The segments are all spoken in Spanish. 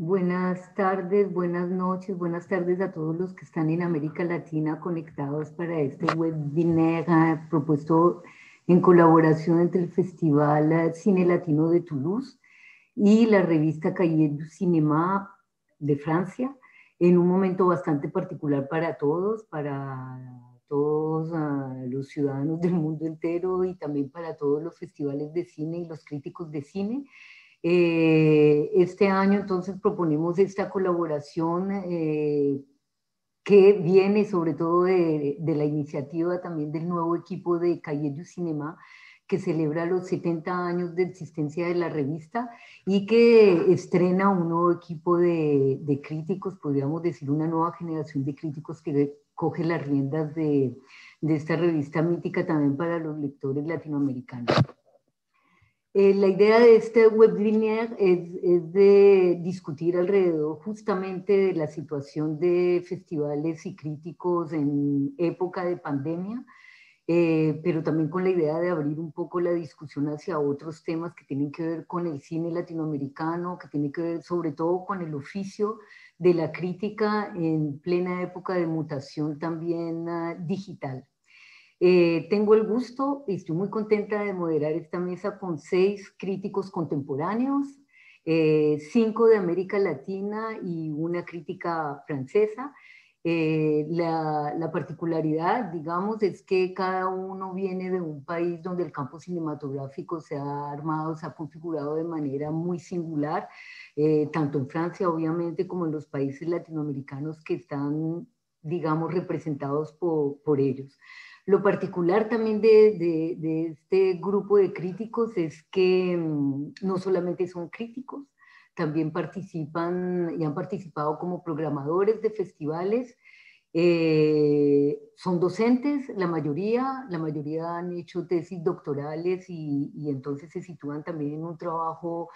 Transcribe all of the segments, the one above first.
Buenas tardes, buenas noches, buenas tardes a todos los que están en América Latina conectados para este webinar propuesto en colaboración entre el Festival Cine Latino de Toulouse y la revista Cahiers du Cinéma de Francia, en un momento bastante particular para todos los ciudadanos del mundo entero y también para todos los festivales de cine y los críticos de cine. Este año entonces proponemos esta colaboración que viene sobre todo de la iniciativa también del nuevo equipo de Cahiers du Cinéma, que celebra los 70 años de existencia de la revista y que estrena un nuevo equipo de críticos, podríamos decir una nueva generación de críticos que coge las riendas de esta revista mítica también para los lectores latinoamericanos. La idea de este webinar es de discutir alrededor justamente de la situación de festivales y críticos en época de pandemia, pero también con la idea de abrir un poco la discusión hacia otros temas que tienen que ver con el cine latinoamericano, que tienen que ver sobre todo con el oficio de la crítica en plena época de mutación también digital. Tengo el gusto y estoy muy contenta de moderar esta mesa con 6 críticos contemporáneos, 5 de América Latina y una crítica francesa. La particularidad, digamos, es que cada uno viene de un país donde el campo cinematográfico se ha armado, se ha configurado de manera muy singular, tanto en Francia, obviamente, como en los países latinoamericanos que están, digamos, representados por ellos. Lo particular también de este grupo de críticos es que no solamente son críticos, también participan y han participado como programadores de festivales, son docentes, la mayoría han hecho tesis doctorales y entonces se sitúan también en un trabajo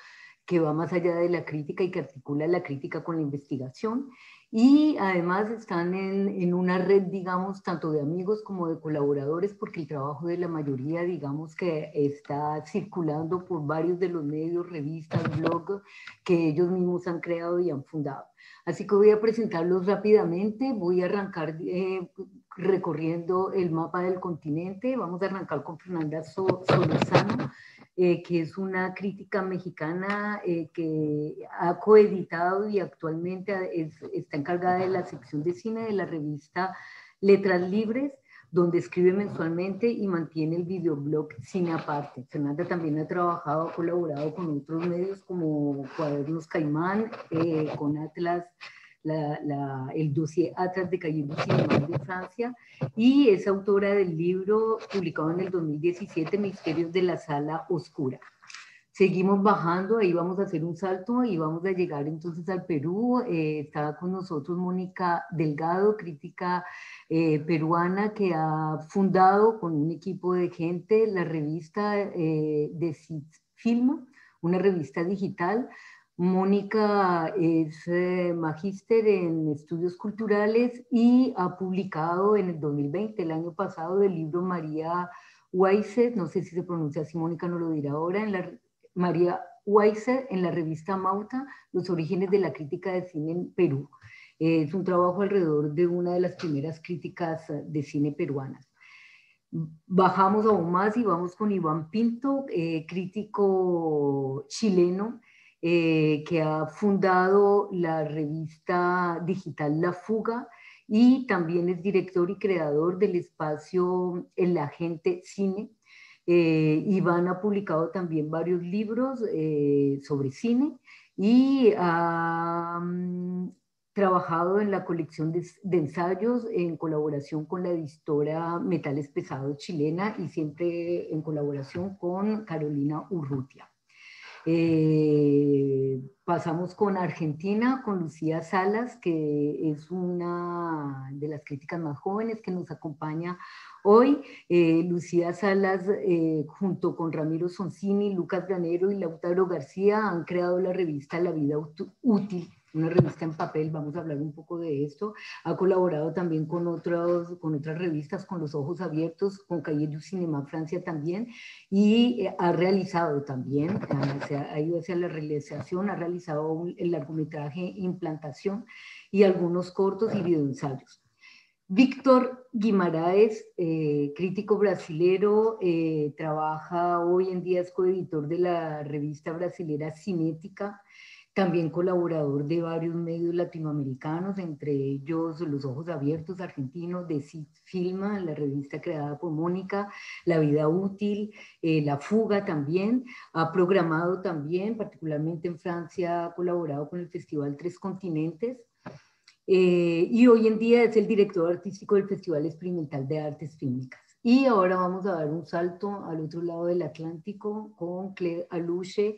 que va más allá de la crítica y que articula la crítica con la investigación. Y además están en una red, digamos, tanto de amigos como de colaboradores, porque el trabajo de la mayoría, digamos, que está circulando por varios de los medios, revistas, blogs que ellos mismos han creado y han fundado. Así que voy a presentarlos rápidamente, voy a arrancar recorriendo el mapa del continente. Vamos a arrancar con Fernanda Solórzano, que es una crítica mexicana que ha coeditado y actualmente está encargada de la sección de cine de la revista Letras Libres, donde escribe mensualmente y mantiene el videoblog Cine Aparte. Fernanda también ha trabajado, ha colaborado con otros medios como Cuadernos Caimán, con Atlas, el dossier Atlas de Cahiers du Cinéma de Francia, y es autora del libro publicado en el 2017, Misterios de la Sala Oscura. Seguimos bajando, ahí vamos a hacer un salto y vamos a llegar entonces al Perú. Está con nosotros Mónica Delgado, crítica peruana, que ha fundado con un equipo de gente la revista de Filma, una revista digital. Mónica es magíster en estudios culturales y ha publicado en el 2020, el año pasado, el libro María Weiser, no sé si se pronuncia así, Mónica nos lo dirá ahora, María Weiser en la revista Mauta, Los orígenes de la crítica de cine en Perú. Es un trabajo alrededor de una de las primeras críticas de cine peruanas. Bajamos aún más y vamos con Iván Pinto, crítico chileno, que ha fundado la revista digital La Fuga y también es director y creador del espacio El Agente Cine. Iván ha publicado también varios libros sobre cine y ha trabajado en la colección de ensayos en colaboración con la editora Metales Pesados chilena y siempre en colaboración con Carolina Urrutia. Pasamos con Argentina, con Lucía Salas, que es una de las críticas más jóvenes que nos acompaña hoy. Lucía Salas, junto con Ramiro Sonsini, Lucas Granero y Lautaro García, han creado la revista La Vida Útil, una revista en papel, vamos a hablar un poco de esto. Ha colaborado también con otras revistas, con Los Ojos Abiertos, con Cahiers du Cinéma Francia también, y ha realizado también, ha ido hacia la realización, ha realizado el largometraje Implantación y algunos cortos y videoensayos. Víctor Guimaraes, crítico brasilero, trabaja hoy en día, es coeditor de la revista brasilera Cinética, también colaborador de varios medios latinoamericanos, entre ellos Los Ojos Abiertos argentinos, de Filma, la revista creada por Mónica, La Vida Útil, La Fuga también. Ha programado también, particularmente en Francia, ha colaborado con el Festival Tres Continentes. Y hoy en día es el director artístico del Festival Experimental de Artes Fílmicas. Y ahora vamos a dar un salto al otro lado del Atlántico con Claire Aluche,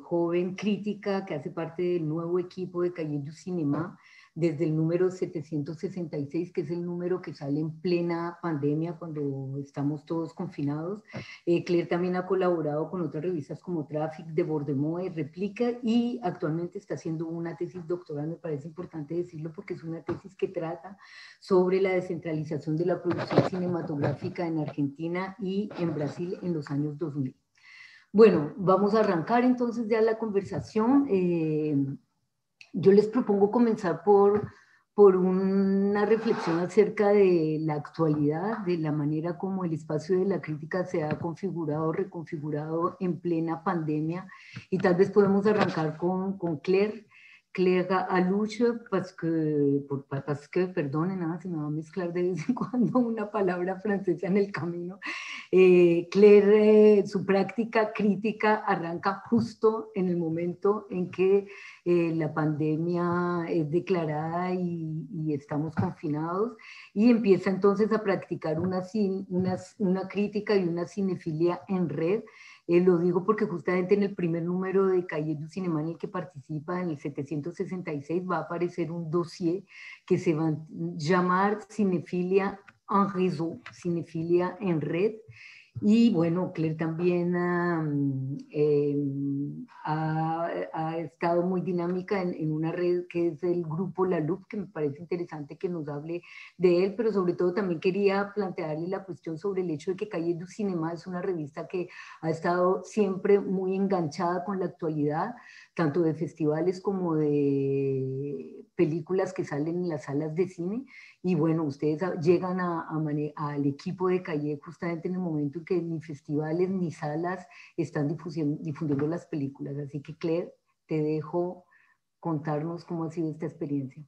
joven crítica que hace parte del nuevo equipo de Cahiers du Cinéma desde el número 766, que es el número que sale en plena pandemia cuando estamos todos confinados. Claire también ha colaborado con otras revistas como Traffic, de Bordeaux, Replica, y actualmente está haciendo una tesis doctoral, me parece importante decirlo porque es una tesis que trata sobre la descentralización de la producción cinematográfica en Argentina y en Brasil en los años 2000. Bueno, vamos a arrancar entonces ya la conversación. Yo les propongo comenzar por una reflexión acerca de la actualidad, de la manera como el espacio de la crítica se ha configurado, reconfigurado en plena pandemia. Y tal vez podemos arrancar con Claire. Claire Aluche, parce que, perdonen, nada, se me va a mezclar de vez en cuando una palabra francesa en el camino. Claire, su práctica crítica arranca justo en el momento en que la pandemia es declarada y estamos confinados, y empieza entonces a practicar una crítica y una cinefilia en red. Lo digo porque justamente en el primer número de Cahiers du Cinéma en el que participa, en el 766, va a aparecer un dossier que se va a llamar Cinefilia en réseau, cinefilia en red. Y bueno, Claire también ha estado muy dinámica en una red que es el grupo La Loupe, que me parece interesante que nos hable de él, pero sobre todo también quería plantearle la cuestión sobre el hecho de que Cahiers du Cinéma es una revista que ha estado siempre muy enganchada con la actualidad, tanto de festivales como de películas que salen en las salas de cine. Y bueno, ustedes llegan al equipo de Cahiers justamente en el momento en que ni festivales ni salas están difundiendo las películas. Así que Claire, te dejo contarnos cómo ha sido esta experiencia.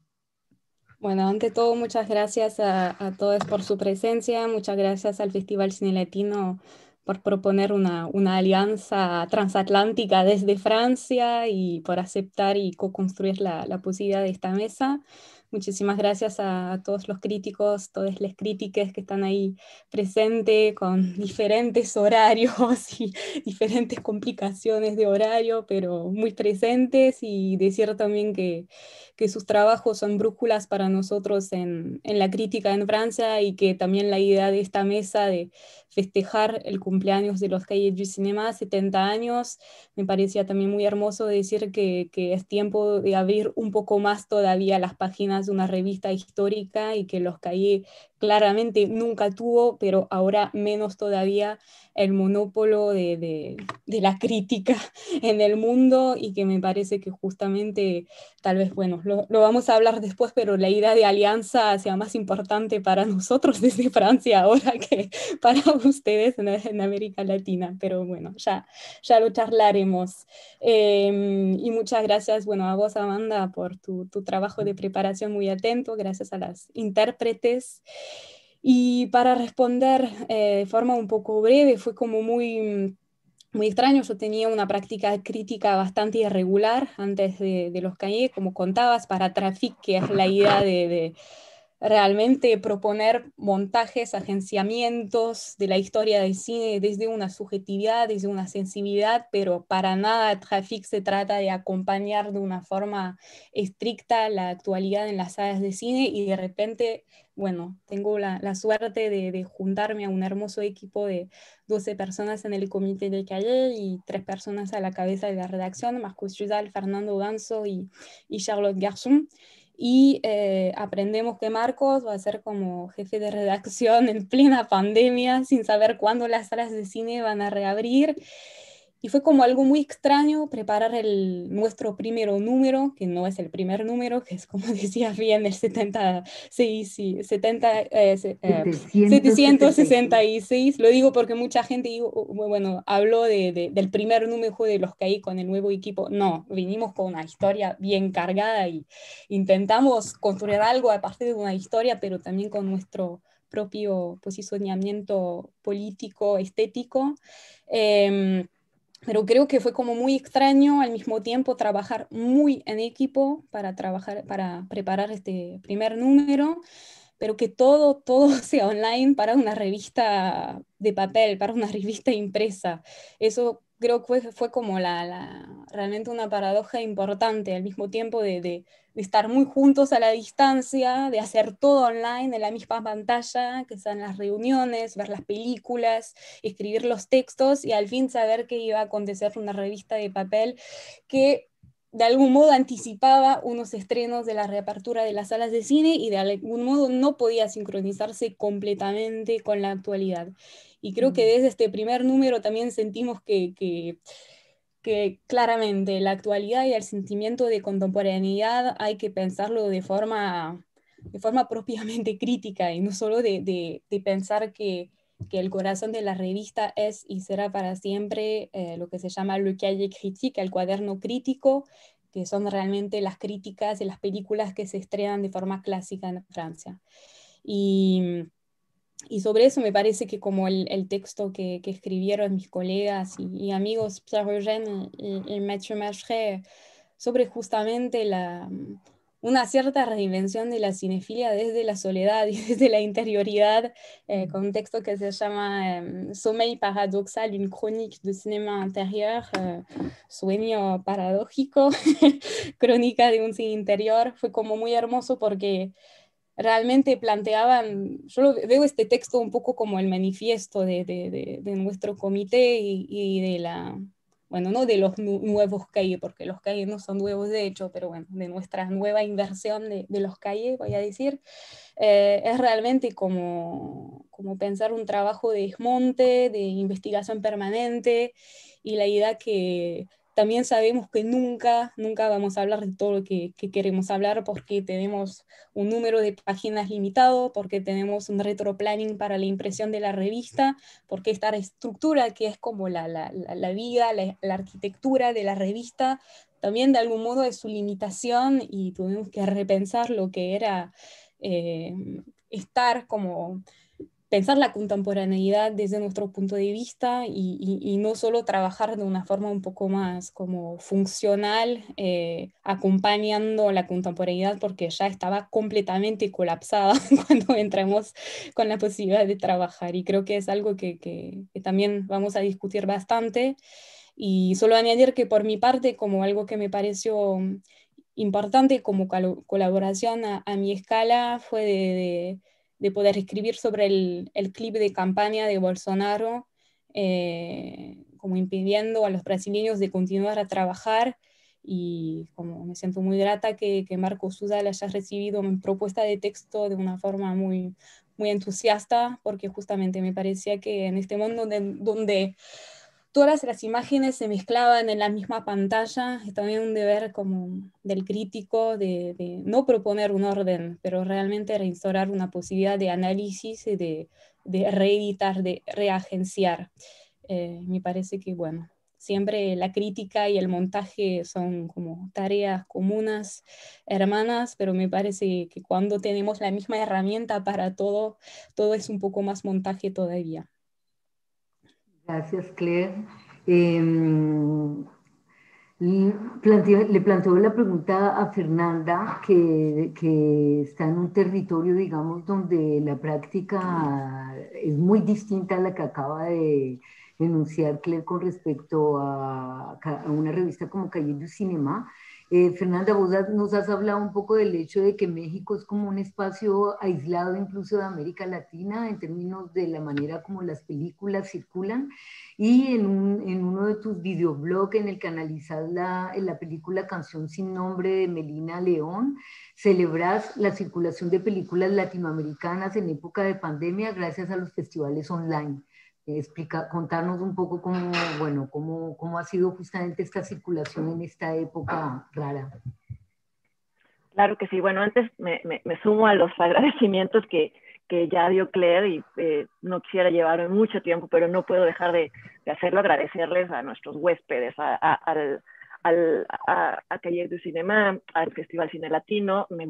Bueno, ante todo, muchas gracias a todos por su presencia, muchas gracias al Festival Cine Latino por proponer una alianza transatlántica desde Francia y por aceptar y co-construir la posibilidad de esta mesa. Muchísimas gracias a todos los críticos, todas las críticas que están ahí presentes con diferentes horarios y diferentes complicaciones de horario, pero muy presentes, y decir también que sus trabajos son brújulas para nosotros en la crítica en Francia, y que también la idea de esta mesa de festejar el cumpleaños de los Cahiers du Cinéma, 70 años, me parecía también muy hermoso decir que es tiempo de abrir un poco más todavía las páginas de una revista histórica, y que los Cahiers claramente nunca tuvo, pero ahora menos todavía, el monópolio de la crítica en el mundo, y que me parece que justamente, tal vez, bueno, lo vamos a hablar después, pero la idea de alianza sea más importante para nosotros desde Francia ahora que para ustedes en América Latina, pero bueno, ya lo charlaremos. Y muchas gracias, bueno, a vos, Amanda, por tu trabajo de preparación muy atento, gracias a las intérpretes. Y para responder de forma un poco breve, fue como muy extraño. Yo tenía una práctica crítica bastante irregular antes de los Cahiers, como contabas, para Traffic, que es la idea realmente proponer montajes, agenciamientos de la historia del cine desde una subjetividad, desde una sensibilidad, pero para nada Traffic se trata de acompañar de una forma estricta la actualidad en las salas de cine y de repente, bueno, tengo la suerte de juntarme a un hermoso equipo de 12 personas en el comité de calle y 3 personas a la cabeza de la redacción, Marcos Yudal, Fernando Danzo y Charlotte Garçon. Y aprendemos que Marcos va a ser como jefe de redacción en plena pandemia, sin saber cuándo las salas de cine van a reabrir. Y fue como algo muy extraño preparar nuestro primer número, que no es el primer número, que es como decía bien el 76, sí, 766. 766. Lo digo porque mucha gente bueno, habló del primer número de los que hay con el nuevo equipo. No, vinimos con una historia bien cargada y intentamos construir algo a partir de una historia, pero también con nuestro propio posicionamiento político, estético. Pero creo que fue como muy extraño al mismo tiempo trabajar muy en equipo para preparar este primer número, pero que todo sea online para una revista de papel, para una revista impresa. Eso creo que fue como realmente una paradoja importante al mismo tiempo de estar muy juntos a la distancia, de hacer todo online en la misma pantalla, que sean las reuniones, ver las películas, escribir los textos y al fin saber que iba a acontecer una revista de papel que de algún modo anticipaba unos estrenos de la reapertura de las salas de cine y de algún modo no podía sincronizarse completamente con la actualidad. Y creo que desde este primer número también sentimos que claramente la actualidad y el sentimiento de contemporaneidad hay que pensarlo de forma propiamente crítica y no solo de pensar que el corazón de la revista es y será para siempre lo que se llama le cahier critique, el cuaderno crítico, que son realmente las críticas de las películas que se estrenan de forma clásica en Francia. Y sobre eso me parece que como el texto que escribieron mis colegas y amigos Pierre Eugène y Mathieu Macheret sobre justamente una cierta reinvención de la cinefilia desde la soledad y desde la interioridad, con un texto que se llama Sommeil paradoxal, une chronique de cinéma intérieur, sueño paradójico, crónica de un cine interior, fue como muy hermoso porque realmente planteaban, veo este texto un poco como el manifiesto de nuestro comité y bueno, no de los nuevos CAIE, porque los CAIE no son nuevos de hecho, pero bueno, de nuestra nueva inversión de los CAIE, voy a decir, es realmente como pensar un trabajo de desmonte, de investigación permanente, y la idea que también sabemos que nunca vamos a hablar de todo lo que queremos hablar porque tenemos un número de páginas limitado, porque tenemos un retroplanning para la impresión de la revista, porque esta estructura que es como la vida, la arquitectura de la revista, también de algún modo es su limitación y tuvimos que repensar lo que era eh, estar como pensar la contemporaneidad desde nuestro punto de vista y no solo trabajar de una forma un poco más como funcional, acompañando la contemporaneidad porque ya estaba completamente colapsada cuando entramos con la posibilidad de trabajar. Y creo que es algo que también vamos a discutir bastante. Y solo añadir que por mi parte, como algo que me pareció importante como colaboración a mi escala, fue de poder escribir sobre el clip de campaña de Bolsonaro, como impidiendo a los brasileños de continuar a trabajar. Y como me siento muy grata que Marcos Udal haya recibido mi propuesta de texto de una forma muy entusiasta, porque justamente me parecía que en este mundo donde todas las imágenes se mezclaban en la misma pantalla, es también un deber como del crítico de no proponer un orden, pero realmente reinstaurar una posibilidad de análisis y de reeditar, de reagenciar. Me parece que, bueno, siempre la crítica y el montaje son como tareas comunes, hermanas, pero me parece que cuando tenemos la misma herramienta para todo, todo es un poco más montaje todavía. Gracias, Claire. Em, Le planteo la pregunta a Fernanda, que está en un territorio, digamos, donde la práctica es muy distinta a la que acaba de enunciar Claire con respecto a una revista como Cahiers du Cinéma. Fernanda, nos has hablado un poco del hecho de que México es como un espacio aislado incluso de América Latina en términos de la manera como las películas circulan. Y en uno de tus videoblogs en el que analizas la película Canción sin nombre de Melina León, celebras la circulación de películas latinoamericanas en época de pandemia gracias a los festivales online. Contarnos un poco cómo ha sido justamente esta circulación en esta época rara. Claro que sí. Bueno, antes me sumo a los agradecimientos que ya dio Claire y no quisiera llevarme mucho tiempo, pero no puedo dejar de hacerlo, agradecerles a nuestros huéspedes, a Cahiers du Cinéma, al Festival Cine Latino. Me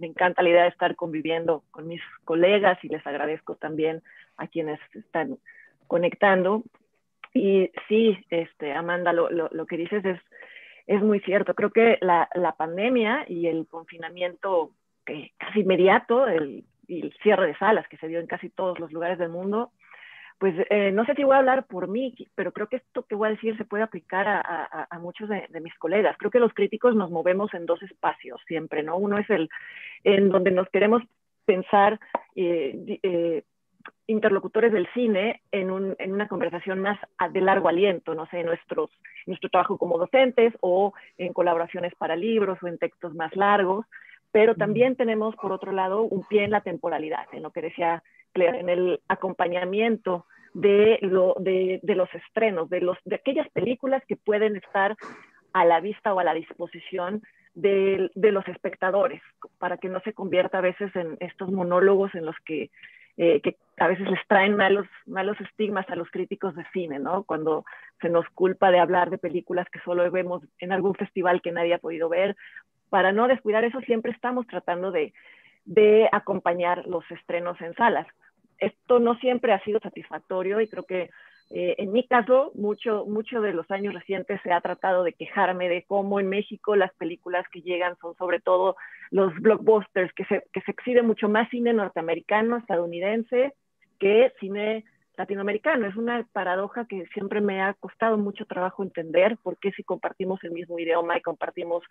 encanta la idea de estar conviviendo con mis colegas y les agradezco también a quienes están conectando. Y sí, Amanda, lo que dices es muy cierto. Creo que la pandemia y el confinamiento casi inmediato, y el cierre de salas que se dio en casi todos los lugares del mundo, pues no sé si voy a hablar por mí, pero creo que esto que voy a decir se puede aplicar a muchos de mis colegas. Creo que los críticos nos movemos en dos espacios siempre, ¿no? Uno es el en donde nos queremos pensar interlocutores del cine en una conversación más de largo aliento, no sé, nuestro trabajo como docentes o en colaboraciones para libros o en textos más largos, pero también tenemos, por otro lado, un pie en la temporalidad, en lo que decía Claire, en el acompañamiento de los estrenos, de aquellas películas que pueden estar a la vista o a la disposición de los espectadores, para que no se convierta a veces en estos monólogos en los que a veces les traen malos estigmas a los críticos de cine, ¿no? Cuando se nos culpa de hablar de películas que solo vemos en algún festival que nadie ha podido ver. Para no descuidar eso, siempre estamos tratando de acompañar los estrenos en salas. Esto no siempre ha sido satisfactorio y creo que en mi caso, mucho de los años recientes se ha tratado de quejarme de cómo en México las películas que llegan son sobre todo los blockbusters, que se exhibe mucho más cine norteamericano, estadounidense, que cine latinoamericano. Es una paradoja que siempre me ha costado mucho trabajo entender, porque si compartimos el mismo idioma y compartimos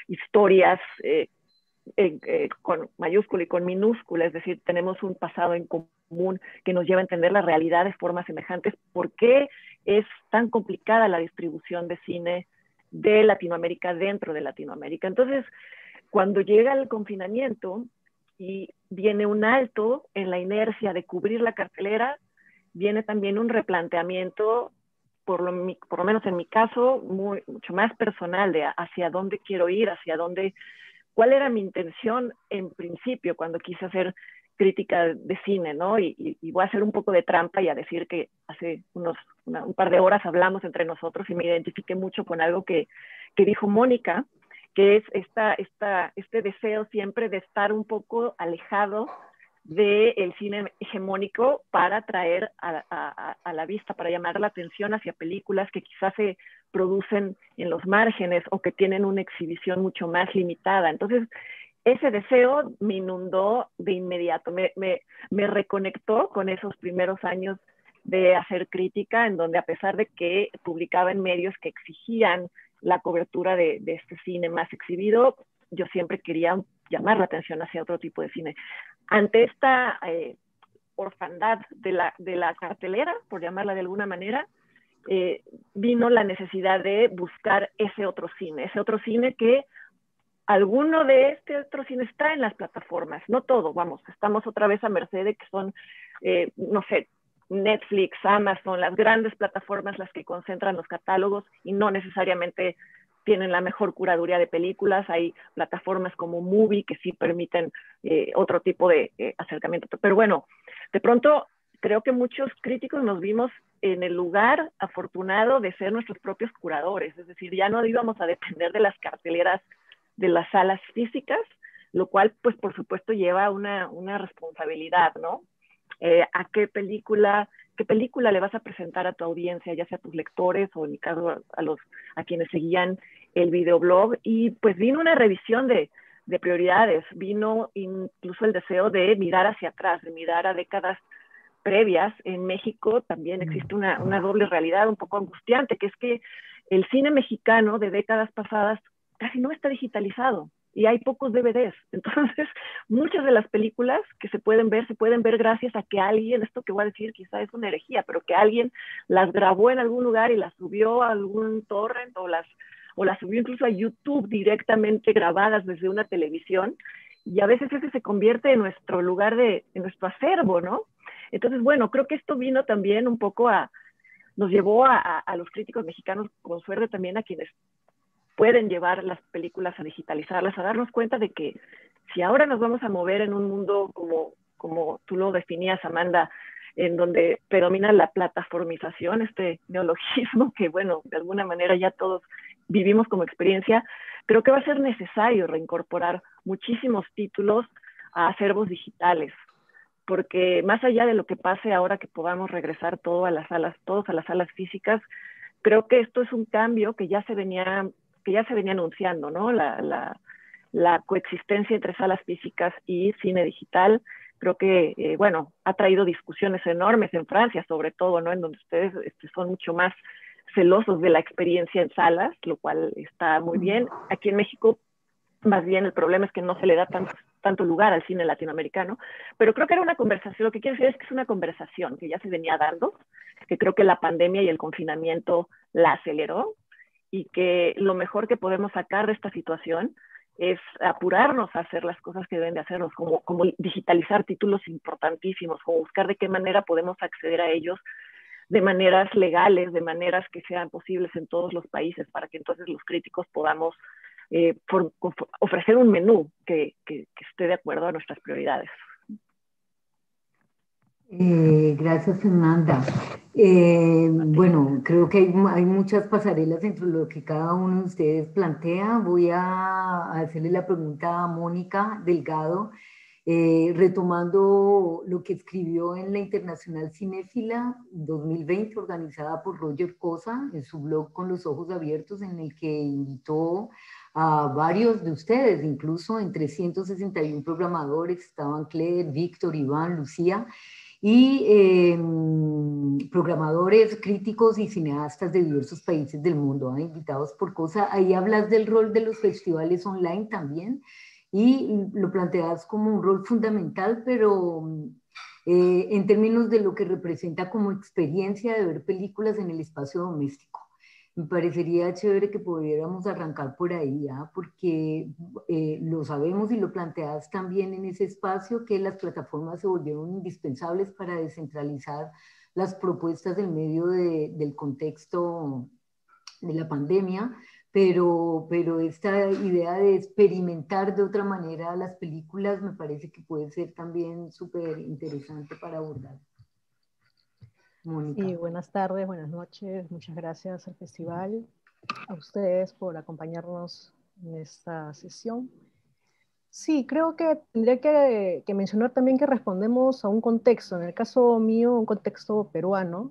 historias con mayúscula y con minúscula, es decir, tenemos un pasado en común que nos lleva a entender la realidad de formas semejantes. ¿Por qué es tan complicada la distribución de cine de Latinoamérica dentro de Latinoamérica? Entonces, cuando llega el confinamiento y viene un alto en la inercia de cubrir la cartelera, viene también un replanteamiento, por lo menos en mi caso, mucho más personal, de hacia dónde quiero ir, cuál era mi intención en principio cuando quise hacer crítica de cine, ¿no? Y voy a hacer un poco de trampa y a decir que hace un par de horas hablamos entre nosotros y me identifiqué mucho con algo que dijo Mónica, que es este deseo siempre de estar un poco alejado del cine hegemónico para traer a la vista, para llamar la atención hacia películas que quizás se producen en los márgenes o que tienen una exhibición mucho más limitada. Entonces, ese deseo me inundó de inmediato, me reconectó con esos primeros años de hacer crítica, en donde a pesar de que publicaba en medios que exigían la cobertura de este cine más exhibido, yo siempre quería llamar la atención hacia otro tipo de cine. Ante esta orfandad de la cartelera, por llamarla de alguna manera, vino la necesidad de buscar ese otro cine que alguno de este otro cine está en las plataformas, no todo, vamos, estamos otra vez a merced de que son, no sé, Netflix, Amazon, las grandes plataformas las que concentran los catálogos y no necesariamente tienen la mejor curaduría de películas. Hay plataformas como Movie que sí permiten otro tipo de acercamiento. Pero bueno, de pronto creo que muchos críticos nos vimos en el lugar afortunado de ser nuestros propios curadores, es decir, ya no íbamos a depender de las carteleras de las salas físicas, lo cual pues por supuesto lleva una responsabilidad, ¿no? A qué película qué película le vas a presentar a tu audiencia, ya sea a tus lectores o en mi caso a quienes seguían el videoblog. Y pues vino una revisión de prioridades, vino incluso el deseo de mirar hacia atrás, de mirar a décadas previas. En México también existe una doble realidad un poco angustiante, que es que el cine mexicano de décadas pasadas casi no está digitalizado y hay pocos DVDs. Entonces, muchas de las películas que se pueden ver gracias a que alguien, esto que voy a decir quizá es una herejía, pero que alguien las grabó en algún lugar y las subió a algún torrent o las subió incluso a YouTube directamente grabadas desde una televisión, y a veces ese se convierte en nuestro lugar en nuestro acervo, ¿no? Entonces, bueno, creo que esto vino también un poco nos llevó a los críticos mexicanos, con suerte también a quienes pueden llevar las películas a digitalizarlas, a darnos cuenta de que si ahora nos vamos a mover en un mundo como tú lo definías, Amanda, en donde predomina la plataformización, este neologismo que, bueno, de alguna manera ya todos vivimos como experiencia, creo que va a ser necesario reincorporar muchísimos títulos a acervos digitales, porque más allá de lo que pase ahora que podamos regresar todos a las salas físicas, creo que esto es un cambio que ya se venía anunciando, ¿no? La coexistencia entre salas físicas y cine digital. Creo que, bueno, ha traído discusiones enormes en Francia, sobre todo, ¿no? En donde ustedes son mucho más celosos de la experiencia en salas, lo cual está muy bien. Aquí en México, más bien el problema es que no se le da tanto lugar al cine latinoamericano, pero creo que era una conversación, lo que quiero decir es que es una conversación que ya se venía dando, que creo que la pandemia y el confinamiento la aceleró, y que lo mejor que podemos sacar de esta situación es apurarnos a hacer las cosas que deben de hacernos, como digitalizar títulos importantísimos, como buscar de qué manera podemos acceder a ellos de maneras legales, de maneras que sean posibles en todos los países, para que entonces los críticos podamos ofrecer un menú que esté de acuerdo a nuestras prioridades. Gracias, Fernanda. Bueno, creo que hay muchas pasarelas entre lo que cada uno de ustedes plantea. Voy a hacerle la pregunta a Mónica Delgado, retomando lo que escribió en la Internacional Cinéfila 2020, organizada por Roger Cosa, en su blog Con los Ojos Abiertos, en el que invitó a varios de ustedes, incluso entre 161 programadores, estaban Claire, Víctor, Iván, Lucía, y programadores, críticos y cineastas de diversos países del mundo, invitados por Cosa. Ahí hablas del rol de los festivales online también, y lo planteas como un rol fundamental, pero en términos de lo que representa como experiencia de ver películas en el espacio doméstico. Me parecería chévere que pudiéramos arrancar por ahí, porque lo sabemos y lo planteas también en ese espacio, que las plataformas se volvieron indispensables para descentralizar las propuestas en medio del contexto de la pandemia, pero esta idea de experimentar de otra manera las películas me parece que puede ser también súper interesante para abordar. Mónica. Sí, buenas tardes, buenas noches. Muchas gracias al festival, a ustedes por acompañarnos en esta sesión. Sí, creo que tendría que mencionar también que respondemos a un contexto. En el caso mío, un contexto peruano.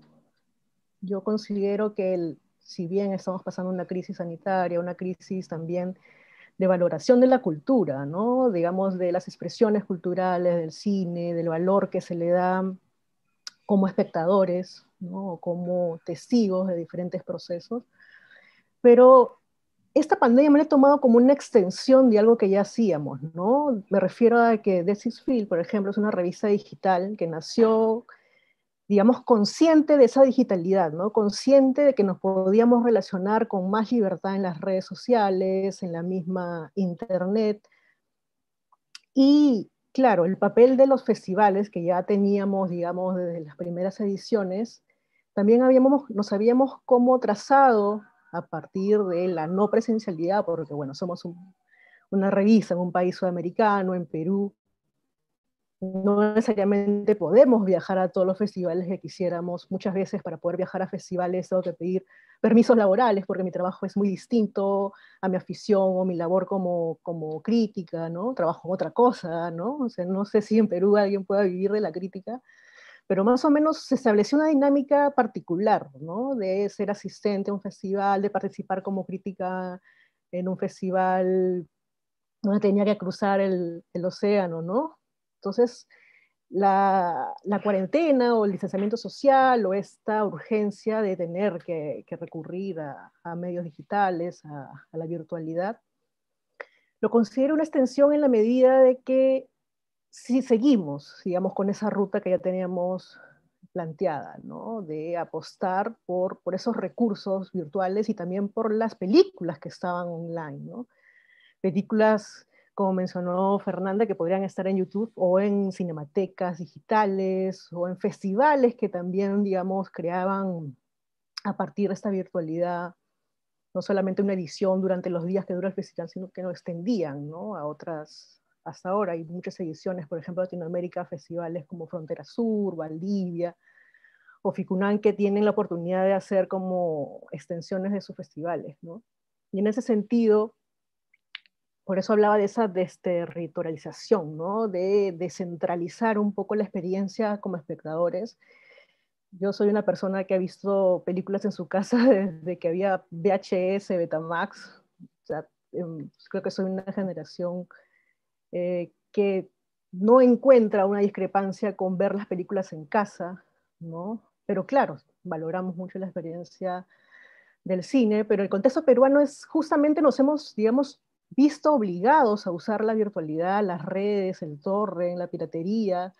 Yo considero que si bien estamos pasando una crisis sanitaria, una crisis también de valoración de la cultura, ¿no? Digamos, de las expresiones culturales, del cine, del valor que se le da como espectadores, ¿no? Como testigos de diferentes procesos, pero esta pandemia me la he tomado como una extensión de algo que ya hacíamos, ¿no? Me refiero a que This Is Film, por ejemplo, es una revista digital que nació, digamos, consciente de esa digitalidad, ¿no? Consciente de que nos podíamos relacionar con más libertad en las redes sociales, en la misma internet, y claro, el papel de los festivales que ya teníamos, digamos, desde las primeras ediciones, también nos habíamos como trazado a partir de la no presencialidad, porque bueno, somos una revista en un país sudamericano, en Perú, no necesariamente podemos viajar a todos los festivales que quisiéramos. Muchas veces para poder viajar a festivales tengo que pedir permisos laborales porque mi trabajo es muy distinto a mi afición o mi labor como crítica, ¿no? Trabajo en otra cosa, ¿no? O sea, no sé si en Perú alguien pueda vivir de la crítica, pero más o menos se estableció una dinámica particular, ¿no? De ser asistente a un festival, de participar como crítica en un festival donde tenía que cruzar el océano, ¿no? Entonces, la cuarentena o el distanciamiento social o esta urgencia de tener que recurrir a medios digitales, a la virtualidad, lo considero una extensión en la medida de que si seguimos, digamos, con esa ruta que ya teníamos planteada, ¿no? De apostar por esos recursos virtuales y también por las películas que estaban online, ¿no? Películas, como mencionó Fernanda, que podrían estar en YouTube o en cinematecas digitales o en festivales que también, digamos, creaban a partir de esta virtualidad no solamente una edición durante los días que dura el festival, sino que lo extendían, ¿no? A otras. Hasta ahora hay muchas ediciones, por ejemplo, Latinoamérica, festivales como Frontera Sur, Valdivia o Ficunán, que tienen la oportunidad de hacer como extensiones de sus festivales, ¿no? Y en ese sentido, por eso hablaba de esa desterritorialización, ¿no? De descentralizar un poco la experiencia como espectadores. Yo soy una persona que ha visto películas en su casa desde que había VHS, Betamax. O sea, creo que soy una generación que no encuentra una discrepancia con ver las películas en casa, ¿no? Pero claro, valoramos mucho la experiencia del cine, pero el contexto peruano es justamente nos hemos, digamos, visto obligados a usar la virtualidad, las redes, el torrent, la piratería,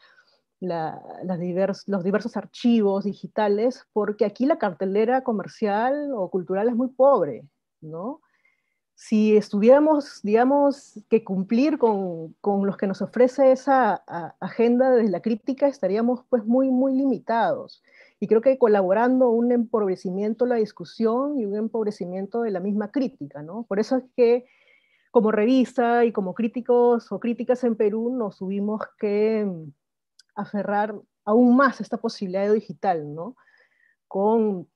los diversos archivos digitales, porque aquí la cartelera comercial o cultural es muy pobre, ¿no? Si estuviéramos, digamos, que cumplir con los que nos ofrece esa agenda desde la crítica, estaríamos pues muy, muy limitados. Y creo que colaborando un empobrecimiento de la discusión y un empobrecimiento de la misma crítica, ¿no? Por eso es que como revista y como críticos o críticas en Perú nos tuvimos que aferrar aún más a esta posibilidad de digital, ¿no? Con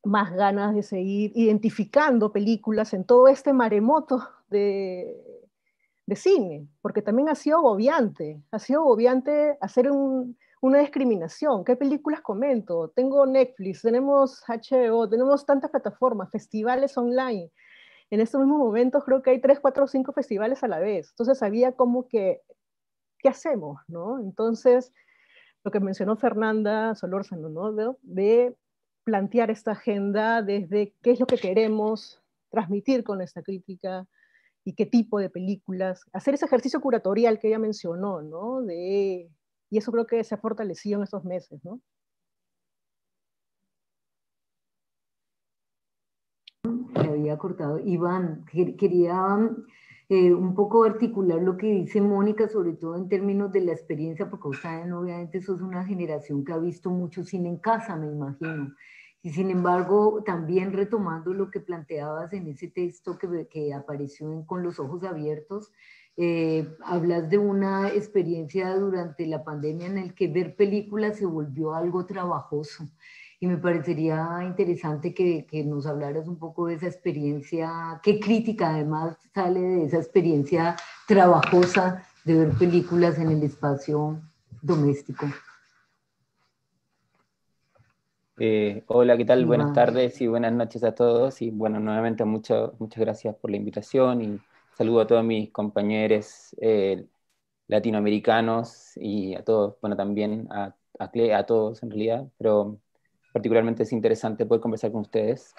más ganas de seguir identificando películas en todo este maremoto de cine, porque también ha sido agobiante hacer una discriminación. ¿Qué películas comento? Tengo Netflix, tenemos HBO, tenemos tantas plataformas, festivales online. En estos mismos momentos creo que hay 3, 4, 5 festivales a la vez. Entonces había como que, ¿qué hacemos? ¿No? Entonces, lo que mencionó Fernanda Solórzano, ¿no? De plantear esta agenda desde qué es lo que queremos transmitir con esta crítica y qué tipo de películas, hacer ese ejercicio curatorial que ella mencionó, ¿no? Y eso creo que se ha fortalecido en estos meses, ¿no? Me había cortado. Iván, quería un poco articular lo que dice Mónica, sobre todo en términos de la experiencia, porque ustedes obviamente sos una generación que ha visto mucho cine en casa, me imagino. Y sin embargo, también retomando lo que planteabas en ese texto que apareció en Con los ojos abiertos, hablas de una experiencia durante la pandemia en el que ver películas se volvió algo trabajoso. Y me parecería interesante que nos hablaras un poco de esa experiencia, qué crítica además sale de esa experiencia trabajosa de ver películas en el espacio doméstico. Hola, ¿qué tal? Buenas Iván. tardes y buenas noches a todos. Y bueno, nuevamente muchas gracias por la invitación y saludo a todos mis compañeros latinoamericanos y a todos, bueno, también a todos en realidad, pero particularmente es interesante poder conversar con ustedes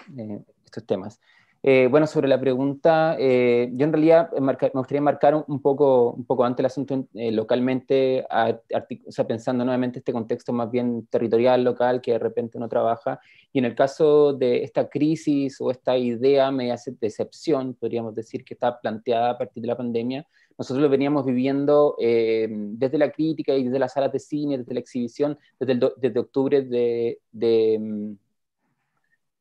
estos temas. Bueno, sobre la pregunta, yo en realidad me gustaría marcar un poco antes el asunto localmente, o sea, pensando nuevamente este contexto más bien territorial, local, que de repente uno trabaja, y en el caso de esta crisis o esta idea media decepción, podríamos decir, que está planteada a partir de la pandemia, nosotros lo veníamos viviendo desde la crítica y desde las salas de cine, desde la exhibición, desde octubre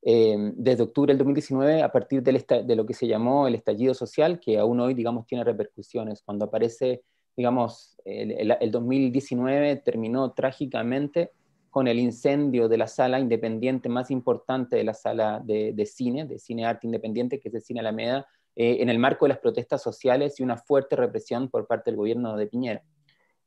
desde octubre del 2019, a partir de lo que se llamó el estallido social, que aún hoy, digamos, tiene repercusiones. Cuando aparece, digamos, el 2019 terminó trágicamente con el incendio de la sala independiente más importante de la sala de cine arte independiente, que es el Cine Alameda, en el marco de las protestas sociales y una fuerte represión por parte del gobierno de Piñera.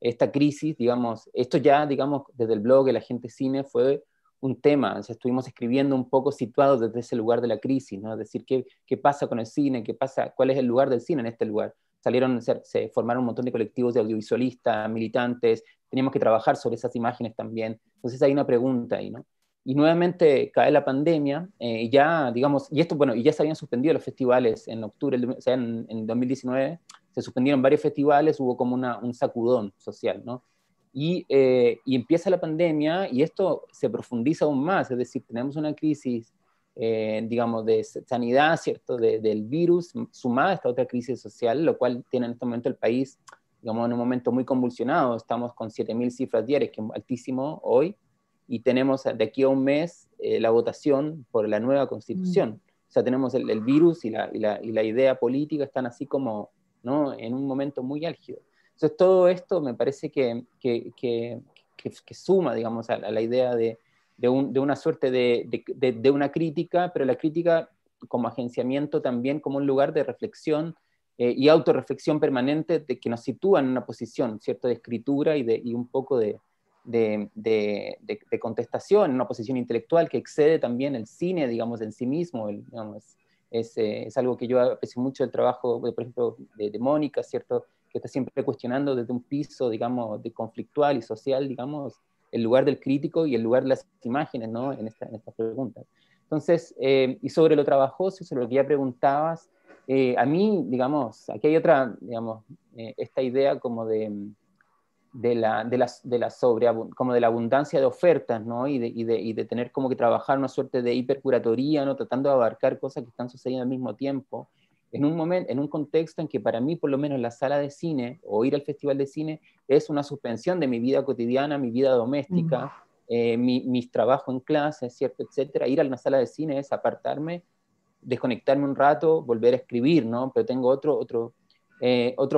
esta crisis, digamos, esto ya, digamos, desde el blog de la gente cine fue un tema, o sea, estuvimos escribiendo un poco situados desde ese lugar de la crisis, ¿no? Es decir, ¿qué pasa con el cine? ¿Qué pasa? ¿Cuál es el lugar del cine en este lugar? Se formaron un montón de colectivos de audiovisualistas, militantes, teníamos que trabajar sobre esas imágenes también. Entonces hay una pregunta ahí, ¿no? Y nuevamente cae la pandemia, y ya, digamos, y esto, bueno, y ya se habían suspendido los festivales en octubre, o sea, en 2019, se suspendieron varios festivales, hubo como un sacudón social, ¿no? Y empieza la pandemia y esto se profundiza aún más, es decir, tenemos una crisis, digamos, de sanidad, ¿cierto?, del virus, sumada a esta otra crisis social, lo cual tiene en este momento el país, digamos, en un momento muy convulsionado, estamos con 7.000 cifras diarias, que es altísimo hoy, y tenemos de aquí a un mes la votación por la nueva constitución. O sea, tenemos el virus y la idea política están así como, ¿no?, en un momento muy álgido. Entonces, todo esto me parece que suma, digamos, a la idea de una suerte de una crítica, pero la crítica como agenciamiento también como un lugar de reflexión y autorreflexión permanente de que nos sitúa en una posición, ¿cierto?, de escritura y un poco de contestación, una posición intelectual que excede también el cine, digamos, en sí mismo. Digamos, es algo que yo aprecio mucho el trabajo, por ejemplo, de Mónica, ¿cierto?, que está siempre cuestionando desde un piso, digamos, de conflictual y social, digamos, el lugar del crítico y el lugar de las imágenes, ¿no?, en estas preguntas. Entonces, y sobre lo trabajoso, sobre lo que ya preguntabas, a mí, digamos, aquí hay otra, digamos, esta idea como como de la abundancia de ofertas, ¿no? Y de tener como que trabajar una suerte de hipercuratoría, ¿no?, tratando de abarcar cosas que están sucediendo al mismo tiempo, en un contexto en que para mí, por lo menos la sala de cine, o ir al festival de cine, es una suspensión de mi vida cotidiana, mi vida doméstica, mis trabajos en clase, ¿cierto?, etcétera. Ir a una sala de cine es apartarme, desconectarme un rato, volver a escribir, ¿no? Pero tengo otro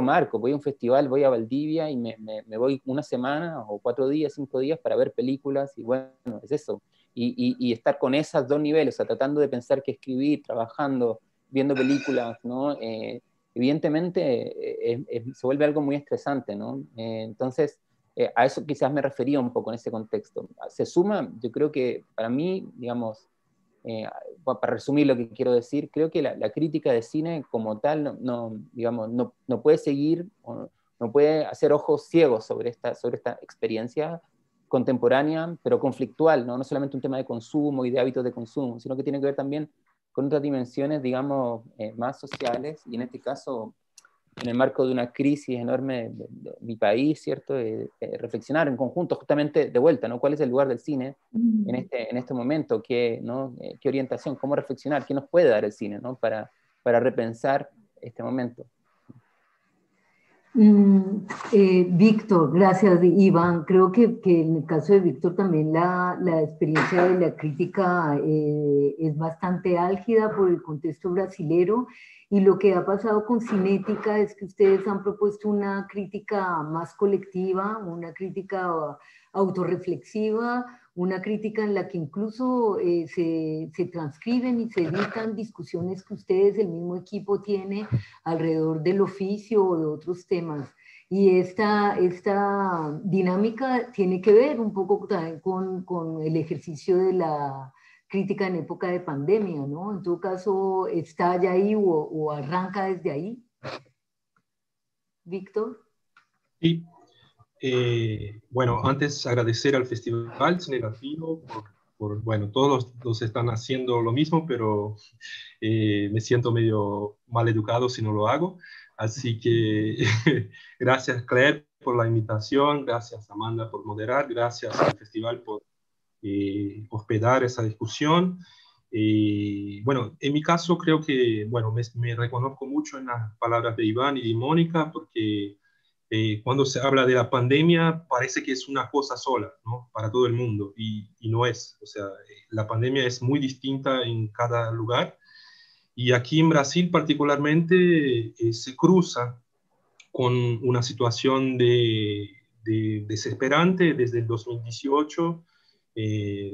marco, voy a un festival, voy a Valdivia y me voy una semana o 4 días, 5 días para ver películas y bueno, es eso. Y estar con esos dos niveles, o sea, tratando de pensar que escribir, trabajando, viendo películas, ¿no? Evidentemente se vuelve algo muy estresante, ¿no? Entonces, a eso quizás me refería un poco en ese contexto. Se suma, yo creo que para mí, digamos, para resumir lo que quiero decir, creo que la crítica de cine como tal digamos, no puede seguir, no puede hacer ojos ciegos sobre esta experiencia contemporánea, pero conflictual, ¿no? No solamente un tema de consumo y de hábitos de consumo, sino que tiene que ver también con otras dimensiones, digamos, más sociales, y en este caso, en el marco de una crisis enorme de mi país, ¿cierto? Reflexionar en conjunto, justamente de vuelta, ¿no? ¿Cuál es el lugar del cine en este momento? ¿No? ¿Qué orientación? ¿Cómo reflexionar? ¿Qué nos puede dar el cine, ¿no?, para repensar este momento? Víctor, gracias, Iván. Creo que en el caso de Víctor también la experiencia de la crítica es bastante álgida por el contexto brasilero, y lo que ha pasado con Cinética es que ustedes han propuesto una crítica más colectiva, una crítica autorreflexiva, una crítica en la que incluso se transcriben y se editan discusiones que ustedes, el mismo equipo, tiene alrededor del oficio o de otros temas. Y esta dinámica tiene que ver un poco también con el ejercicio de la crítica en época de pandemia, ¿no? En todo caso, ¿estalla ahí o arranca desde ahí? Víctor. Sí. Bueno, antes agradecer al Festival Cine Latino bueno, todos los están haciendo lo mismo, pero me siento medio mal educado si no lo hago. Así que gracias, Claire, por la invitación, gracias, Amanda, por moderar, gracias al festival por hospedar esa discusión. Bueno, en mi caso creo que, bueno, me reconozco mucho en las palabras de Iván y de Mónica, porque cuando se habla de la pandemia parece que es una cosa sola, ¿no?, para todo el mundo, y no es. O sea, la pandemia es muy distinta en cada lugar, y aquí en Brasil particularmente se cruza con una situación de desesperante desde el 2018,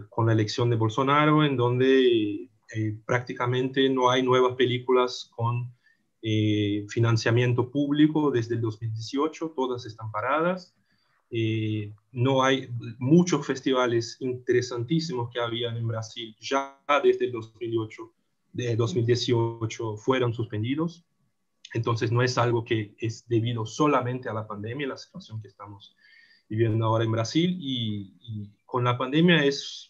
con la elección de Bolsonaro, en donde prácticamente no hay nuevas películas con financiamiento público desde el 2018, todas están paradas. No hay muchos festivales interesantísimos que habían en Brasil ya desde el 2018 fueron suspendidos. Entonces no es algo que es debido solamente a la pandemia, la situación que estamos viviendo ahora en Brasil, y con la pandemia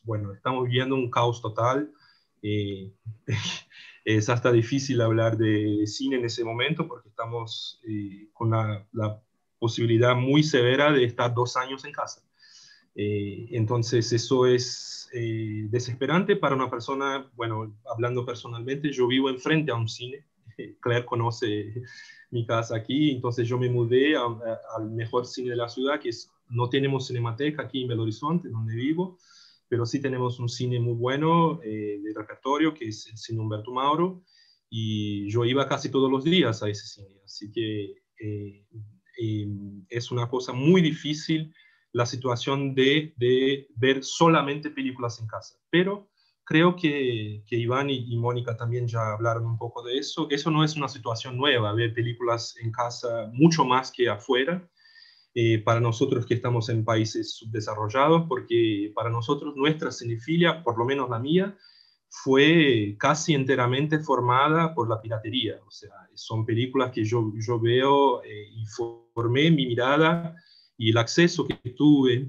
bueno, estamos viviendo un caos total. Es hasta difícil hablar de cine en ese momento porque estamos con la posibilidad muy severa de estar 2 años en casa. Entonces eso es desesperante para una persona. Bueno, hablando personalmente, yo vivo enfrente a un cine. Claire conoce mi casa aquí, entonces yo me mudé al mejor cine de la ciudad, no tenemos cinemateca aquí en Belo Horizonte, donde vivo, pero sí tenemos un cine muy bueno de repertorio, que es el Cine Humberto Mauro, y yo iba casi todos los días a ese cine, así que es una cosa muy difícil la situación de ver solamente películas en casa, pero creo que Iván y Mónica también ya hablaron un poco de eso. Eso no es una situación nueva, ver películas en casa mucho más que afuera, para nosotros que estamos en países subdesarrollados, porque para nosotros nuestra cinefilia, por lo menos la mía, fue casi enteramente formada por la piratería. O sea, son películas que yo veo y formé mi mirada y el acceso que tuve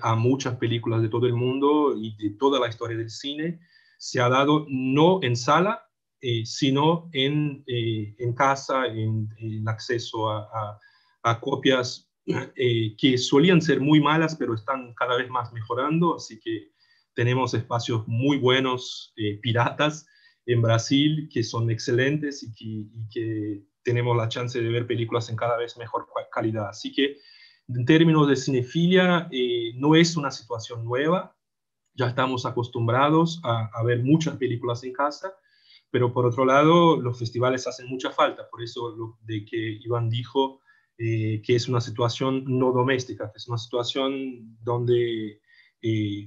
a muchas películas de todo el mundo y de toda la historia del cine se ha dado no en sala, sino en casa, en acceso a copias que solían ser muy malas, pero están cada vez más mejorando, así que tenemos espacios muy buenos, piratas, en Brasil, que son excelentes y que tenemos la chance de ver películas en cada vez mejor calidad. Así que en términos de cinefilia, no es una situación nueva, ya estamos acostumbrados a ver muchas películas en casa, pero por otro lado, los festivales hacen mucha falta, por eso de que Iván dijo que es una situación no doméstica, que es una situación donde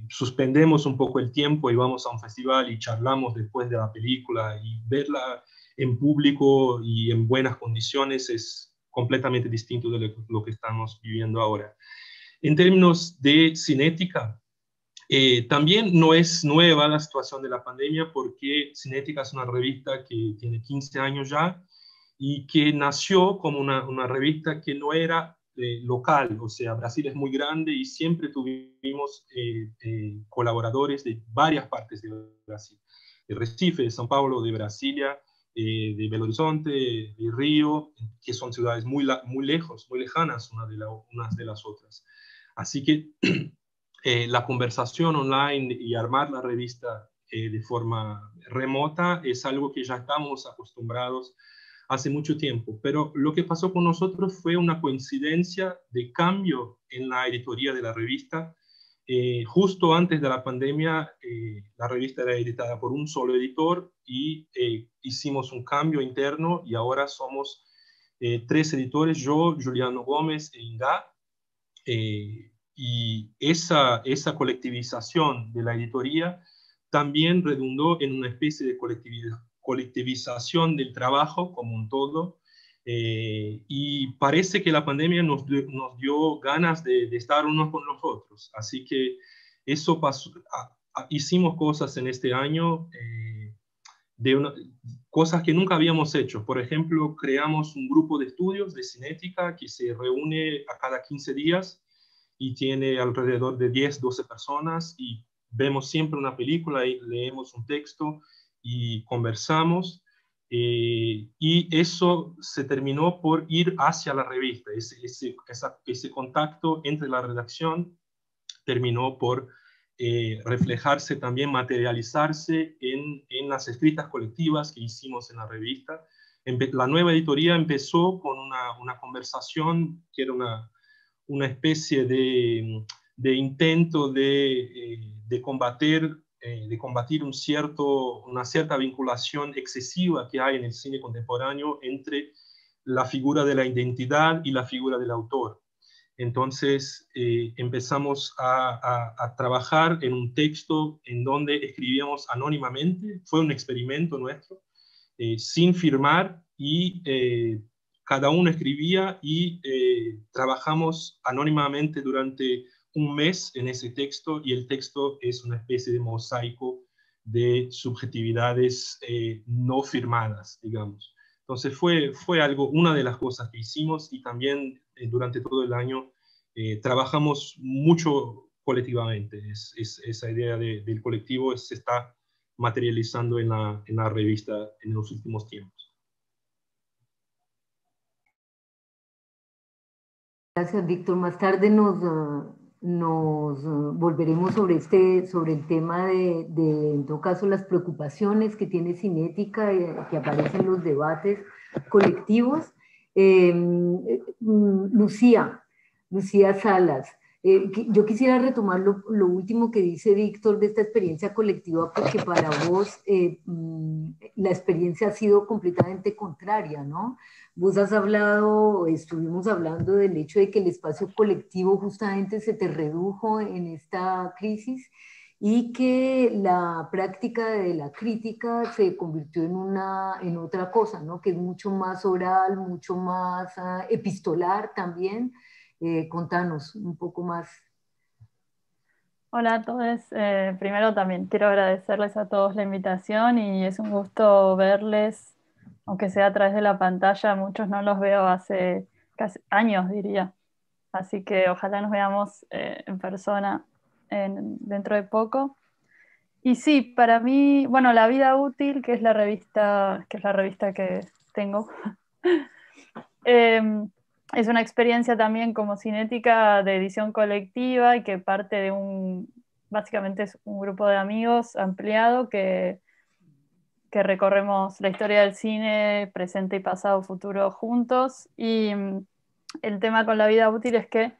suspendemos un poco el tiempo y vamos a un festival y charlamos después de la película, y verla en público y en buenas condiciones es completamente distinto de lo que estamos viviendo ahora. En términos de cinética, también no es nueva la situación de la pandemia, porque Cinética es una revista que tiene 15 años ya y que nació como una revista que no era local. O sea, Brasil es muy grande y siempre tuvimos colaboradores de varias partes de Brasil, de Recife, de São Paulo, de Brasilia, de Belo Horizonte, de Río, que son ciudades muy lejos, muy lejanas unas de las otras. Así que la conversación online y armar la revista de forma remota es algo que ya estamos acostumbrados hace mucho tiempo, pero lo que pasó con nosotros fue una coincidencia de cambio en la editoría de la revista. Justo antes de la pandemia, la revista era editada por un solo editor y hicimos un cambio interno y ahora somos 3 editores, yo, Juliano Gómez e Ingá. Y esa colectivización de la editoría también redundó en una especie de colectivización del trabajo como un todo, y parece que la pandemia nos dio ganas de estar unos con los otros, así que eso pasó. Hicimos cosas en este año, cosas que nunca habíamos hecho. Por ejemplo, creamos un grupo de estudios de cinética que se reúne a cada 15 días y tiene alrededor de 10, 12 personas, y vemos siempre una película y leemos un texto y conversamos, y eso se terminó por ir hacia la revista. Ese contacto entre la redacción terminó por reflejarse también, materializarse en las escritas colectivas que hicimos en la revista. La nueva editoría empezó con una conversación que era una especie de intento de combatir una cierta vinculación excesiva que hay en el cine contemporáneo entre la figura de la identidad y la figura del autor. Entonces empezamos a trabajar en un texto en donde escribíamos anónimamente. Fue un experimento nuestro, sin firmar, y cada uno escribía y trabajamos anónimamente durante un mes en ese texto, y el texto es una especie de mosaico de subjetividades no firmadas, digamos. Entonces fue algo, una de las cosas que hicimos, y también durante todo el año trabajamos mucho colectivamente. Esa idea del colectivo se está materializando en la revista en los últimos tiempos. Gracias, Víctor. Más tarde nos volveremos sobre el tema en todo caso, las preocupaciones que tiene Cinética, que aparecen en los debates colectivos. Lucía Salas, yo quisiera retomar lo último que dice Víctor de esta experiencia colectiva, porque para vos la experiencia ha sido completamente contraria, ¿no? Vos estuvimos hablando del hecho de que el espacio colectivo justamente se te redujo en esta crisis, y que la práctica de la crítica se convirtió en otra cosa, ¿no? Que es mucho más oral, mucho más epistolar también. Contanos un poco más. Hola a todos. Primero también quiero agradecerles a todos la invitación, y es un gusto verles, aunque sea a través de la pantalla. Muchos no los veo hace casi años, diría. Así que ojalá nos veamos en persona dentro de poco. Y sí, para mí, bueno, La Vida Útil, que es la revista que tengo, es una experiencia también como cinética de edición colectiva, y que parte de básicamente es un grupo de amigos ampliado que recorremos la historia del cine, presente y pasado, futuro juntos. Y el tema con La Vida Útil es que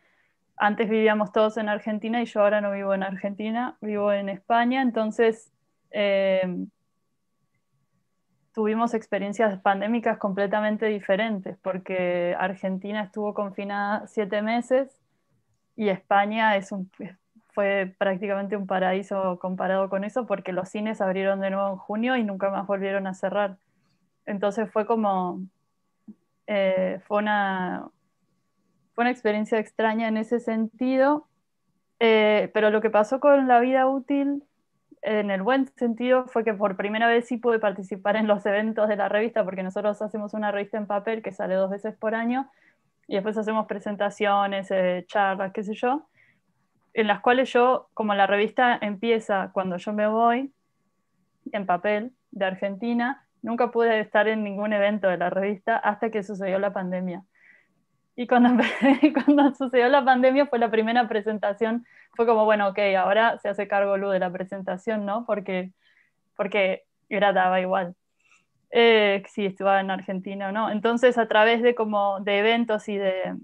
antes vivíamos todos en Argentina, y yo ahora no vivo en Argentina, vivo en España. Entonces tuvimos experiencias pandémicas completamente diferentes, porque Argentina estuvo confinada 7 meses y España fue prácticamente un paraíso comparado con eso, porque los cines abrieron de nuevo en junio y nunca más volvieron a cerrar. Entonces fue una experiencia extraña en ese sentido, pero lo que pasó con La Vida Útil, en el buen sentido, fue que por primera vez sí pude participar en los eventos de la revista, porque nosotros hacemos una revista en papel que sale 2 veces por año, y después hacemos presentaciones, charlas, qué sé yo, en las cuales yo, como la revista empieza cuando yo me voy, en papel, de Argentina, nunca pude estar en ningún evento de la revista hasta que sucedió la pandemia. Y cuando sucedió la pandemia fue la primera presentación, fue como, bueno, ok, ahora se hace cargo Lu de la presentación, ¿no? Porque daba igual si estuve en Argentina o no. Entonces, a través de eventos y de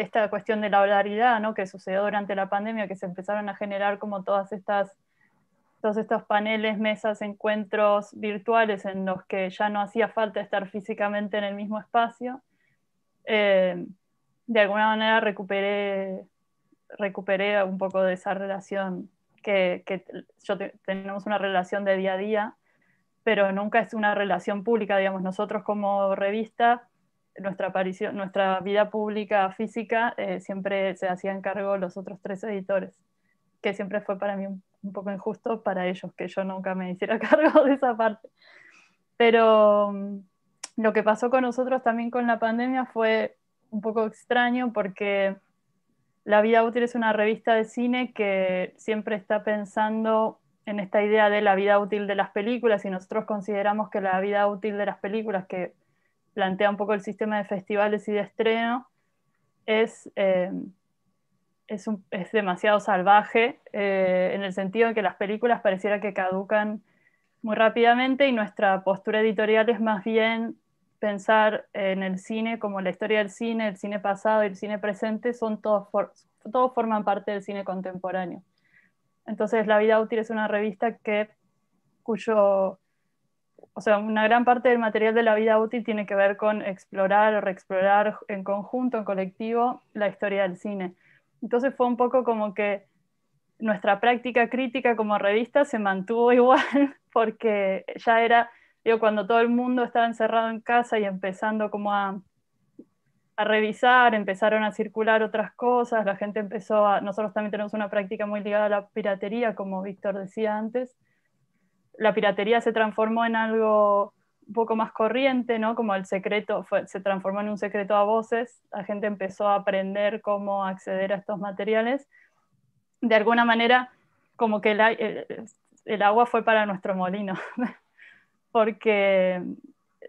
esta cuestión de la oralidad, ¿no? Que sucedió durante la pandemia, que se empezaron a generar como todos estos paneles, mesas, encuentros virtuales en los que ya no hacía falta estar físicamente en el mismo espacio. De alguna manera recuperé un poco de esa relación tenemos una relación de día a día, pero nunca es una relación pública, digamos. Nosotros como revista, nuestra vida pública física siempre se hacían cargo los otros 3 editores, que siempre fue para mí un poco injusto para ellos que yo nunca me hiciera cargo de esa parte. Pero lo que pasó con nosotros también con la pandemia fue un poco extraño, porque La Vida Útil es una revista de cine que siempre está pensando en esta idea de la vida útil de las películas, y nosotros consideramos que la vida útil de las películas, que plantea un poco el sistema de festivales y de estreno, es demasiado salvaje, en el sentido de que las películas pareciera que caducan muy rápidamente, y nuestra postura editorial es más bien pensar en el cine como la historia del cine, el cine pasado y el cine presente, todos forman parte del cine contemporáneo. Entonces, La Vida Útil es una revista una gran parte del material de La Vida Útil tiene que ver con explorar o reexplorar en conjunto, en colectivo, la historia del cine. Entonces fue un poco como que nuestra práctica crítica como revista se mantuvo igual, porque ya era Digo, cuando todo el mundo estaba encerrado en casa y empezando como a revisar, empezaron a circular otras cosas, la gente empezó a... Nosotros también tenemos una práctica muy ligada a la piratería, como Víctor decía antes. La piratería se transformó en algo un poco más corriente, ¿no? Como el secreto, se transformó en un secreto a voces, la gente empezó a aprender cómo acceder a estos materiales. De alguna manera, como que el agua fue para nuestro molino, porque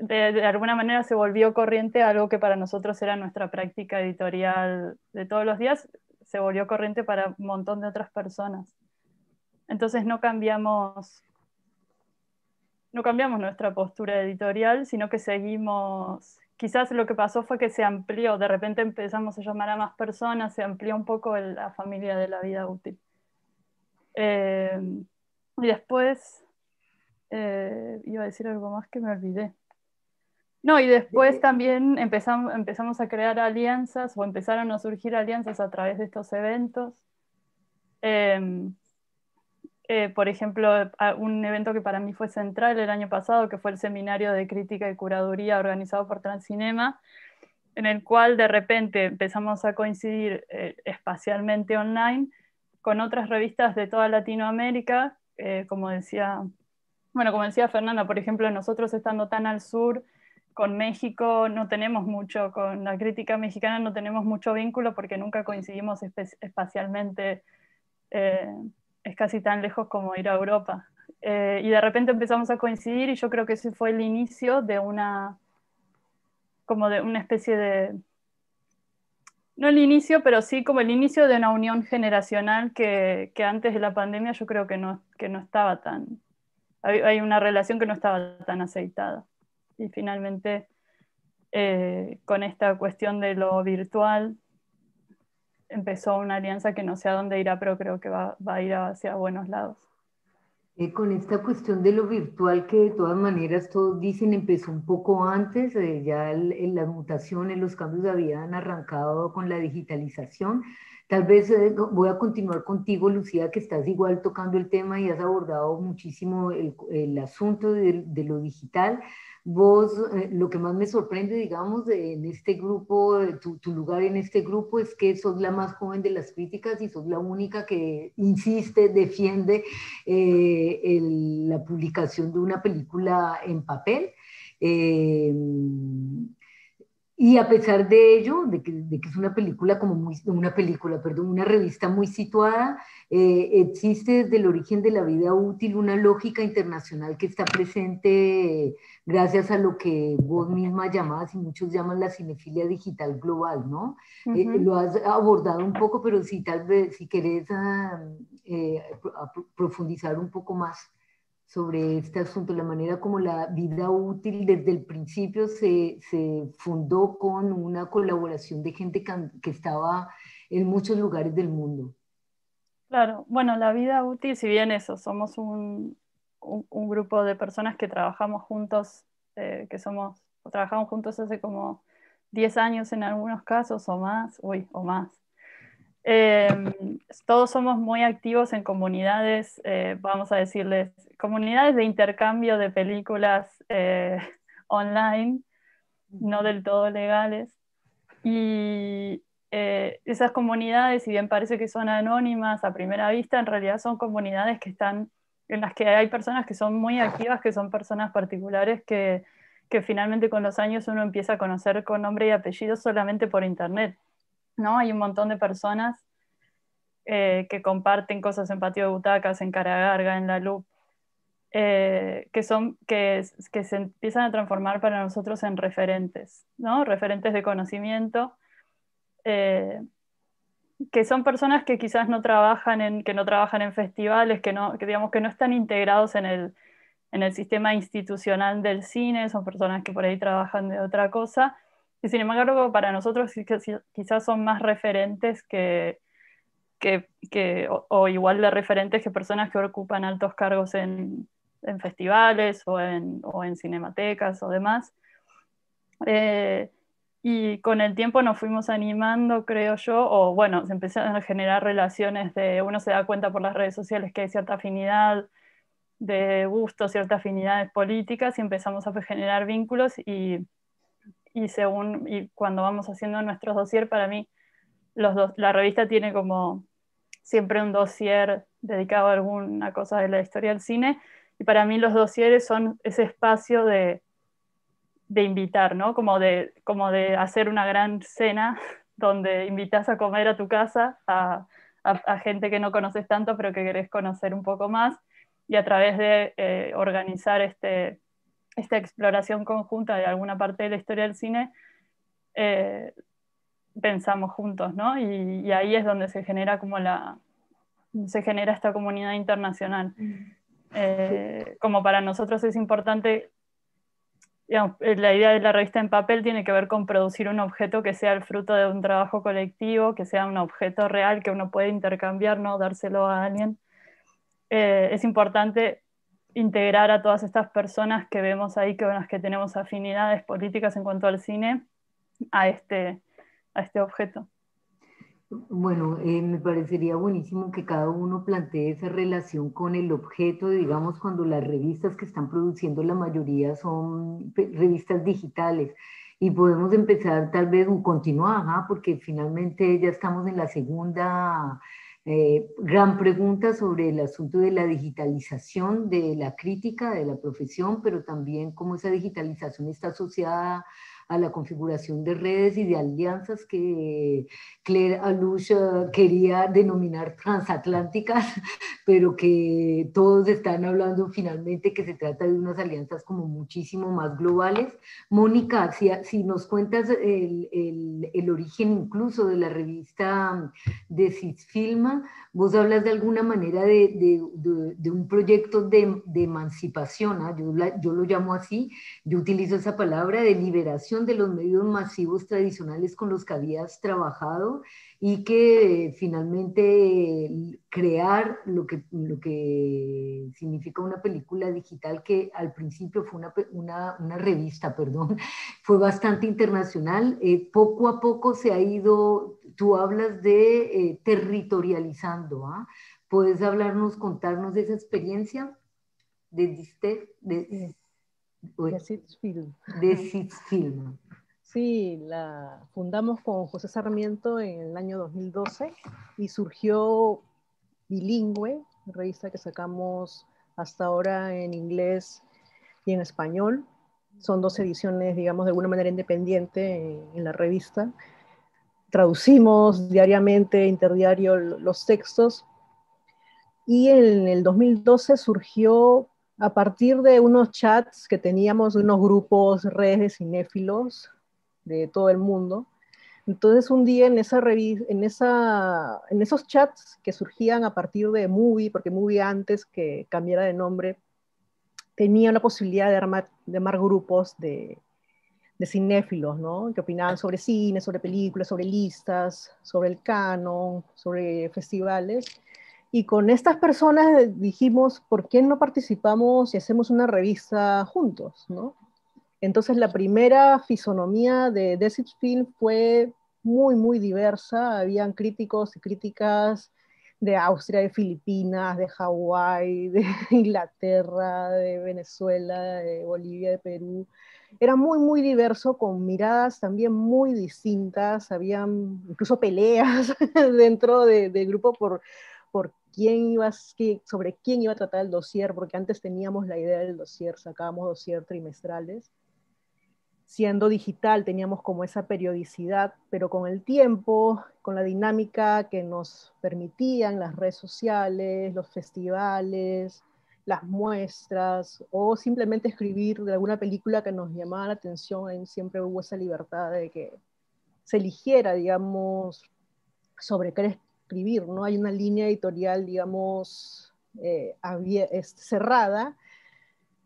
de alguna manera se volvió corriente algo que para nosotros era nuestra práctica editorial de todos los días, se volvió corriente para un montón de otras personas. Entonces no cambiamos nuestra postura editorial, sino que seguimos, quizás lo que pasó fue que se amplió, de repente empezamos a llamar a más personas, se amplió un poco la familia de la vida útil. Y después, iba a decir algo más que me olvidé. No, y después también empezamos a crear alianzas, o empezaron a surgir alianzas a través de estos eventos. Por ejemplo, un evento que para mí fue central el año pasado, que fue el seminario de crítica y curaduría organizado por Transcinema, en el cual de repente empezamos a coincidir espacialmente online con otras revistas de toda Latinoamérica, como decía Fernanda, por ejemplo, nosotros estando tan al sur, con México no tenemos mucho, con la crítica mexicana no tenemos mucho vínculo porque nunca coincidimos espacialmente, es casi tan lejos como ir a Europa. Y de repente empezamos a coincidir y yo creo que ese fue el inicio de una especie de... No el inicio, pero sí como el inicio de una unión generacional que antes de la pandemia yo creo que no estaba tan... Hay una relación que no estaba tan aceitada. Y finalmente, con esta cuestión de lo virtual, empezó una alianza que no sé a dónde irá, pero creo que va a ir hacia buenos lados. Con esta cuestión de lo virtual que de todas maneras todos dicen empezó un poco antes, ya las mutaciones, los cambios habían arrancado con la digitalización. Tal vez voy a continuar contigo, Lucía, que estás igual tocando el tema y has abordado muchísimo el asunto de lo digital. Vos, lo que más me sorprende, digamos, en este grupo, tu lugar en este grupo es que sos la más joven de las críticas y sos la única que insiste, defiende la publicación de una película en papel. Y a pesar de ello, de que es una película una revista muy situada, existe desde el origen de la vida útil una lógica internacional que está presente gracias a lo que vos misma llamás y muchos llaman la cinefilia digital global, ¿no? Lo has abordado un poco, pero sí, tal vez si querés profundizar un poco más sobre este asunto, la manera como la vida útil desde el principio se fundó con una colaboración de gente que estaba en muchos lugares del mundo. Claro, bueno, la vida útil, si bien eso, somos un grupo de personas que trabajamos juntos, trabajamos juntos hace como 10 años en algunos casos o más, todos somos muy activos en comunidades, vamos a decirles, comunidades de intercambio de películas online, no del todo legales. Y esas comunidades, si bien parece que son anónimas a primera vista, en realidad son comunidades en las que hay personas que son muy activas, que son personas particulares que finalmente con los años uno empieza a conocer con nombre y apellido solamente por internet, ¿no? Hay un montón de personas que comparten cosas en Patio de Butacas, en Caragarga, en La Loop, que se empiezan a transformar para nosotros en referentes, ¿no? Referentes de conocimiento, que son personas que quizás no trabajan en festivales, digamos que no están integrados en el sistema institucional del cine, son personas que por ahí trabajan de otra cosa, y sin embargo para nosotros quizás son más referentes o igual de referentes que personas que ocupan altos cargos en festivales o en cinematecas o demás. Y con el tiempo nos fuimos animando, creo yo, o bueno, se empezaron a generar relaciones uno se da cuenta por las redes sociales que hay cierta afinidad, de gustos, ciertas afinidades políticas y empezamos a generar vínculos y cuando vamos haciendo nuestros dossier, para mí la revista tiene como siempre un dossier dedicado a alguna cosa de la historia del cine, y para mí los dossieres son ese espacio de invitar, ¿no? Como de hacer una gran cena donde invitas a comer a tu casa a gente que no conoces tanto, pero que querés conocer un poco más, y a través de organizar esta exploración conjunta de alguna parte de la historia del cine, pensamos juntos, ¿no? Y ahí es donde se genera esta comunidad internacional. Como para nosotros es importante, digamos, la idea de la revista en papel tiene que ver con producir un objeto que sea el fruto de un trabajo colectivo, que sea un objeto real que uno puede intercambiar, ¿no? Dárselo a alguien. Es importante integrar a todas estas personas que vemos ahí, con las que tenemos afinidades políticas en cuanto al cine, a este objeto. Bueno, me parecería buenísimo que cada uno plantee esa relación con el objeto, digamos, cuando las revistas que están produciendo la mayoría son revistas digitales y podemos empezar tal vez continuar, porque finalmente ya estamos en la segunda gran pregunta sobre el asunto de la digitalización de la crítica, de la profesión, pero también cómo esa digitalización está asociada a la configuración de redes y de alianzas que Claire Alush quería denominar transatlánticas, pero que todos están hablando finalmente que se trata de unas alianzas como muchísimo más globales. Mónica, si nos cuentas el origen incluso de la revista de Cisfilma, vos hablas de alguna manera de un proyecto de emancipación, yo lo llamo así, yo utilizo esa palabra de liberación de los medios masivos tradicionales con los que habías trabajado y que finalmente crear lo que significa una película digital que al principio fue una revista, perdón, fue bastante internacional. Poco a poco se ha ido, tú hablas de territorializando, ¿ah? ¿Puedes hablarnos, contarnos de esa experiencia de Cisfilm. de Cisfilm? Sí, la fundamos con José Sarmiento en el año 2012 y surgió bilingüe, revista que sacamos hasta ahora en inglés y en español. Son 2 ediciones, digamos, de alguna manera independiente en la revista. Traducimos diariamente, interdiario, los textos. Y en el 2012 surgió a partir de unos chats que teníamos, unos grupos, redes de cinéfilos de todo el mundo. Entonces un día en esos chats que surgían a partir de Movie, porque Movie antes que cambiara de nombre, tenía la posibilidad de armar grupos de cinéfilos, ¿no? Que opinaban sobre cine, sobre películas, sobre listas, sobre el canon, sobre festivales. Y con estas personas dijimos, ¿por qué no participamos y hacemos una revista juntos, ¿no? Entonces la primera fisonomía de Cisfilm fue muy, muy diversa. Habían críticos y críticas de Austria, de Filipinas, de Hawái, de Inglaterra, de Venezuela, de Bolivia, de Perú. Era muy, muy diverso, con miradas también muy distintas. Habían incluso peleas dentro del grupo por sobre quién iba a tratar el dossier, porque antes teníamos la idea del dossier, sacábamos dossier trimestrales. Siendo digital teníamos como esa periodicidad, pero con el tiempo, con la dinámica que nos permitían las redes sociales, los festivales, las muestras, o simplemente escribir de alguna película que nos llamaba la atención, siempre hubo esa libertad de que se eligiera, digamos, sobre qué escribir, ¿no? Hay una línea editorial, digamos, cerrada,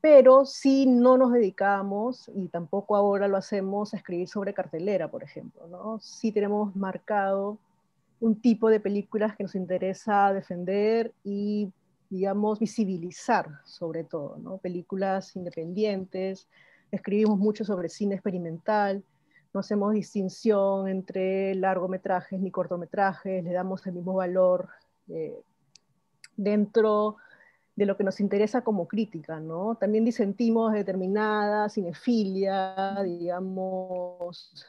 pero sí no nos dedicamos, y tampoco ahora lo hacemos, a escribir sobre cartelera, por ejemplo, ¿no? Sí tenemos marcado un tipo de películas que nos interesa defender y, digamos, visibilizar, sobre todo, ¿no? Películas independientes, escribimos mucho sobre cine experimental, no hacemos distinción entre largometrajes ni cortometrajes, le damos el mismo valor dentro lo que nos interesa como crítica, ¿no? También disentimos de determinada cinefilia, digamos.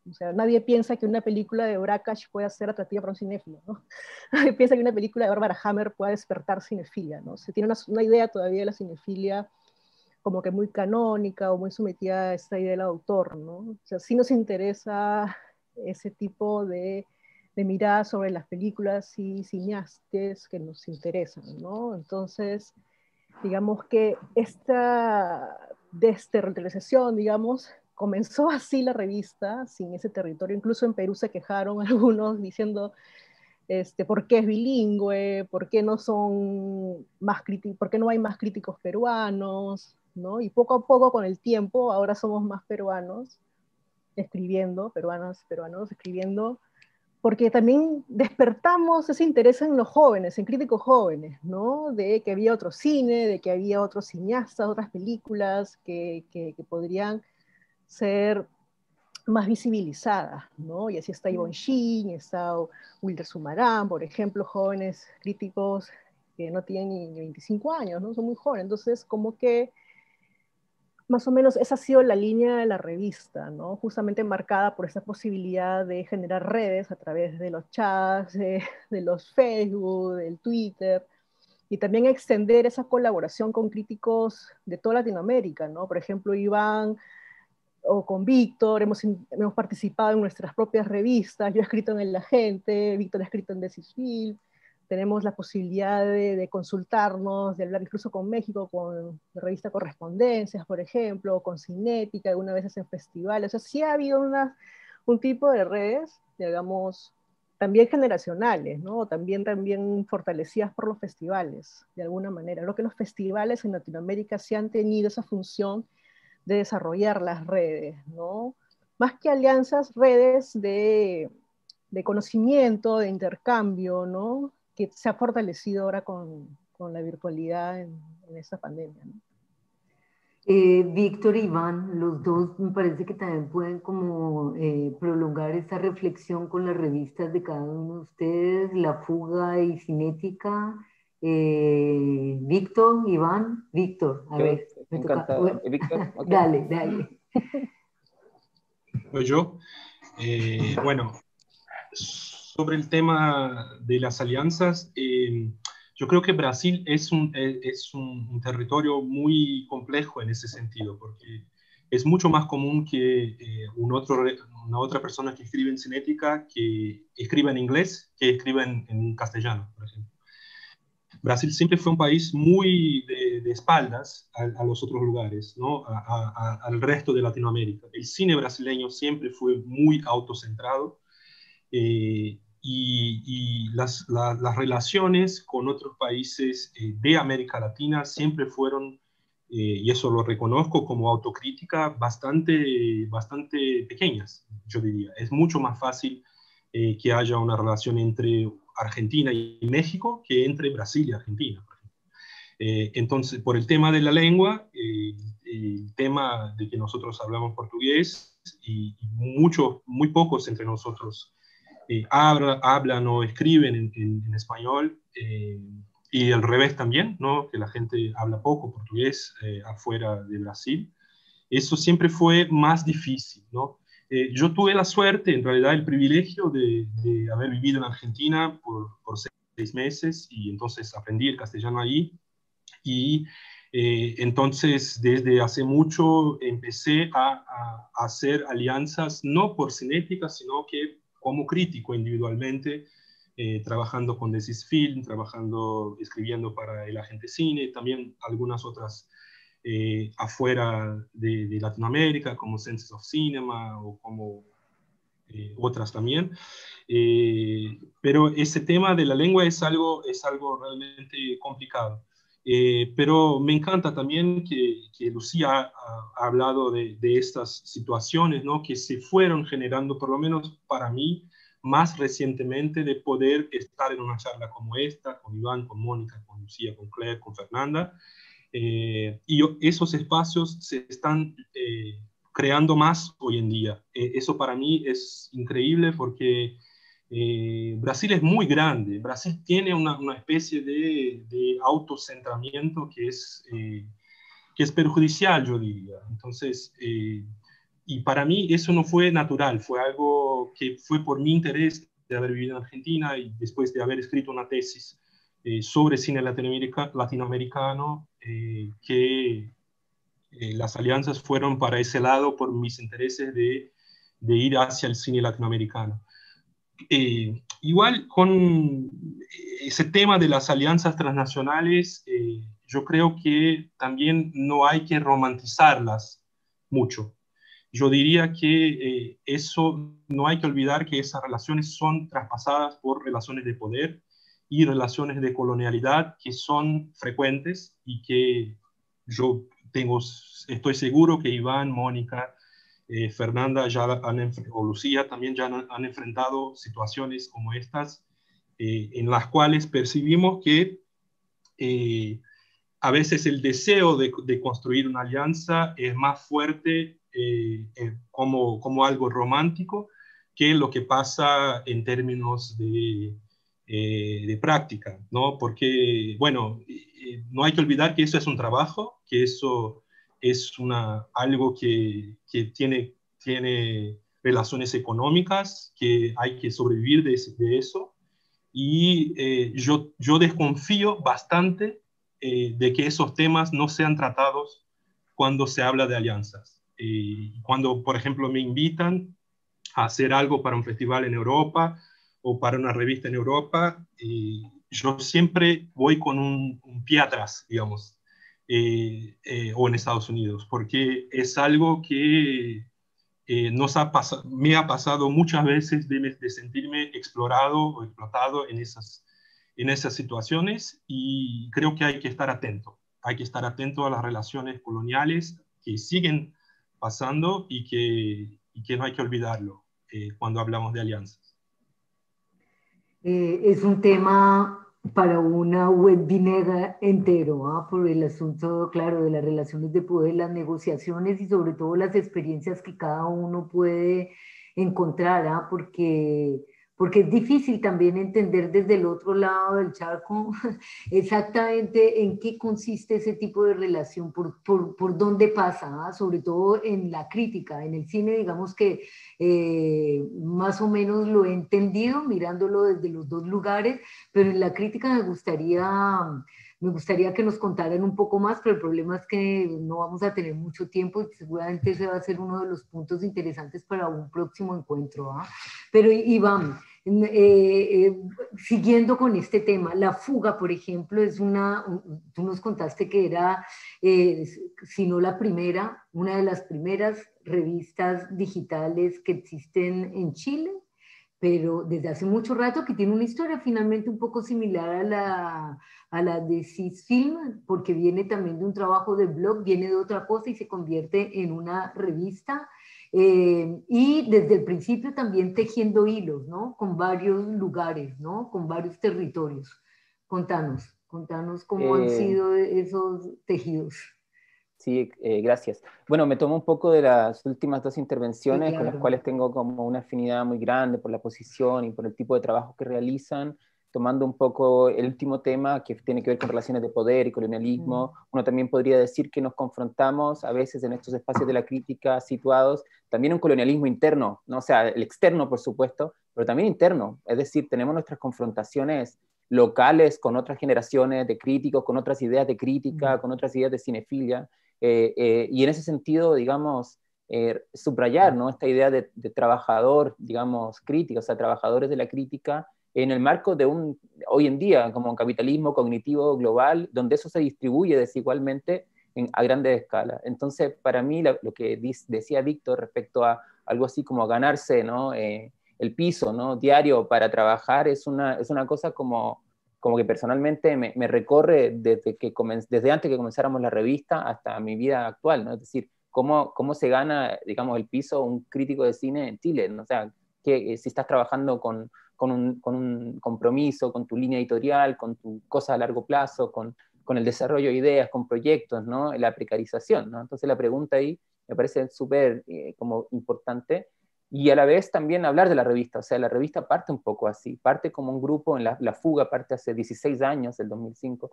O sea, nadie piensa que una película de Brakhage pueda ser atractiva para un cinéfilo, ¿no? Nadie piensa que una película de Barbara Hammer pueda despertar cinefilia, ¿no? Se tiene una idea todavía de la cinefilia como que muy canónica o muy sometida a esta idea del autor, ¿no? O sea, sí nos interesa ese tipo de mirada sobre las películas y cineastas que nos interesan, ¿no? Entonces, digamos que esta desterritorialización, digamos, comenzó así la revista, sin ese territorio. Incluso en Perú se quejaron algunos diciendo por qué es bilingüe, por qué no son más por qué no hay más críticos peruanos, ¿no? Y poco a poco con el tiempo, ahora somos más peruanos escribiendo, peruanos escribiendo, porque también despertamos ese interés en los jóvenes, en críticos jóvenes, ¿no? De que había otro cine, de que había otros cineastas, otras películas que podrían ser más visibilizadas, ¿no? Y así está Yvon Shin, está Wilder Sumarán, por ejemplo, jóvenes críticos que no tienen ni 25 años, ¿no? Son muy jóvenes. Entonces, como que más o menos esa ha sido la línea de la revista, ¿no? Justamente marcada por esa posibilidad de generar redes a través de los chats, de los Facebook, del Twitter, y también extender esa colaboración con críticos de toda Latinoamérica, ¿no? Por ejemplo, Iván o con Víctor, hemos participado en nuestras propias revistas, yo he escrito en El La Gente, Víctor ha escrito en Decisfil, tenemos la posibilidad de consultarnos, de hablar incluso con México, con la revista Correspondencias, por ejemplo, con Cinética, algunas veces en festivales. O sea, sí ha habido un tipo de redes, digamos, también generacionales, ¿no? También fortalecidas por los festivales, de alguna manera. Lo que los festivales en Latinoamérica sí han tenido esa función de desarrollar las redes, ¿no? Más que alianzas, redes de conocimiento, de intercambio, ¿no? Que se ha fortalecido ahora con la virtualidad en esta pandemia, ¿no? Víctor e Iván, los dos me parece que también pueden como prolongar esta reflexión con las revistas de cada uno de ustedes, La Fuga y Cinética. Víctor, Iván, Víctor, a ver, me toca. Encantado. Bueno, Víctor, okay. Dale. Pues yo, bueno, sobre el tema de las alianzas, yo creo que Brasil es un territorio muy complejo en ese sentido, porque es mucho más común que una otra persona que escribe en cinética que escriba en inglés que escriba en castellano, por ejemplo. Brasil siempre fue un país muy de espaldas a los otros lugares, ¿no? Al resto de Latinoamérica. El cine brasileño siempre fue muy autocentrado, y las relaciones con otros países de América Latina siempre fueron, y eso lo reconozco como autocrítica, bastante pequeñas, yo diría. Es mucho más fácil que haya una relación entre Argentina y México que entre Brasil y Argentina. Entonces, por el tema de la lengua, el tema de que nosotros hablamos portugués y muy pocos entre nosotros hablan o escriben en español, y al revés también, ¿no? Que la gente habla poco portugués afuera de Brasil. Eso siempre fue más difícil, ¿no? Yo tuve la suerte, en realidad el privilegio de haber vivido en Argentina por 6 meses, y entonces aprendí el castellano ahí, y entonces desde hace mucho empecé a hacer alianzas, no por cinética, sino que como crítico individualmente, trabajando con Decisfilm, escribiendo para El Agente Cine, también algunas otras afuera de Latinoamérica, como Senses of Cinema o como otras también. Pero ese tema de la lengua es algo realmente complicado. Pero me encanta también que Lucía ha hablado de estas situaciones, ¿no? Que se fueron generando, por lo menos para mí, más recientemente, de poder estar en una charla como esta, con Iván, con Mónica, con Lucía, con Claire, con Fernanda. Y esos espacios se están creando más hoy en día. Eso para mí es increíble porque Brasil es muy grande. Brasil tiene una especie de autocentramiento que es perjudicial, yo diría. Entonces, y para mí eso no fue natural, fue algo que fue por mi interés de haber vivido en Argentina y después de haber escrito una tesis sobre cine latinoamericano, que las alianzas fueron para ese lado por mis intereses de ir hacia el cine latinoamericano. Igual con ese tema de las alianzas transnacionales, yo creo que también no hay que romantizarlas mucho. Yo diría que eso no hay que olvidar que esas relaciones son traspasadas por relaciones de poder y relaciones de colonialidad que son frecuentes y que yo estoy seguro que Iván, Mónica, Fernanda o Lucía también ya han enfrentado situaciones como estas, en las cuales percibimos que a veces el deseo de construir una alianza es más fuerte como algo romántico que lo que pasa en términos de práctica, ¿no? Porque, bueno, no hay que olvidar que eso es un trabajo, que eso es algo que tiene relaciones económicas, que hay que sobrevivir de eso. Y yo desconfío bastante de que esos temas no sean tratados cuando se habla de alianzas. Cuando, por ejemplo, me invitan a hacer algo para un festival en Europa o para una revista en Europa, yo siempre voy con un pie atrás, digamos, o en Estados Unidos, porque es algo que me ha pasado muchas veces de sentirme explorado o explotado en esas situaciones, y creo que hay que estar atento. Hay que estar atento a las relaciones coloniales que siguen pasando y que no hay que olvidarlo cuando hablamos de alianzas. Es un tema para una webinar entero, ¿ah? Por el asunto, claro, de las relaciones de poder, las negociaciones y sobre todo las experiencias que cada uno puede encontrar, ¿ah? Porque es difícil también entender desde el otro lado del charco exactamente en qué consiste ese tipo de relación, por dónde pasa, ¿ah? Sobre todo en la crítica, en el cine, digamos que más o menos lo he entendido mirándolo desde los dos lugares, pero en la crítica me gustaría que nos contaran un poco más, pero el problema es que no vamos a tener mucho tiempo y seguramente ese va a ser uno de los puntos interesantes para un próximo encuentro, ¿ah? Pero Iván, siguiendo con este tema, La Fuga, por ejemplo, tú nos contaste que era, si no la primera, una de las primeras revistas digitales que existen en Chile, pero desde hace mucho rato, que tiene una historia finalmente un poco similar a la de Cisfilm, porque viene también de un trabajo de blog, viene de otra cosa y se convierte en una revista. Y desde el principio también tejiendo hilos, ¿no? Con varios lugares, ¿no? Con varios territorios. Contanos cómo han sido esos tejidos. Sí, gracias. Bueno, me tomo un poco de las últimas dos intervenciones, Sí, con las claro. cuales tengo como una afinidad muy grande por la posición y por el tipo de trabajo que realizan, tomando un poco el último tema que tiene que ver con relaciones de poder y colonialismo. Uno también podría decir que nos confrontamos a veces en estos espacios de la crítica situados también un colonialismo interno, ¿no? O sea, el externo, por supuesto, pero también interno. Es decir, tenemos nuestras confrontaciones locales con otras generaciones de críticos, con otras ideas de crítica, con otras ideas de cinefilia. Y en ese sentido, digamos, subrayar, ¿no? Esta idea de trabajador, digamos, crítico, o sea, trabajadores de la crítica, en el marco de hoy en día, como un capitalismo cognitivo global, donde eso se distribuye desigualmente a grandes escalas. Entonces, para mí, lo que decía Víctor respecto a algo así como ganarse, ¿no? El piso, ¿no? Diario para trabajar, es una cosa como que personalmente me recorre desde antes que comenzáramos la revista hasta mi vida actual, ¿no? Es decir, cómo se gana, digamos, el piso un crítico de cine en Chile, ¿no? O sea, si estás trabajando con un compromiso, con tu línea editorial, con tu cosa a largo plazo, con el desarrollo de ideas, con proyectos, ¿no? La precarización, ¿no? Entonces la pregunta ahí me parece súper como importante. y a la vez también hablar de la revista. O sea, la revista parte un poco así, parte como un grupo, en la Fuga parte hace 16 años, el 2005,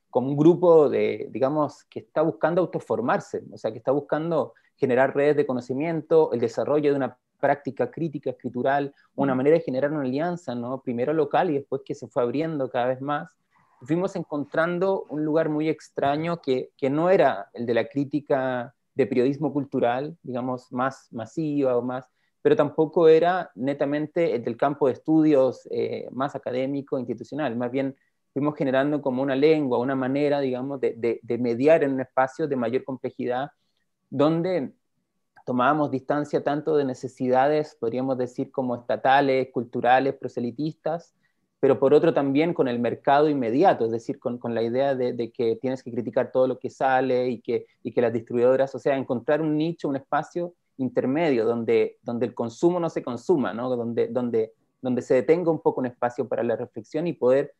como un grupo de, digamos, que está buscando autoformarse, o sea, que está buscando generar redes de conocimiento, el desarrollo de una práctica crítica, escritural, una manera de generar una alianza, ¿no? Primero local y después que se fue abriendo cada vez más. Fuimos encontrando un lugar muy extraño que no era el de la crítica de periodismo cultural, digamos, más masiva o más, pero tampoco era netamente el del campo de estudios más académico, institucional, más bien fuimos generando como una lengua, una manera, digamos, de mediar en un espacio de mayor complejidad, donde tomábamos distancia tanto de necesidades, podríamos decir, como estatales, culturales, proselitistas, pero por otro también con el mercado inmediato, es decir, con la idea de que tienes que criticar todo lo que sale y que las distribuidoras, o sea, encontrar un nicho, un espacio intermedio donde el consumo no se consuma, ¿no? Donde se detenga un poco un espacio para la reflexión y poder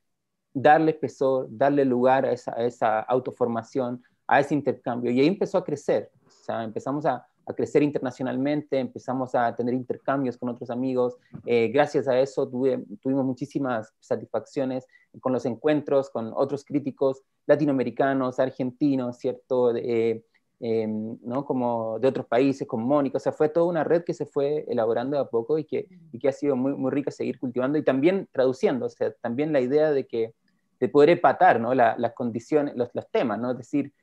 darle espesor, darle lugar a esa autoformación, a ese intercambio. Y ahí empezó a crecer, o sea, empezamos a crecer internacionalmente, empezamos a tener intercambios con otros amigos. Gracias a eso tuvimos muchísimas satisfacciones con los encuentros con otros críticos latinoamericanos, argentinos, ¿cierto? ¿No? Como de otros países, con Mónica, o sea, fue toda una red que se fue elaborando de a poco y que ha sido muy, muy rica seguir cultivando y también traduciendo, o sea, también la idea de poder empatar, ¿no? Las condiciones, los temas, ¿no? Es decir,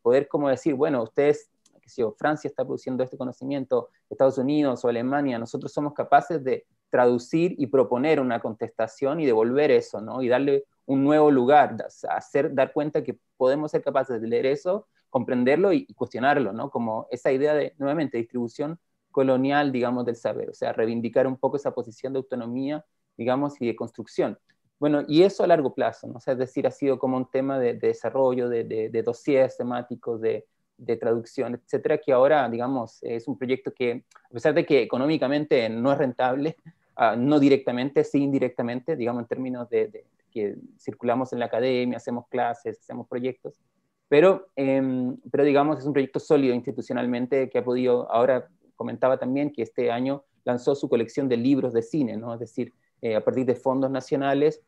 poder como decir, bueno, ustedes, qué sé yo, Francia está produciendo este conocimiento, Estados Unidos o Alemania, nosotros somos capaces de traducir y proponer una contestación y devolver eso, ¿no? Y darle un nuevo lugar, dar cuenta que podemos ser capaces de leer eso, comprenderlo y cuestionarlo, ¿no? Como esa idea de, nuevamente, distribución colonial, digamos, del saber, o sea, reivindicar un poco esa posición de autonomía, digamos, y de construcción. Bueno, y eso a largo plazo, ¿no? O sea, es decir, ha sido como un tema de desarrollo, de dossiers temáticos, de traducción, etcétera, que ahora, digamos, es un proyecto que, a pesar de que económicamente no es rentable, no directamente, sí indirectamente, digamos, en términos de que circulamos en la academia, hacemos clases, hacemos proyectos, pero digamos, es un proyecto sólido institucionalmente que ha podido, ahora comentaba también que este año lanzó su colección de libros de cine, ¿no? Es decir, a partir de fondos nacionales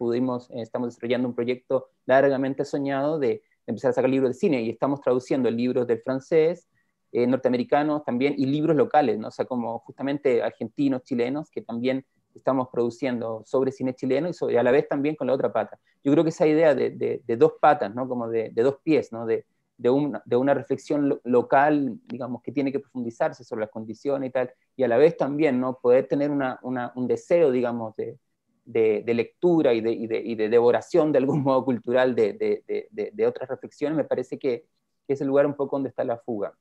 estamos desarrollando un proyecto largamente soñado de empezar a sacar libros de cine y estamos traduciendo libros del francés, norteamericanos también y libros locales, ¿no? O sea, como justamente argentinos, chilenos, que también estamos produciendo sobre cine chileno y a la vez también con la otra pata. Yo creo que esa idea de dos patas, ¿no? Como de dos pies, ¿no? De una reflexión local, digamos, que tiene que profundizarse sobre las condiciones y tal, y a la vez también, ¿no? Poder tener un deseo, digamos, de lectura y de devoración de algún modo cultural de otras reflexiones, me parece que es el lugar un poco donde está la fuga.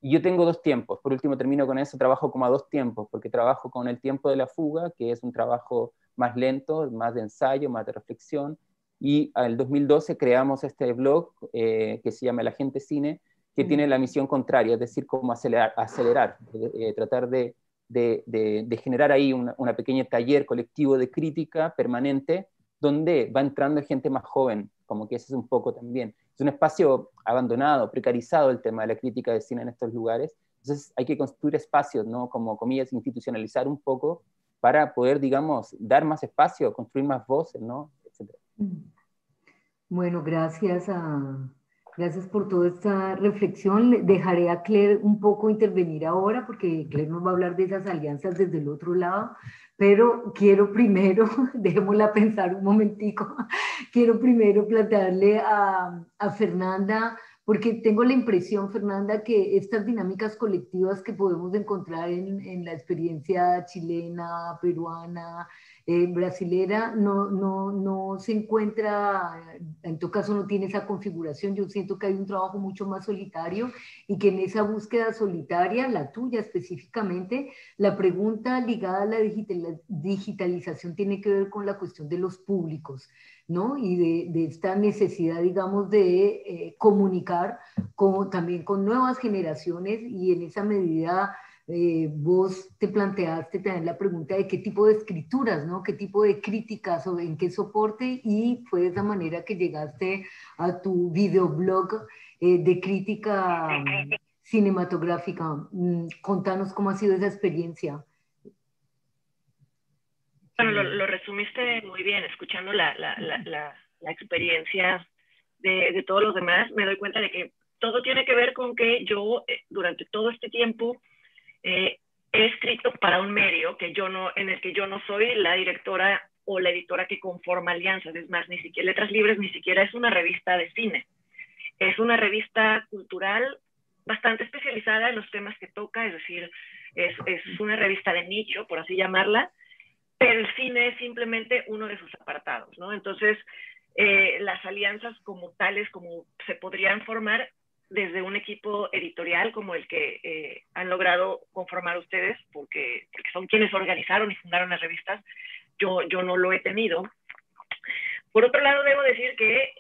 Y yo tengo dos tiempos, por último termino con eso, trabajo como a dos tiempos, porque trabajo con el tiempo de la fuga, que es un trabajo más lento, más de ensayo, más de reflexión, y en el 2012 creamos este blog que se llama La Gente Cine, que tiene la misión contraria, es decir, como acelerar tratar de generar ahí una pequeña taller colectivo de crítica permanente, donde va entrando gente más joven, como que ese es un poco también. Es un espacio abandonado, precarizado el tema de la crítica de cine en estos lugares, entonces hay que construir espacios, ¿no? Como comillas, institucionalizar un poco para poder, digamos, dar más espacio, construir más voces, ¿no? Etcétera. Bueno, gracias por toda esta reflexión. Dejaré a Claire un poco intervenir ahora, porque Claire nos va a hablar de esas alianzas desde el otro lado, pero quiero primero, dejémosla pensar un momentico, quiero primero plantearle a Fernanda, porque tengo la impresión, Fernanda, que estas dinámicas colectivas que podemos encontrar en la experiencia chilena, peruana, brasilera, no se encuentra, en todo caso no tiene esa configuración. Yo siento que hay un trabajo mucho más solitario y que en esa búsqueda solitaria, la tuya específicamente, la pregunta ligada a la digitalización tiene que ver con la cuestión de los públicos, ¿no? Y de esta necesidad, digamos, de comunicar también con nuevas generaciones, y en esa medida vos te planteaste también la pregunta de qué tipo de escrituras, ¿no? ¿Qué tipo de críticas o en qué soporte? Y fue de esa manera que llegaste a tu videoblog de crítica cinematográfica. Contanos cómo ha sido esa experiencia. Bueno, lo resumiste muy bien, escuchando la experiencia de todos los demás, me doy cuenta de que todo tiene que ver con que yo durante todo este tiempo he escrito para un medio en el que yo no soy la directora o la editora que conforma alianzas. Es más, ni siquiera Letras Libres ni siquiera es una revista de cine. Es una revista cultural bastante especializada en los temas que toca, es decir, es una revista de nicho, por así llamarla, pero el cine es simplemente uno de sus apartados, ¿no? Entonces, las alianzas como tales, como se podrían formar desde un equipo editorial como el que han logrado conformar ustedes, porque son quienes organizaron y fundaron las revistas, yo no lo he tenido. Por otro lado, debo decir que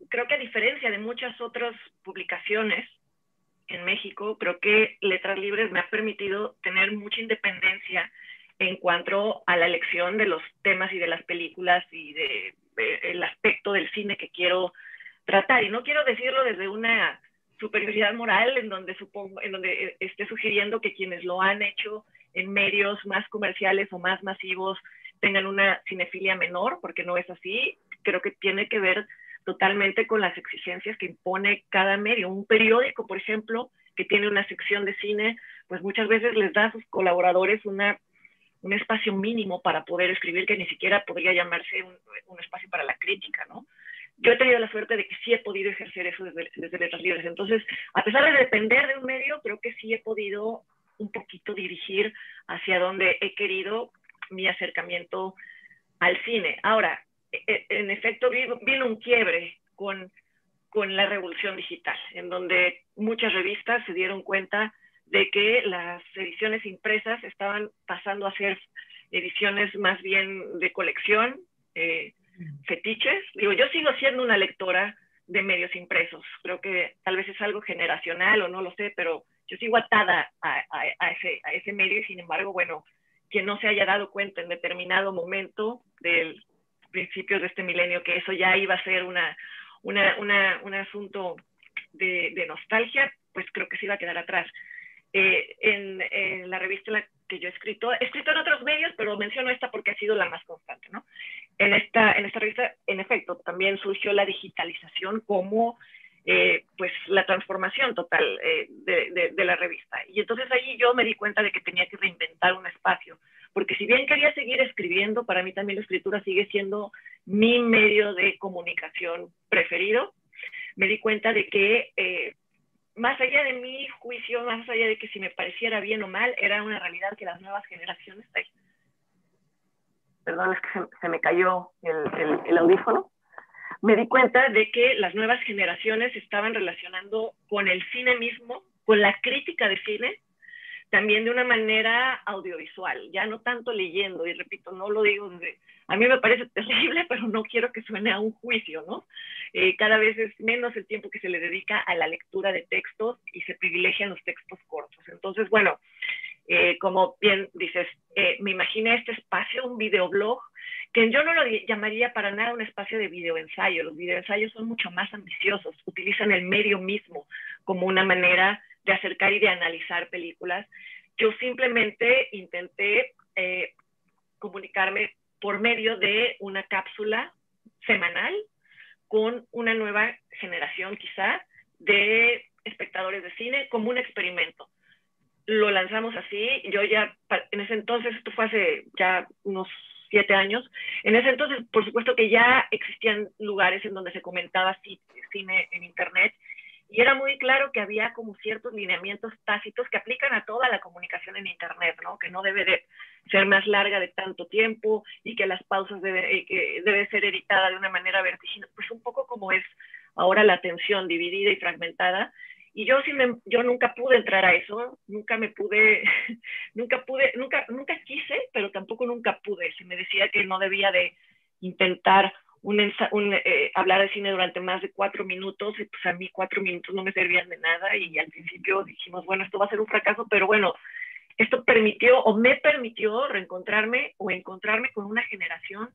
creo que a diferencia de muchas otras publicaciones en México, creo que Letras Libres me ha permitido tener mucha independencia en cuanto a la elección de los temas y de las películas y el aspecto del cine que quiero tratar. Y no quiero decirlo desde una superioridad moral en donde esté sugiriendo que quienes lo han hecho en medios más comerciales o más masivos tengan una cinefilia menor, porque no es así. Creo que tiene que ver totalmente con las exigencias que impone cada medio. Un periódico, por ejemplo, que tiene una sección de cine, pues muchas veces les da a sus colaboradores un espacio mínimo para poder escribir, que ni siquiera podría llamarse un espacio para la crítica, ¿no? Yo he tenido la suerte de que sí he podido ejercer eso desde Letras Libres. Entonces, a pesar de depender de un medio, creo que sí he podido un poquito dirigir hacia donde he querido mi acercamiento al cine. Ahora, en efecto, vino un quiebre con la revolución digital, en donde muchas revistas se dieron cuenta de que las ediciones impresas estaban pasando a ser ediciones más bien de colección, fetiches. Digo, yo sigo siendo una lectora de medios impresos. Creo que tal vez es algo generacional o no lo sé, pero yo sigo atada a ese medio y sin embargo, bueno, quien no se haya dado cuenta en determinado momento del principios de este milenio que eso ya iba a ser un asunto de nostalgia, pues creo que se iba a quedar atrás. En la revista en la que yo he escrito en otros medios, pero menciono esta porque ha sido la más constante, ¿no? En esta revista, en efecto, también surgió la digitalización como pues la transformación total de la revista. Y entonces ahí yo me di cuenta de que tenía que reinventar un espacio, porque si bien quería seguir escribiendo, para mí también la escritura sigue siendo mi medio de comunicación preferido. Me di cuenta de que más allá de mi juicio, más allá de que si me pareciera bien o mal, era una realidad que las nuevas generaciones... Perdón, es que se me cayó el audífono. Me di cuenta de que las nuevas generaciones se estaban relacionando con el cine mismo, con la crítica de cine, también de una manera audiovisual, ya no tanto leyendo, y repito, no lo digo desde... A mí me parece terrible, pero no quiero que suene a un juicio, ¿no? Cada vez es menos el tiempo que se le dedica a la lectura de textos y se privilegian los textos cortos. Entonces, bueno, como bien dices, me imaginé este espacio, un videoblog, que yo no lo llamaría para nada un espacio de videoensayo. Los videoensayos son mucho más ambiciosos, utilizan el medio mismo como una manera de acercar y de analizar películas. Yo simplemente intenté comunicarme por medio de una cápsula semanal con una nueva generación quizá de espectadores de cine como un experimento. Lo lanzamos así, yo ya en ese entonces, esto fue hace ya unos 7 años, en ese entonces por supuesto que ya existían lugares en donde se comentaba cine en internet, y era muy claro que había como ciertos lineamientos tácitos que aplican a toda la comunicación en internet, ¿no? Que no debe de ser más larga de tanto tiempo y que las pausas debe ser editada de una manera vertiginosa, pues un poco como es ahora la atención dividida y fragmentada. Y yo nunca pude entrar a eso, nunca quise, pero tampoco nunca pude. Se me decía que no debía de intentar hablar de cine durante más de 4 minutos, y pues a mí 4 minutos no me servían de nada, y al principio dijimos, bueno, esto va a ser un fracaso, pero bueno, esto me permitió reencontrarme o encontrarme con una generación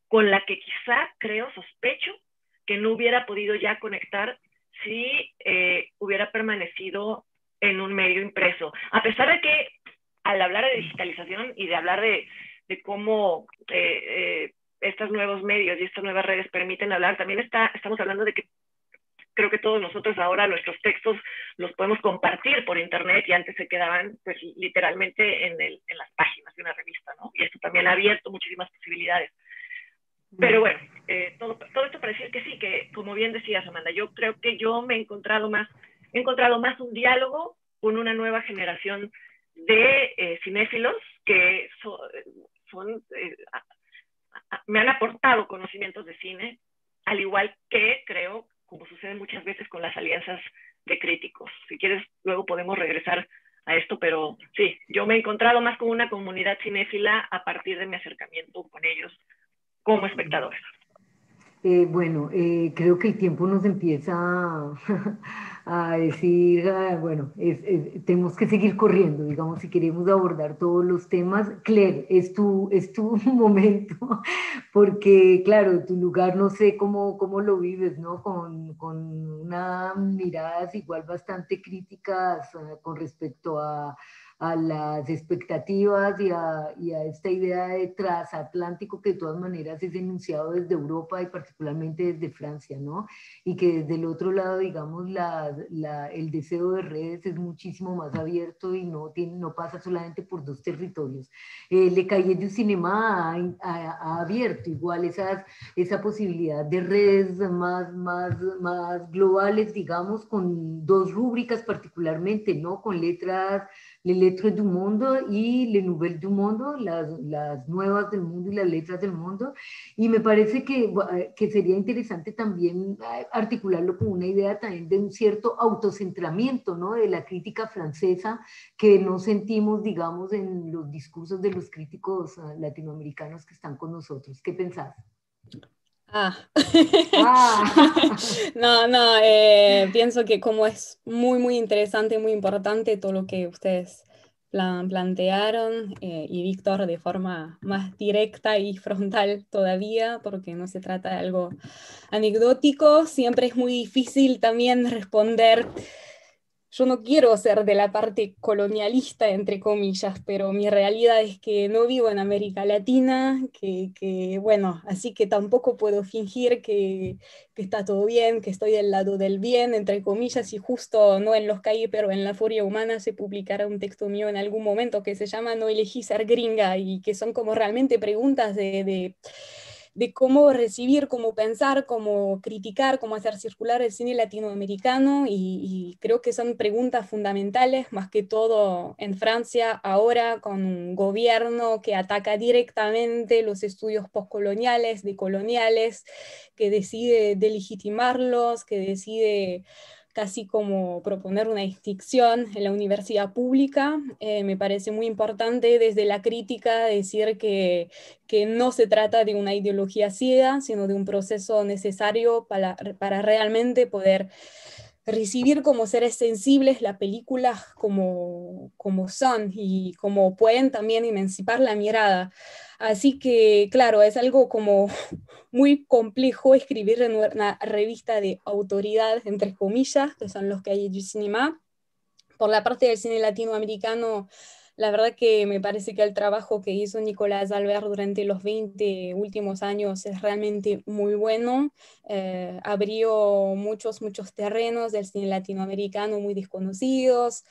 con la que quizá sospecho que no hubiera podido ya conectar si permanecido en un medio impreso. A pesar de que al hablar de digitalización y de hablar de cómo estos nuevos medios y estas nuevas redes permiten hablar, también estamos hablando de que creo que todos nosotros ahora nuestros textos los podemos compartir por internet y antes se quedaban pues literalmente en las páginas de una revista, ¿no? Y esto también ha abierto muchísimas posibilidades. Pero bueno, todo esto para decir que sí, que como bien decías, Amanda, yo creo que yo me he encontrado más un diálogo con una nueva generación de cinéfilos que me han aportado conocimientos de cine, al igual que creo, como sucede muchas veces con las alianzas de críticos. Si quieres, luego podemos regresar a esto, pero sí, yo me he encontrado más con una comunidad cinéfila a partir de mi acercamiento con ellos como espectadores. Bueno, creo que el tiempo nos empieza a decir, bueno, tenemos que seguir corriendo, digamos, si queremos abordar todos los temas. Claire, es tu momento, porque claro, tu lugar no sé cómo lo vives, ¿no? Con unas miradas igual bastante críticas con respecto a las expectativas y a esta idea de transatlántico que de todas maneras es enunciado desde Europa y particularmente desde Francia, ¿no? Y que desde el otro lado, digamos, el deseo de redes es muchísimo más abierto y no pasa solamente por dos territorios. Le Cahiers du Cinema ha abierto igual esa posibilidad de redes más globales, digamos, con dos rúbricas particularmente, ¿no? Con letras Les Lettres du Monde y Les Nouvelles du Monde, las nuevas del mundo y las letras del mundo, y me parece que sería interesante también articularlo con una idea también de un cierto autocentramiento, ¿no? De la crítica francesa que no sentimos, digamos, en los discursos de los críticos latinoamericanos que están con nosotros. ¿Qué pensás? Pienso que como es muy, muy interesante, muy importante todo lo que ustedes plantearon y Víctor de forma más directa y frontal todavía, porque no se trata de algo anecdótico, siempre es muy difícil también responder. Yo no quiero ser de la parte colonialista, entre comillas, pero mi realidad es que no vivo en América Latina, bueno, así que tampoco puedo fingir que está todo bien, que estoy del lado del bien, entre comillas, y justo no en Los Cahiers, pero en La Furia Humana se publicará un texto mío en algún momento que se llama No elegí ser gringa, y que son como realmente preguntas de cómo recibir, cómo pensar, cómo criticar, cómo hacer circular el cine latinoamericano, y creo que son preguntas fundamentales, más que todo en Francia ahora, con un gobierno que ataca directamente los estudios postcoloniales, decoloniales, que decide delegitimarlos, que decide casi como proponer una extinción en la universidad pública. Me parece muy importante desde la crítica decir que no se trata de una ideología ciega, sino de un proceso necesario para realmente poder recibir como seres sensibles las películas como son y como pueden también emancipar la mirada. Así que, claro, es algo como muy complejo escribir en una revista de autoridad, entre comillas, que son Los Cahiers du Cinema. Por la parte del cine latinoamericano, la verdad que me parece que el trabajo que hizo Nicolás Albert durante los 20 últimos años es realmente muy bueno. Abrió muchos terrenos del cine latinoamericano muy desconocidos.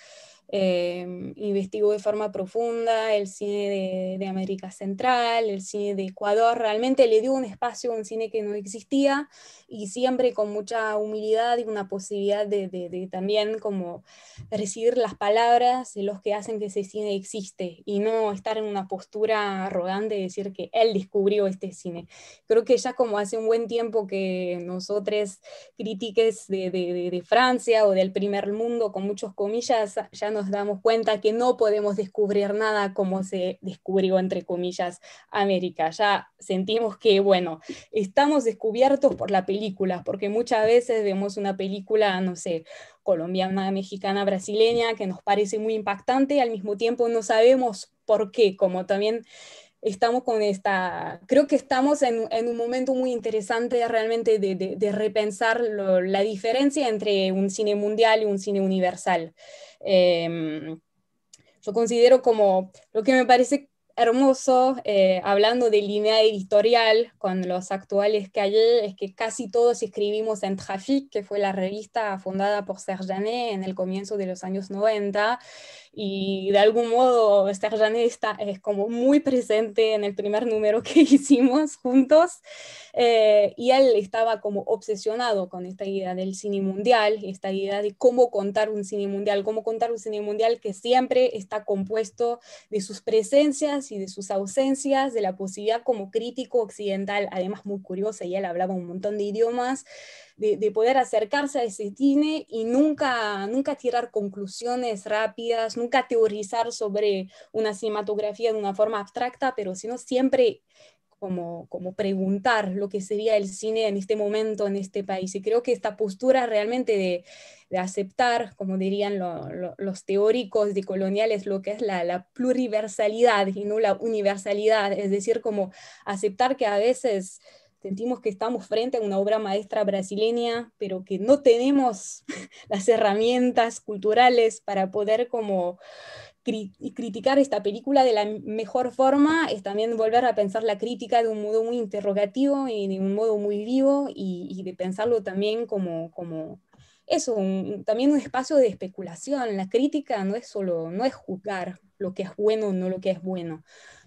Investigó de forma profunda el cine de América Central, el cine de Ecuador, realmente le dio un espacio a un cine que no existía, y siempre con mucha humildad y una posibilidad de también como recibir las palabras de los que hacen que ese cine existe, y no estar en una postura arrogante de decir que él descubrió este cine. Creo que ya como hace un buen tiempo que nosotros críticos de Francia o del primer mundo, con muchas comillas, ya nos damos cuenta que no podemos descubrir nada como se descubrió, entre comillas, América. Ya sentimos que, bueno, estamos descubiertos por la película, porque muchas veces vemos una película, no sé, colombiana, mexicana, brasileña, que nos parece muy impactante, y al mismo tiempo no sabemos por qué, como también estamos con creo que estamos en un momento muy interesante realmente de repensar la diferencia entre un cine mundial y un cine universal. Yo considero como lo que me parece hermoso, hablando de línea editorial con los actuales Cahiers, es que casi todos escribimos en Trafic, que fue la revista fundada por Serge Janet en el comienzo de los años 90, y de algún modo Serge Janet es como muy presente en el primer número que hicimos juntos, y él estaba como obsesionado con esta idea del cine mundial, esta idea de cómo contar un cine mundial que siempre está compuesto de sus presencias y de sus ausencias, de la posibilidad como crítico occidental, además muy curiosa, y él hablaba un montón de idiomas, de poder acercarse a ese cine y nunca tirar conclusiones rápidas, nunca teorizar sobre una cinematografía de una forma abstracta, pero sino siempre como preguntar lo que sería el cine en este momento, en este país. Y creo que esta postura realmente de aceptar, como dirían los teóricos decoloniales, lo que es la pluriversalidad y no la universalidad, es decir, como aceptar que a veces sentimos que estamos frente a una obra maestra brasileña, pero que no tenemos las herramientas culturales para poder como criticar esta película de la mejor forma, es también volver a pensar la crítica de un modo muy interrogativo y de un modo muy vivo, y de pensarlo también como eso, también un espacio de especulación. La crítica no es juzgar lo que es bueno o no lo que es bueno.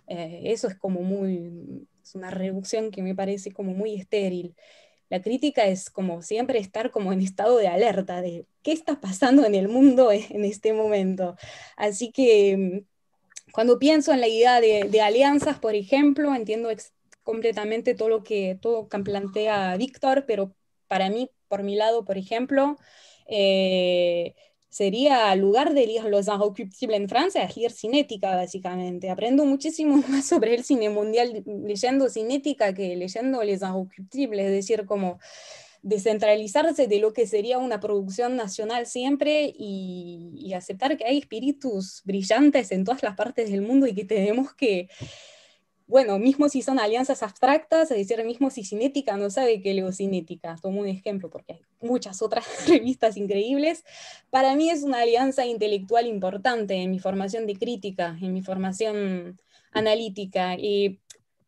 Eso es como es una reducción que me parece como muy estéril. La crítica es como siempre estar como en estado de alerta de qué está pasando en el mundo en este momento. Así que cuando pienso en la idea de alianzas, por ejemplo, entiendo completamente todo lo que plantea Víctor, pero para mí, por mi lado, por ejemplo, sería, lugar de lire Los Inrecuptibles en Francia, es leer cinética, básicamente. Aprendo muchísimo más sobre el cine mundial leyendo cinética que leyendo Les Inrecuptibles, es decir, como descentralizarse de lo que sería una producción nacional siempre, y aceptar que hay espíritus brillantes en todas las partes del mundo y que tenemos que, bueno, mismo si son alianzas abstractas, es decir, mismo si Cinética no sabe que leo Cinética, tomo un ejemplo porque hay muchas otras revistas increíbles, para mí es una alianza intelectual importante en mi formación de crítica, en mi formación analítica. Y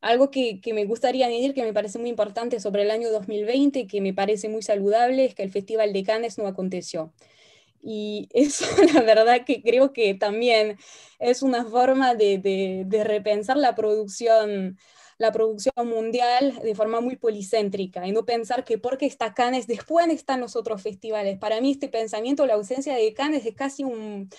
algo que me gustaría añadir, que me parece muy importante sobre el año 2020, que me parece muy saludable, es que el Festival de Cannes no aconteció. Y eso, la verdad que creo que también es una forma de repensar la producción mundial de forma muy policéntrica, y no pensar que porque está Cannes, después están los otros festivales. Para mí este pensamiento, la ausencia de Cannes, es casi un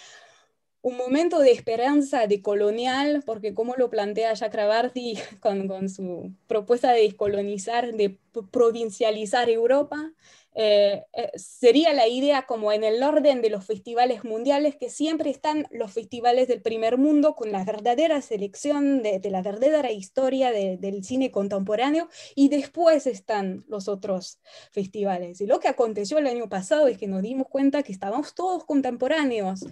momento de esperanza decolonial, porque como lo plantea Chakrabarty con su propuesta de descolonizar, de provincializar Europa, sería la idea como en el orden de los festivales mundiales, que siempre están los festivales del primer mundo con la verdadera selección de la verdadera historia del cine contemporáneo, y después están los otros festivales. Y lo que aconteció el año pasado es que nos dimos cuenta que estábamos todos contemporáneos,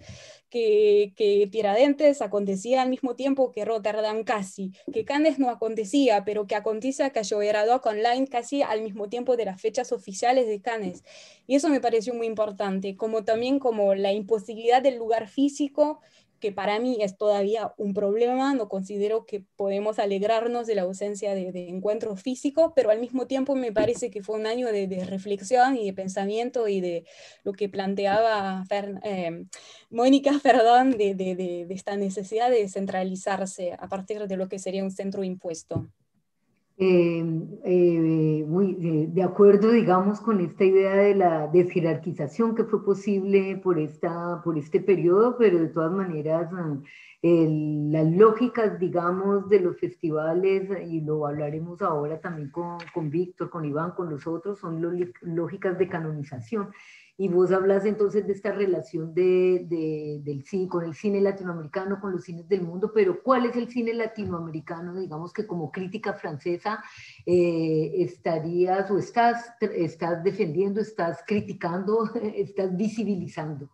que Tiradentes acontecía al mismo tiempo que Rotterdam casi, que Cannes no acontecía, pero que acontecía Cayo Veradoc Online casi al mismo tiempo de las fechas oficiales de Cannes. Y eso me pareció muy importante, como también como la imposibilidad del lugar físico, que para mí es todavía un problema. No considero que podemos alegrarnos de la ausencia de encuentros físicos, pero al mismo tiempo me parece que fue un año de reflexión y de pensamiento, y de lo que planteaba Mónica, perdón, de esta necesidad de descentralizarse a partir de lo que sería un centro impuesto. De acuerdo, digamos, con esta idea de la desjerarquización que fue posible por este periodo, pero de todas maneras las lógicas, digamos, de los festivales, y lo hablaremos ahora también con Víctor, con Iván, con los otros, son lógicas de canonización. Y vos hablas entonces de esta relación del cine, con el cine latinoamericano, con los cines del mundo, pero ¿cuál es el cine latinoamericano? Digamos que como crítica francesa estarías o estás defendiendo, estás criticando, estás visibilizando.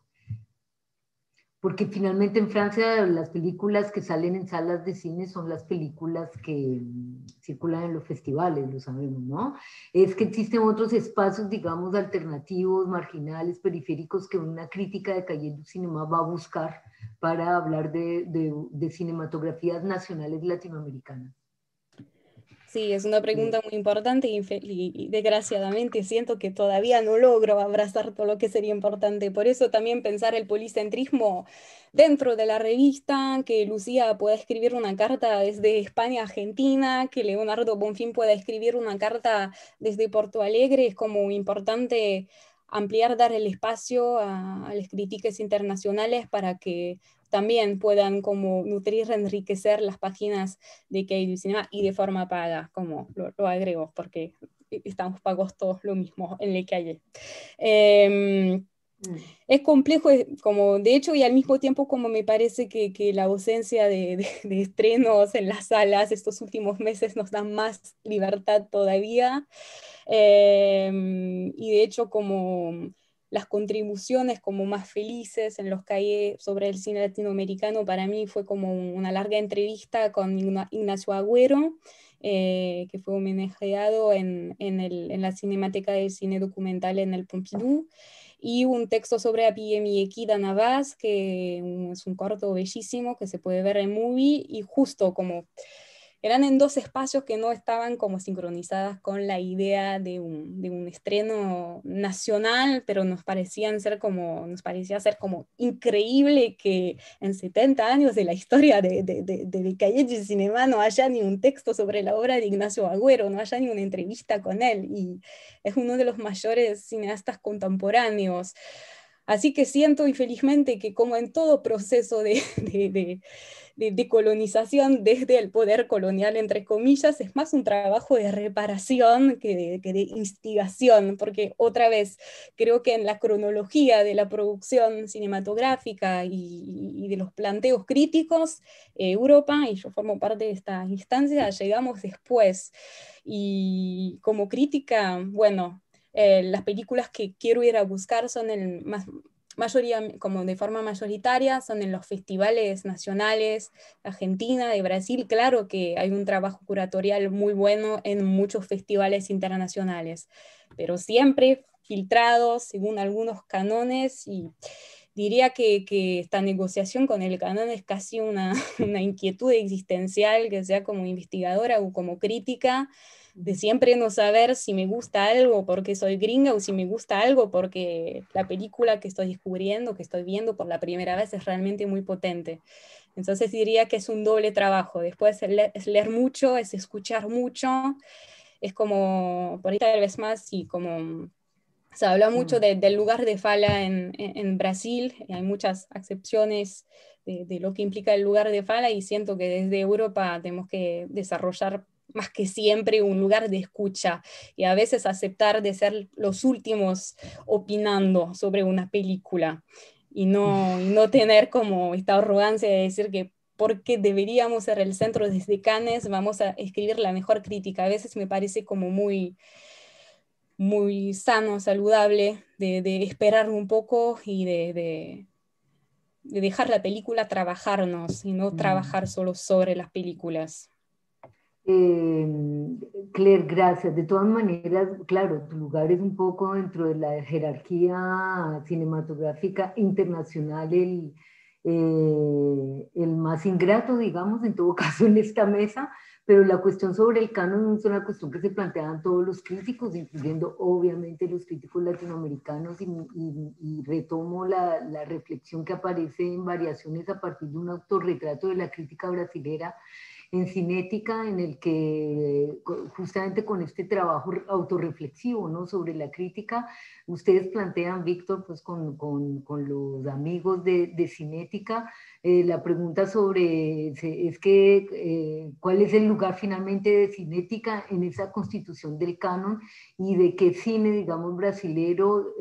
porque finalmente en Francia las películas que salen en salas de cine son las películas que circulan en los festivales, lo sabemos, ¿no? Es que existen otros espacios, digamos, alternativos, marginales, periféricos, que una crítica de Cahiers du Cinéma va a buscar para hablar de cinematografías nacionales latinoamericanas. Sí, es una pregunta muy importante y desgraciadamente siento que todavía no logro abrazar todo lo que sería importante. Por eso también pensar el policentrismo dentro de la revista, que Lucía pueda escribir una carta desde España a Argentina, que Leonardo Bonfim pueda escribir una carta desde Porto Alegre, es como importante ampliar, dar el espacio a las críticas internacionales para que también puedan como nutrir, enriquecer las páginas de Cahiers du Cinéma y de forma paga, como lo agrego, porque estamos pagos todos lo mismo en Le Cahiers. Es complejo, como de hecho, y al mismo tiempo como me parece que la ausencia de estrenos en las salas estos últimos meses nos da más libertad todavía. Y de hecho como las contribuciones como más felices en los cahiers sobre el cine latinoamericano para mí fue como una larga entrevista con Ignacio Agüero, que fue homenajeado en la Cinemateca del Cine Documental en el Pompidou, y un texto sobre Apiyemi Ekida Navas, que es un corto bellísimo que se puede ver en Movie, y justo como eran en dos espacios que no estaban como sincronizadas con la idea de un estreno nacional, pero nos parecía ser como increíble que en 70 años de la historia de Cahiers du Cinéma no haya ni un texto sobre la obra de Ignacio Agüero, no haya ni una entrevista con él, y es uno de los mayores cineastas contemporáneos. Así que siento infelizmente que como en todo proceso de colonización desde el poder colonial, entre comillas, es más un trabajo de reparación que de instigación, porque otra vez creo que en la cronología de la producción cinematográfica y de los planteos críticos, Europa, y yo formo parte de esta instancia, llegamos después. Y como crítica, bueno, las películas que quiero ir a buscar son como de forma mayoritaria, son en los festivales nacionales, Argentina, de Brasil. Claro que hay un trabajo curatorial muy bueno en muchos festivales internacionales, pero siempre filtrados según algunos cánones, y diría que esta negociación con el canon es casi una inquietud existencial, que sea como investigadora o como crítica, de siempre no saber si me gusta algo porque soy gringa o si me gusta algo porque la película que estoy descubriendo, que estoy viendo por la primera vez es realmente muy potente. Entonces diría que es un doble trabajo. Después es leer mucho, es escuchar mucho, es como, por ahí tal vez más, y como se habla mucho del lugar de fala en Brasil, y hay muchas acepciones de lo que implica el lugar de fala, y siento que desde Europa tenemos que desarrollar más que siempre un lugar de escucha, y a veces aceptar de ser los últimos opinando sobre una película, y no tener como esta arrogancia de decir que porque deberíamos ser el centro desde Cannes, vamos a escribir la mejor crítica. A veces me parece como muy sano, saludable, de esperar un poco y de dejar la película trabajarnos y no trabajar solo sobre las películas. Claire, gracias. De todas maneras, claro, tu lugar es un poco dentro de la jerarquía cinematográfica internacional, el más ingrato, digamos, en todo caso en esta mesa, pero la cuestión sobre el canon es una cuestión que se plantean todos los críticos, incluyendo obviamente los críticos latinoamericanos, y retomo la reflexión que aparece en Variaciones a partir de un autorretrato de la crítica brasilera en Cinética, en el que justamente con este trabajo autorreflexivo, ¿no?, sobre la crítica, ustedes plantean, Víctor, pues con los amigos de Cinética, la pregunta sobre es que cuál es el lugar finalmente de Cinética en esa constitución del canon, y de qué cine, digamos, brasilero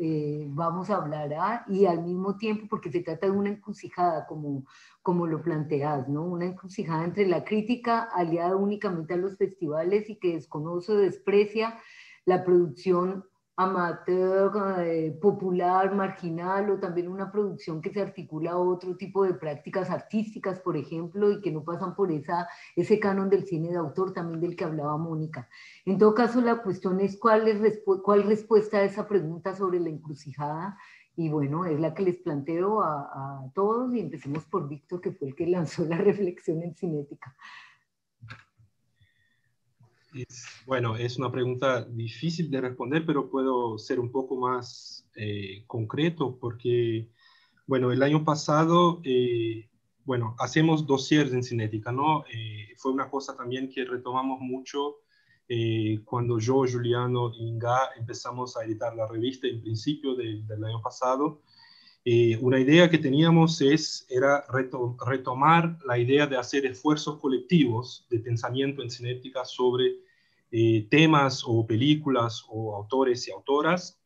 vamos a hablar, y al mismo tiempo, porque se trata de una encrucijada, como lo planteas, ¿no? Una encrucijada entre la crítica aliada únicamente a los festivales y que desconoce o desprecia la producción amateur, popular, marginal, o también una producción que se articula a otro tipo de prácticas artísticas, por ejemplo, y que no pasan por ese canon del cine de autor, también del que hablaba Mónica. En todo caso, la cuestión es cuál respuesta a esa pregunta sobre la encrucijada, y bueno, es la que les planteo a todos, y empecemos por Víctor, que fue el que lanzó la reflexión en Cinética. Bueno, es una pregunta difícil de responder, pero puedo ser un poco más concreto porque, bueno, el año pasado, bueno, hacemos dossiers en Cinética, ¿no? Fue una cosa también que retomamos mucho cuando yo, Juliano y Inga empezamos a editar la revista en principio del año pasado. Una idea que teníamos era retomar la idea de hacer esfuerzos colectivos de pensamiento en cinética sobre temas o películas o autores y autoras,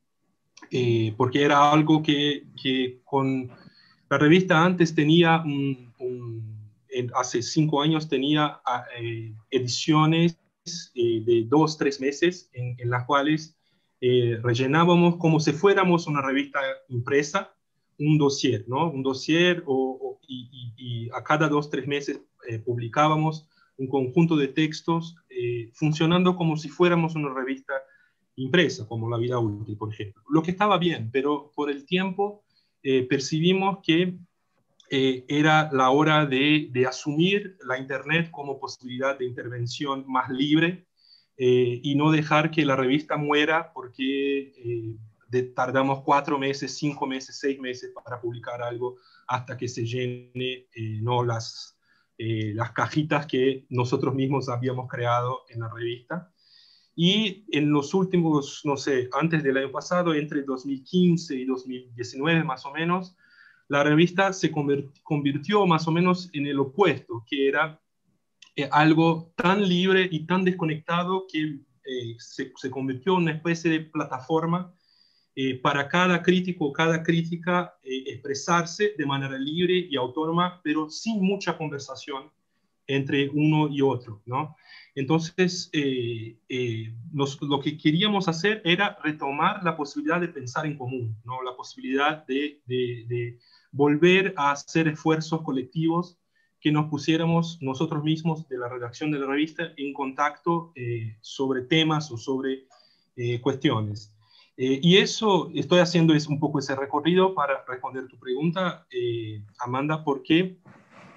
porque era algo que con la revista antes tenía hace 5 años tenía ediciones de 2-3 meses en las cuales rellenábamos como si fuéramos una revista impresa, un dossier, ¿no? Un dossier y a cada 2-3 meses publicábamos un conjunto de textos funcionando como si fuéramos una revista impresa, como La Vida Útil, por ejemplo. Lo que estaba bien, pero por el tiempo percibimos que era la hora de asumir la Internet como posibilidad de intervención más libre y no dejar que la revista muera porque tardamos 4 meses, 5 meses, 6 meses para publicar algo hasta que se llene no las cajitas que nosotros mismos habíamos creado en la revista. Y en los últimos, no sé, antes del año pasado, entre 2015 y 2019 más o menos, la revista se convirtió más o menos en el opuesto, que era algo tan libre y tan desconectado que se convirtió en una especie de plataforma para cada crítico o cada crítica expresarse de manera libre y autónoma, pero sin mucha conversación entre uno y otro, ¿no? Entonces, lo que queríamos hacer era retomar la posibilidad de pensar en común, ¿no? La posibilidad de volver a hacer esfuerzos colectivos, que nos pusiéramos nosotros mismos de la redacción de la revista en contacto sobre temas o sobre cuestiones. Y eso estoy haciendo es un poco ese recorrido para responder tu pregunta, Amanda, porque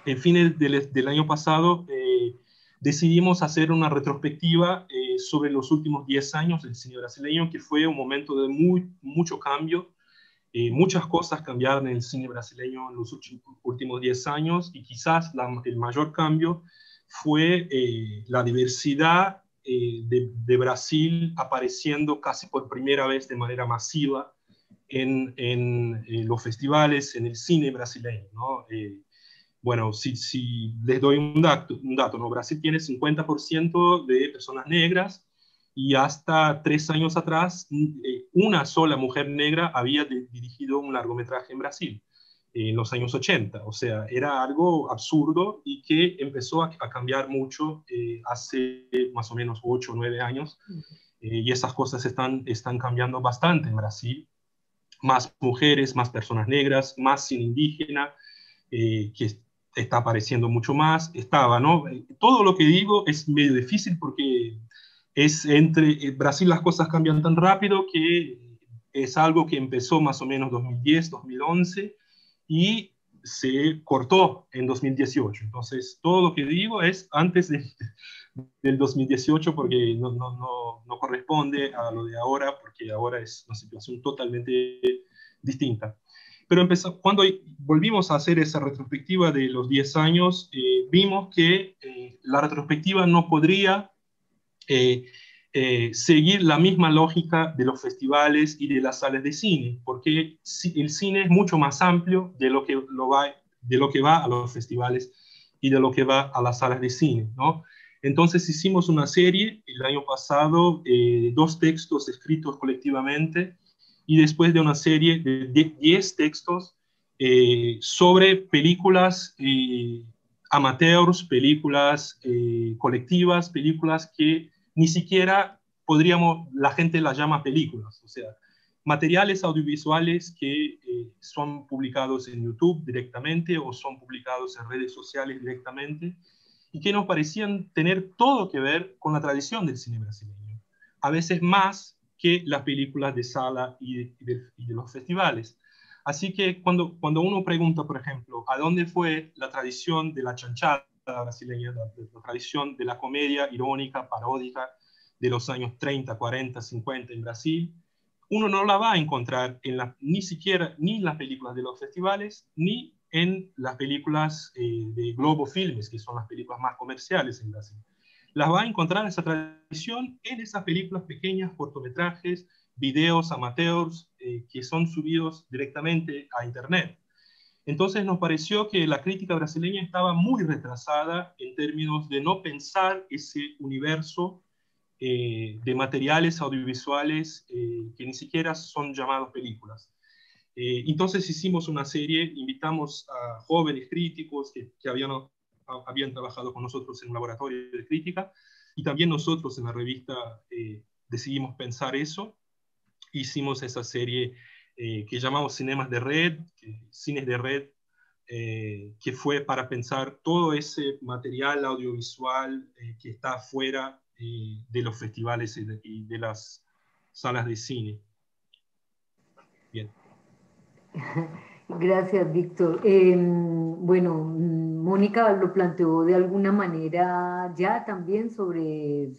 en fines del año pasado decidimos hacer una retrospectiva sobre los últimos 10 años del cine brasileño, que fue un momento de mucho cambio. Muchas cosas cambiaron en el cine brasileño en los últimos 10 años y quizás el mayor cambio fue la diversidad de Brasil apareciendo casi por primera vez de manera masiva en los festivales, en el cine brasileño, ¿no? Bueno, si les doy un dato, ¿no? Brasil tiene 50% de personas negras y hasta 3 años atrás una sola mujer negra había dirigido un largometraje en Brasil en los años 80. O sea, era algo absurdo y que empezó a cambiar mucho hace más o menos 8 o 9 años. Y esas cosas están cambiando bastante en Brasil. Más mujeres, más personas negras, más cine indígena, que está apareciendo mucho más. ¿No? Todo lo que digo es medio difícil porque entre Brasil las cosas cambian tan rápido que es algo que empezó más o menos 2010, 2011 y se cortó en 2018. Entonces, todo lo que digo es antes del 2018 porque no corresponde a lo de ahora, porque ahora es una situación totalmente distinta. Pero cuando volvimos a hacer esa retrospectiva de los 10 años, vimos que la retrospectiva no podría seguir la misma lógica de los festivales y de las salas de cine, porque el cine es mucho más amplio de lo que va a los festivales y de lo que va a las salas de cine, ¿no? Entonces hicimos una serie el año pasado, 2 textos escritos colectivamente, y después de una serie de 10 textos sobre películas amateurs, películas colectivas, películas que ni siquiera la gente las llama películas, o sea, materiales audiovisuales que son publicados en YouTube directamente o son publicados en redes sociales directamente y que nos parecían tener todo que ver con la tradición del cine brasileño, a veces más que las películas de sala y de los festivales. Así que cuando uno pregunta, por ejemplo, ¿a dónde fue la tradición de la chanchada brasileña, la tradición de la comedia irónica, paródica de los años 30, 40, 50 en Brasil? Uno no la va a encontrar ni siquiera ni en las películas de los festivales, ni en las películas de Globo Filmes, que son las películas más comerciales en Brasil. Las va a encontrar esa tradición en esas películas pequeñas, cortometrajes, videos amateurs que son subidos directamente a Internet. Entonces nos pareció que la crítica brasileña estaba muy retrasada en términos de no pensar ese universo de materiales audiovisuales que ni siquiera son llamados películas. Entonces hicimos una serie, invitamos a jóvenes críticos que habían trabajado con nosotros en un laboratorio de crítica, y también nosotros en la revista decidimos pensar eso. Hicimos esa serie que llamamos Cinemas de Red, Cines de Red, que fue para pensar todo ese material audiovisual que está afuera de los festivales y de las salas de cine. Bien. Gracias, Víctor. Bueno, Mónica lo planteó de alguna manera ya también sobre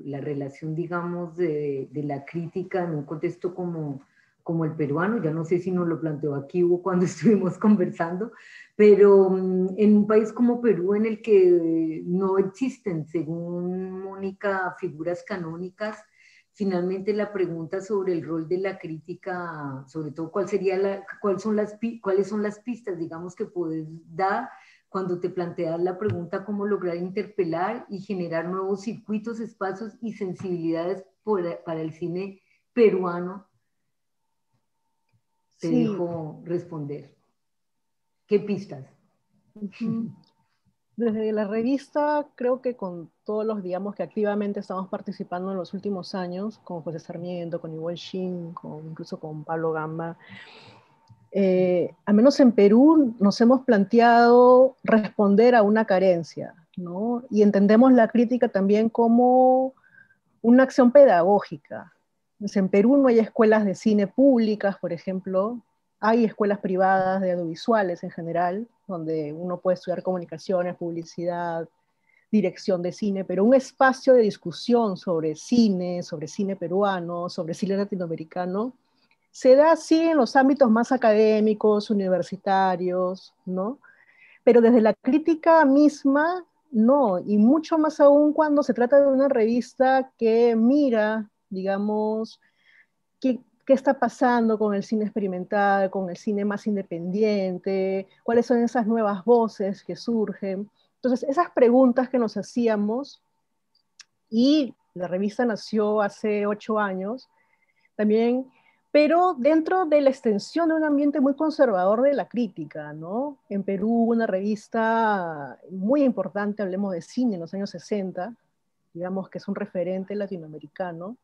la relación, digamos, de la crítica en un contexto como el peruano. Ya no sé si nos lo planteó aquí o cuando estuvimos conversando, pero en un país como Perú, en el que no existen, según Mónica, figuras canónicas, finalmente la pregunta sobre el rol de la crítica, sobre todo cuáles son las pistas, digamos, que puedes dar cuando te planteas la pregunta cómo lograr interpelar y generar nuevos circuitos, espacios y sensibilidades para el cine peruano. Te dejo responder. ¿Qué pistas? Desde la revista, creo que con todos los, digamos, que activamente estamos participando en los últimos años, con José Sarmiento, con Igual Shin, incluso con Pablo Gamba, al menos en Perú nos hemos planteado responder a una carencia, ¿no? Y entendemos la crítica también como una acción pedagógica. Entonces, en Perú no hay escuelas de cine públicas, por ejemplo, hay escuelas privadas de audiovisuales en general, donde uno puede estudiar comunicaciones, publicidad, dirección de cine, pero un espacio de discusión sobre cine peruano, sobre cine latinoamericano, se da así en los ámbitos más académicos, universitarios, ¿no? Pero desde la crítica misma, no, y mucho más aún cuando se trata de una revista que mira, digamos, qué está pasando con el cine experimental, con el cine más independiente, cuáles son esas nuevas voces que surgen. Entonces, esas preguntas que nos hacíamos, y la revista nació hace 8 años, también, pero dentro de la extensión de un ambiente muy conservador de la crítica, ¿no? En Perú hubo una revista muy importante, hablemos de cine, en los años 60, digamos que es un referente latinoamericano,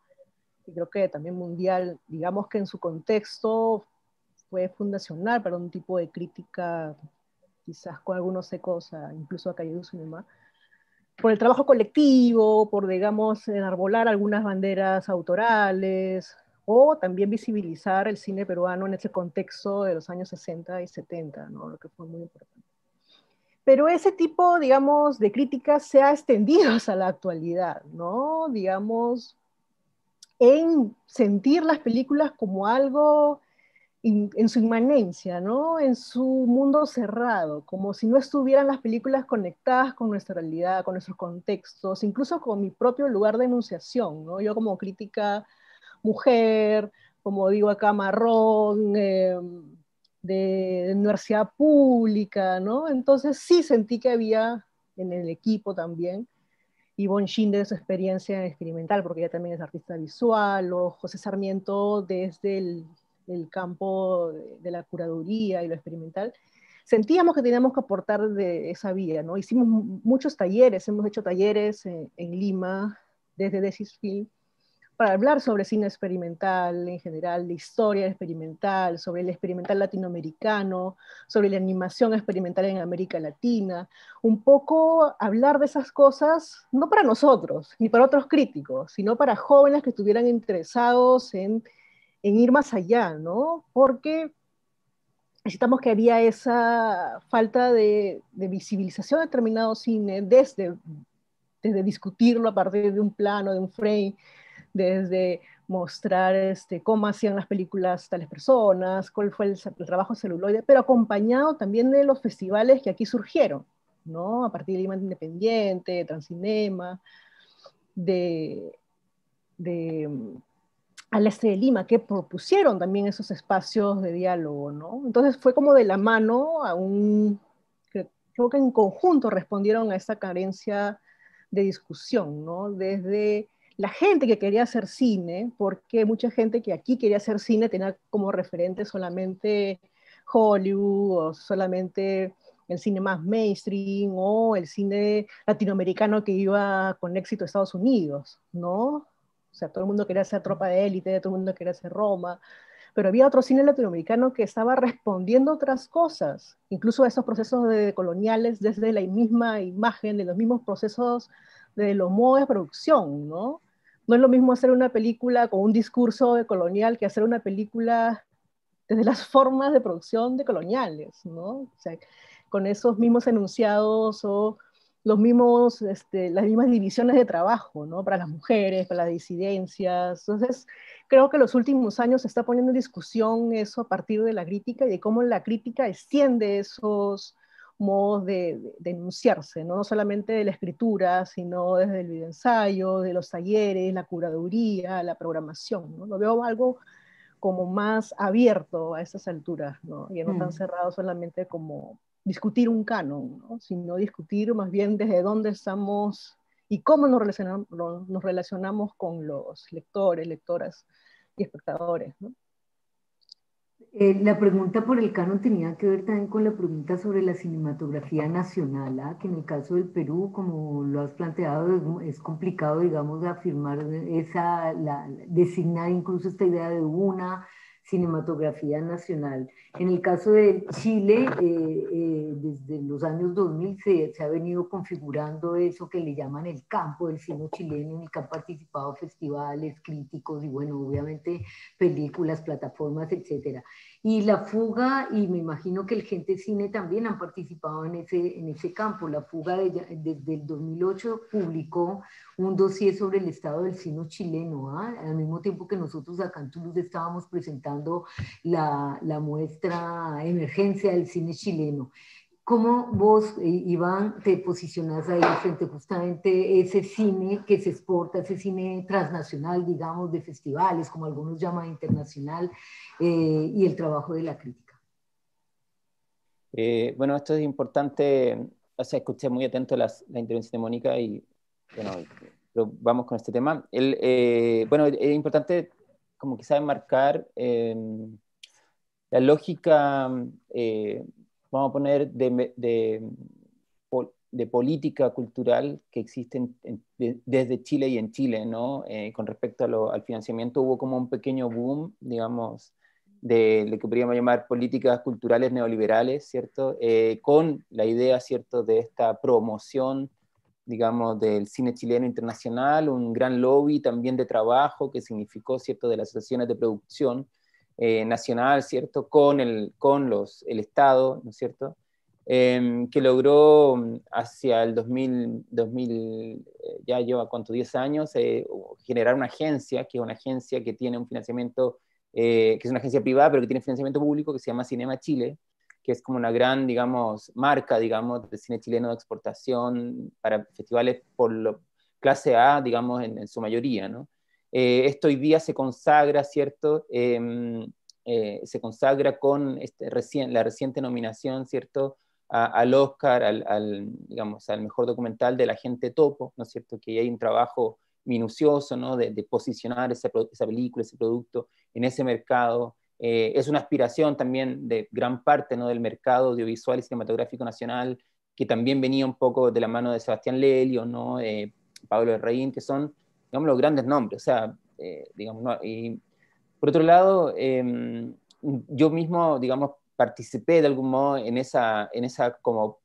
y creo que también mundial, digamos que en su contexto fue fundacional para un tipo de crítica, quizás con algunos ecos, incluso a Calle du Cinema, por el trabajo colectivo, por, digamos, enarbolar algunas banderas autorales, o también visibilizar el cine peruano en ese contexto de los años 60 y 70, ¿no? Lo que fue muy importante. Pero ese tipo, digamos, de críticas se ha extendido hasta la actualidad, ¿no? Digamos, en sentir las películas como algo en su inmanencia, ¿no? En su mundo cerrado, como si no estuvieran las películas conectadas con nuestra realidad, con nuestros contextos, incluso con mi propio lugar de enunciación, ¿no? Yo como crítica mujer, como digo acá, marrón, de universidad pública, ¿no? Entonces sí sentí que había en el equipo también Ivonne Shin de su experiencia experimental, porque ella también es artista visual, o José Sarmiento desde el campo de la curaduría y lo experimental. Sentíamos que teníamos que aportar de esa vía, ¿no? Hicimos muchos talleres, hemos hecho talleres en Lima, desde Desis Film, para hablar sobre cine experimental en general, de historia experimental, sobre el experimental latinoamericano, sobre la animación experimental en América Latina, un poco hablar de esas cosas, no para nosotros, ni para otros críticos, sino para jóvenes que estuvieran interesados en ir más allá, ¿no? Porque necesitamos que había esa falta de visibilización de determinado cine desde discutirlo a partir de un plano, de un frame, desde mostrar cómo hacían las películas tales personas, cuál fue el trabajo celuloide, pero acompañado también de los festivales que aquí surgieron, ¿no? A partir de Lima Independiente, de Transcinema, al este de Lima, que propusieron también esos espacios de diálogo, ¿no? Entonces fue como de la mano creo que en conjunto respondieron a esta carencia de discusión, ¿no? Desde la gente que quería hacer cine, porque mucha gente que aquí quería hacer cine tenía como referente solamente Hollywood o solamente el cine más mainstream o el cine latinoamericano que iba con éxito a Estados Unidos, ¿no? O sea, todo el mundo quería hacer Tropa de Élite, todo el mundo quería hacer Roma, pero había otro cine latinoamericano que estaba respondiendo a otras cosas, incluso a esos procesos coloniales desde la misma imagen, de los mismos procesos, de los modos de producción, ¿no? No es lo mismo hacer una película con un discurso colonial que hacer una película desde las formas de producción coloniales, ¿no? O sea, con esos mismos enunciados o las mismas divisiones de trabajo, ¿no? Para las mujeres, para las disidencias. Entonces, creo que en los últimos años se está poniendo en discusión eso a partir de la crítica y de cómo la crítica extiende esos modos de enunciarse, ¿no? No solamente de la escritura, sino desde el videoensayo, de los talleres, la curaduría, la programación, ¿no? Lo veo algo como más abierto a estas alturas, ¿no? Y no tan cerrado solamente como discutir un canon, ¿no? Sino discutir más bien desde dónde estamos y cómo nos relacionamos con los lectores, lectoras y espectadores, ¿no? La pregunta por el canon tenía que ver también con la pregunta sobre la cinematografía nacional, ¿ah? Que en el caso del Perú, como lo has planteado, es complicado, digamos, afirmar designar incluso esta idea de una cinematografía nacional. En el caso de Chile, desde los años 2000 se ha venido configurando eso que le llaman el campo del cine chileno, en el que han participado festivales, críticos y, bueno, obviamente películas, plataformas, etcétera. Y La Fuga, y me imagino que el Gente Cine también han participado en ese campo. La Fuga desde el 2008 publicó un dossier sobre el estado del cine chileno, ¿ah? Al mismo tiempo que nosotros acá en Toulouse estábamos presentando la muestra Emergencia del cine chileno. ¿Cómo vos, Iván, te posicionás ahí frente justamente ese cine que se exporta, ese cine transnacional, digamos, de festivales, como algunos llaman internacional, y el trabajo de la crítica? Bueno, esto es importante, o sea, escuché muy atento la intervención de Mónica y, bueno, pero vamos con este tema. Bueno, es importante como quizá enmarcar la lógica, vamos a poner, de política cultural que existe desde Chile y en Chile, ¿no? Con respecto al financiamiento hubo como un pequeño boom, digamos, de lo que podríamos llamar políticas culturales neoliberales, ¿cierto? Con la idea, ¿cierto?, de esta promoción, digamos, del cine chileno internacional, un gran lobby también de trabajo que significó, ¿cierto?, de las asociaciones de producción nacional, ¿cierto?, con el Estado, ¿no es cierto?, que logró hacia el 2000 ya lleva, ¿cuánto?, 10 años, generar una agencia, que es una agencia que tiene un financiamiento, que es una agencia privada, pero que tiene financiamiento público, que se llama Cinema Chile, que es como una gran, digamos, marca, digamos, de cine chileno de exportación para festivales clase A, digamos, en su mayoría, ¿no? Esto hoy día se consagra, ¿cierto?, se consagra con la reciente nominación, ¿cierto?, al Oscar, digamos, al mejor documental de La Gente Topo, ¿no es cierto?, que hay un trabajo minucioso, ¿no?, de posicionar esa película, ese producto en ese mercado. Es una aspiración también de gran parte, ¿no?, del mercado audiovisual y cinematográfico nacional, que también venía un poco de la mano de Sebastián Lelio, ¿no?, Pablo Larraín, que son, digamos, los grandes nombres. O sea, digamos, ¿no? Y por otro lado, yo mismo, digamos, participé de algún modo en esa como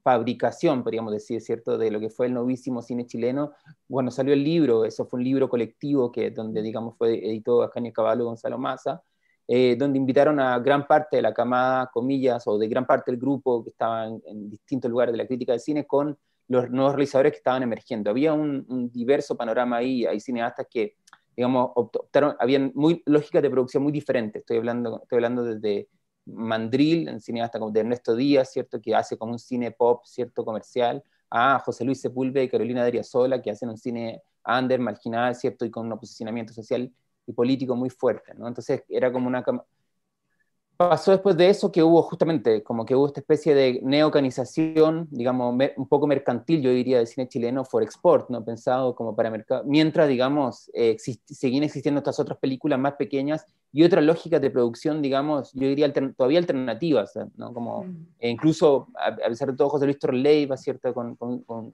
fabricación, podríamos decir, ¿cierto?, de lo que fue el novísimo cine chileno. Bueno, salió el libro, eso fue un libro colectivo donde, digamos, fue editado Ascanio Cavallo y Gonzalo Massa, donde invitaron a gran parte de la camada, comillas, o de gran parte del grupo que estaban en distintos lugares de la crítica del cine con los nuevos realizadores que estaban emergiendo. Había un diverso panorama ahí, hay cineastas que, digamos, optaron, habían lógicas de producción muy diferentes. Estoy hablando desde Mandril, un cineasta como de Ernesto Díaz, ¿cierto?, que hace como un cine pop, ¿cierto?, comercial, a José Luis Sepúlveda y Carolina Dariasola, que hacen un cine under, marginal, ¿cierto?, y con un posicionamiento social y político muy fuerte, ¿no? Entonces era como una... Pasó después de eso que hubo justamente, como que hubo esta especie de neocanización, digamos, un poco mercantil, yo diría, del cine chileno for export, ¿no?, pensado como para mercado, mientras, digamos, seguían existiendo estas otras películas más pequeñas y otras lógicas de producción, digamos, yo diría todavía alternativas, ¿no?, como incluso, a pesar de todo, José Luis Torleiva, ¿cierto?, con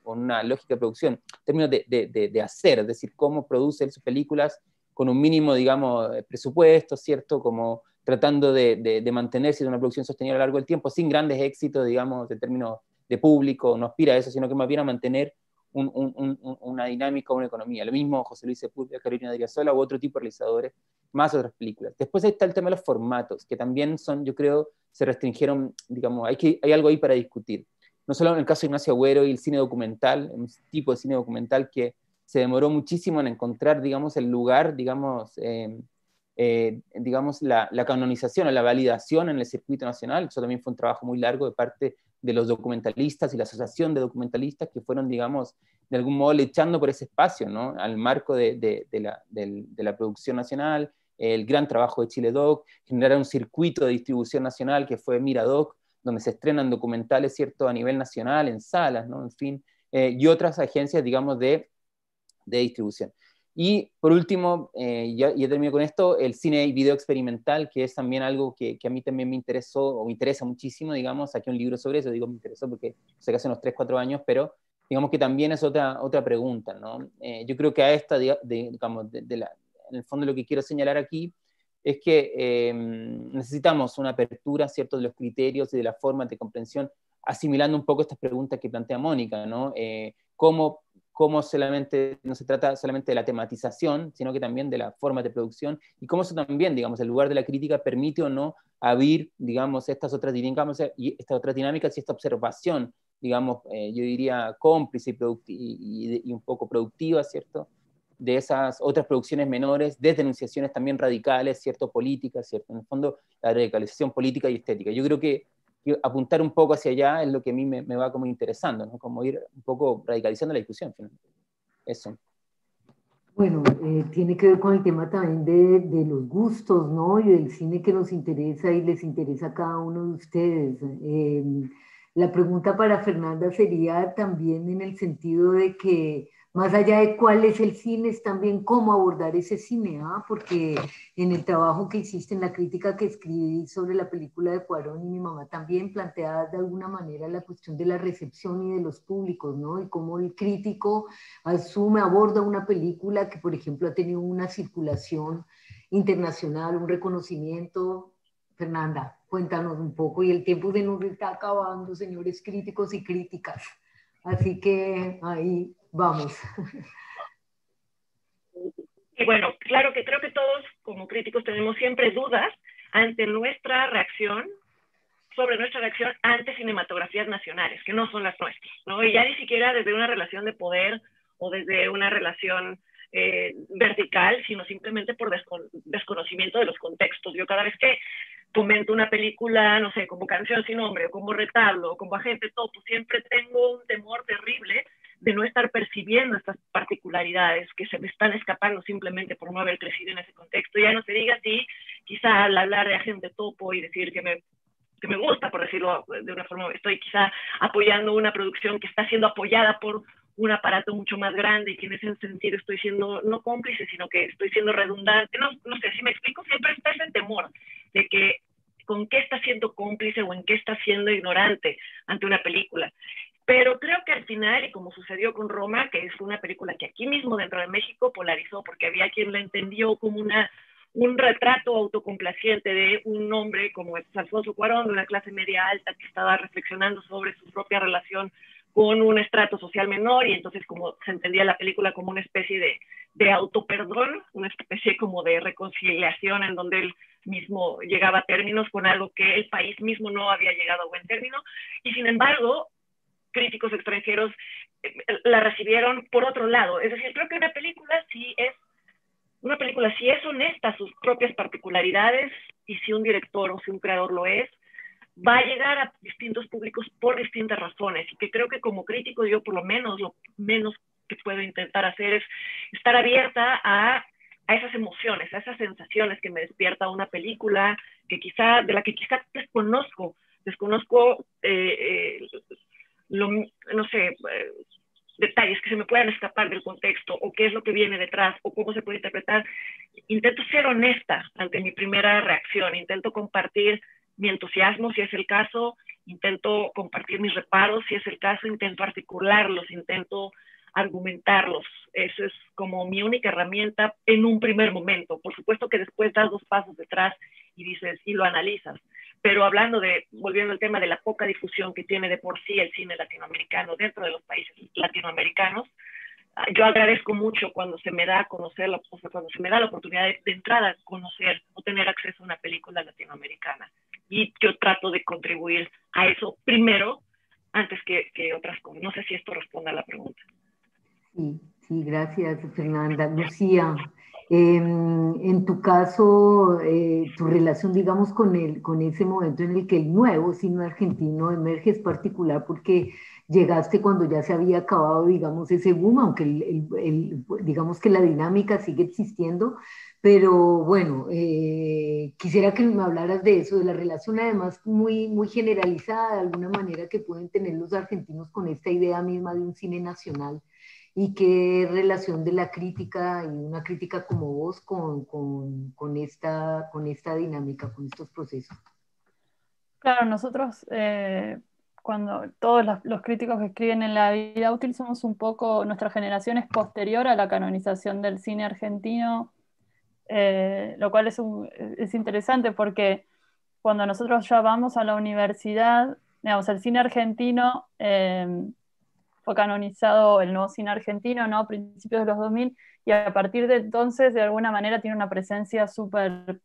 una lógica de producción, en términos de hacer, es decir, cómo produce sus películas con un mínimo, digamos, presupuesto, ¿cierto?, como tratando de mantenerse en una producción sostenida a lo largo del tiempo, sin grandes éxitos, digamos, en términos de público, no aspira a eso, sino que más bien a mantener una dinámica, una economía. Lo mismo José Luis Sepúlveda, Carolina Dariasola u otro tipo de realizadores, más otras películas. Después está el tema de los formatos, que también son, yo creo, se restringieron, digamos, hay algo ahí para discutir. No solo en el caso de Ignacio Agüero y el cine documental, un tipo de cine documental que se demoró muchísimo en encontrar, digamos, el lugar, digamos, digamos, la canonización o la validación en el circuito nacional. Eso también fue un trabajo muy largo de parte de los documentalistas y la asociación de documentalistas que fueron, digamos, de algún modo luchando por ese espacio, ¿no?, al marco de la producción nacional, el gran trabajo de Chile Doc, generar un circuito de distribución nacional que fue Miradoc, donde se estrenan documentales, ¿cierto?, a nivel nacional, en salas, ¿no?, en fin, y otras agencias, digamos, de distribución. Y por último, ya termino con esto, el cine y video experimental, que es también algo que a mí también me interesó, o me interesa muchísimo, digamos, saqué un libro sobre eso, digo me interesó porque sé hace unos 3, 4 años, pero digamos que también es otra pregunta, ¿no? Yo creo que a esta, digamos, en el fondo lo que quiero señalar aquí es que necesitamos una apertura, ¿cierto?, de los criterios y de las formas de comprensión, asimilando un poco estas preguntas que plantea Mónica, ¿no? Cómo solamente, no se trata solamente de la tematización, sino que también de la forma de producción, y cómo eso también, digamos, el lugar de la crítica permite o no abrir, digamos, estas otras dinámicas y esta observación, digamos, yo diría cómplice y un poco productiva, ¿cierto?, de esas otras producciones menores, de denunciaciones también radicales, ¿cierto?, políticas, ¿cierto?, en el fondo, la radicalización política y estética. Yo creo que apuntar un poco hacia allá es lo que a mí me va como interesando, ¿no?, como ir un poco radicalizando la discusión, finalmente. Eso. Bueno, tiene que ver con el tema también de los gustos, ¿no? Y del cine que nos interesa y les interesa a cada uno de ustedes. La pregunta para Fernanda sería también en el sentido de que más allá de cuál es el cine, es también cómo abordar ese cine, ¿ah? Porque en el trabajo que hiciste, en la crítica que escribí sobre la película de Cuarón y mi mamá también plantea de alguna manera la cuestión de la recepción y de los públicos, ¿no? Y cómo el crítico asume, aborda una película que, por ejemplo, ha tenido una circulación internacional, un reconocimiento. Fernanda, cuéntanos un poco, y el tiempo se nos está acabando, señores críticos y críticas. Así que ahí vamos. Y bueno, claro que creo que todos como críticos tenemos siempre dudas ante nuestra reacción, sobre nuestra reacción ante cinematografías nacionales, que no son las nuestras, ¿no? Y ya ni siquiera desde una relación de poder o desde una relación vertical, sino simplemente por desconocimiento de los contextos. Yo cada vez que comento una película, no sé, como Canción sin Nombre, o como Retablo, o como Agente Topo, siempre tengo un temor terrible de no estar percibiendo estas particularidades que se me están escapando simplemente por no haber crecido en ese contexto. Ya no se diga así, quizá al hablar de Agente Topo y decir que me gusta, por decirlo de una forma, estoy quizá apoyando una producción que está siendo apoyada por un aparato mucho más grande y que en ese sentido estoy siendo no cómplice, sino que estoy siendo redundante. No sé si me explico, siempre está ese temor de que con qué está siendo cómplice o en qué está siendo ignorante ante una película. Pero creo que al final, y como sucedió con Roma, que es una película que aquí mismo dentro de México polarizó, porque había quien la entendió como un retrato autocomplaciente de un hombre como es Alfonso Cuarón, de una clase media alta que estaba reflexionando sobre su propia relación con un estrato social menor, y entonces como se entendía la película como una especie de autoperdón, una especie como de reconciliación en donde él mismo llegaba a términos con algo que el país mismo no había llegado a buen término, y sin embargo críticos extranjeros la recibieron por otro lado. Es decir, creo que una película sí es honesta a sus propias particularidades, y si un director o si un creador lo es, va a llegar a distintos públicos por distintas razones, y que creo que como crítico yo por lo menos que puedo intentar hacer es estar abierta a esas emociones, a esas sensaciones que me despierta una película de la que quizá desconozco no sé, detalles que se me puedan escapar del contexto, o qué es lo que viene detrás, o cómo se puede interpretar. Intento ser honesta ante mi primera reacción, intento compartir mi entusiasmo si es el caso, intento compartir mis reparos si es el caso, intento articularlos, intento argumentarlos. Eso es como mi única herramienta en un primer momento. Por supuesto que después das 2 pasos detrás y dices, y lo analizas. Pero volviendo al tema de la poca difusión que tiene de por sí el cine latinoamericano dentro de los países latinoamericanos, yo agradezco mucho cuando se me da a conocer, cuando se me da la oportunidad de entrada a conocer o tener acceso a una película latinoamericana. Y yo trato de contribuir a eso primero, antes que otras cosas. No sé si esto responde a la pregunta. Sí, gracias, Fernanda. Lucía, en tu caso, tu relación, digamos, con ese momento en el que el nuevo cine argentino emerge es particular porque llegaste cuando ya se había acabado, digamos, ese boom, aunque digamos que la dinámica sigue existiendo, pero bueno, quisiera que me hablaras de eso, de la relación además muy, muy generalizada de alguna manera que pueden tener los argentinos con esta idea misma de un cine nacional, y qué relación de la crítica y una crítica como vos con esta dinámica, con estos procesos. Claro, nosotros, cuando todos los críticos que escriben en La Vida Útil somos un poco, nuestra generación es posterior a la canonización del cine argentino, lo cual es interesante porque cuando nosotros ya vamos a la universidad, digamos, el cine argentino fue canonizado, el nuevo cine argentino, ¿no? A principios de los 2000, y a partir de entonces, de alguna manera, tiene una presencia súper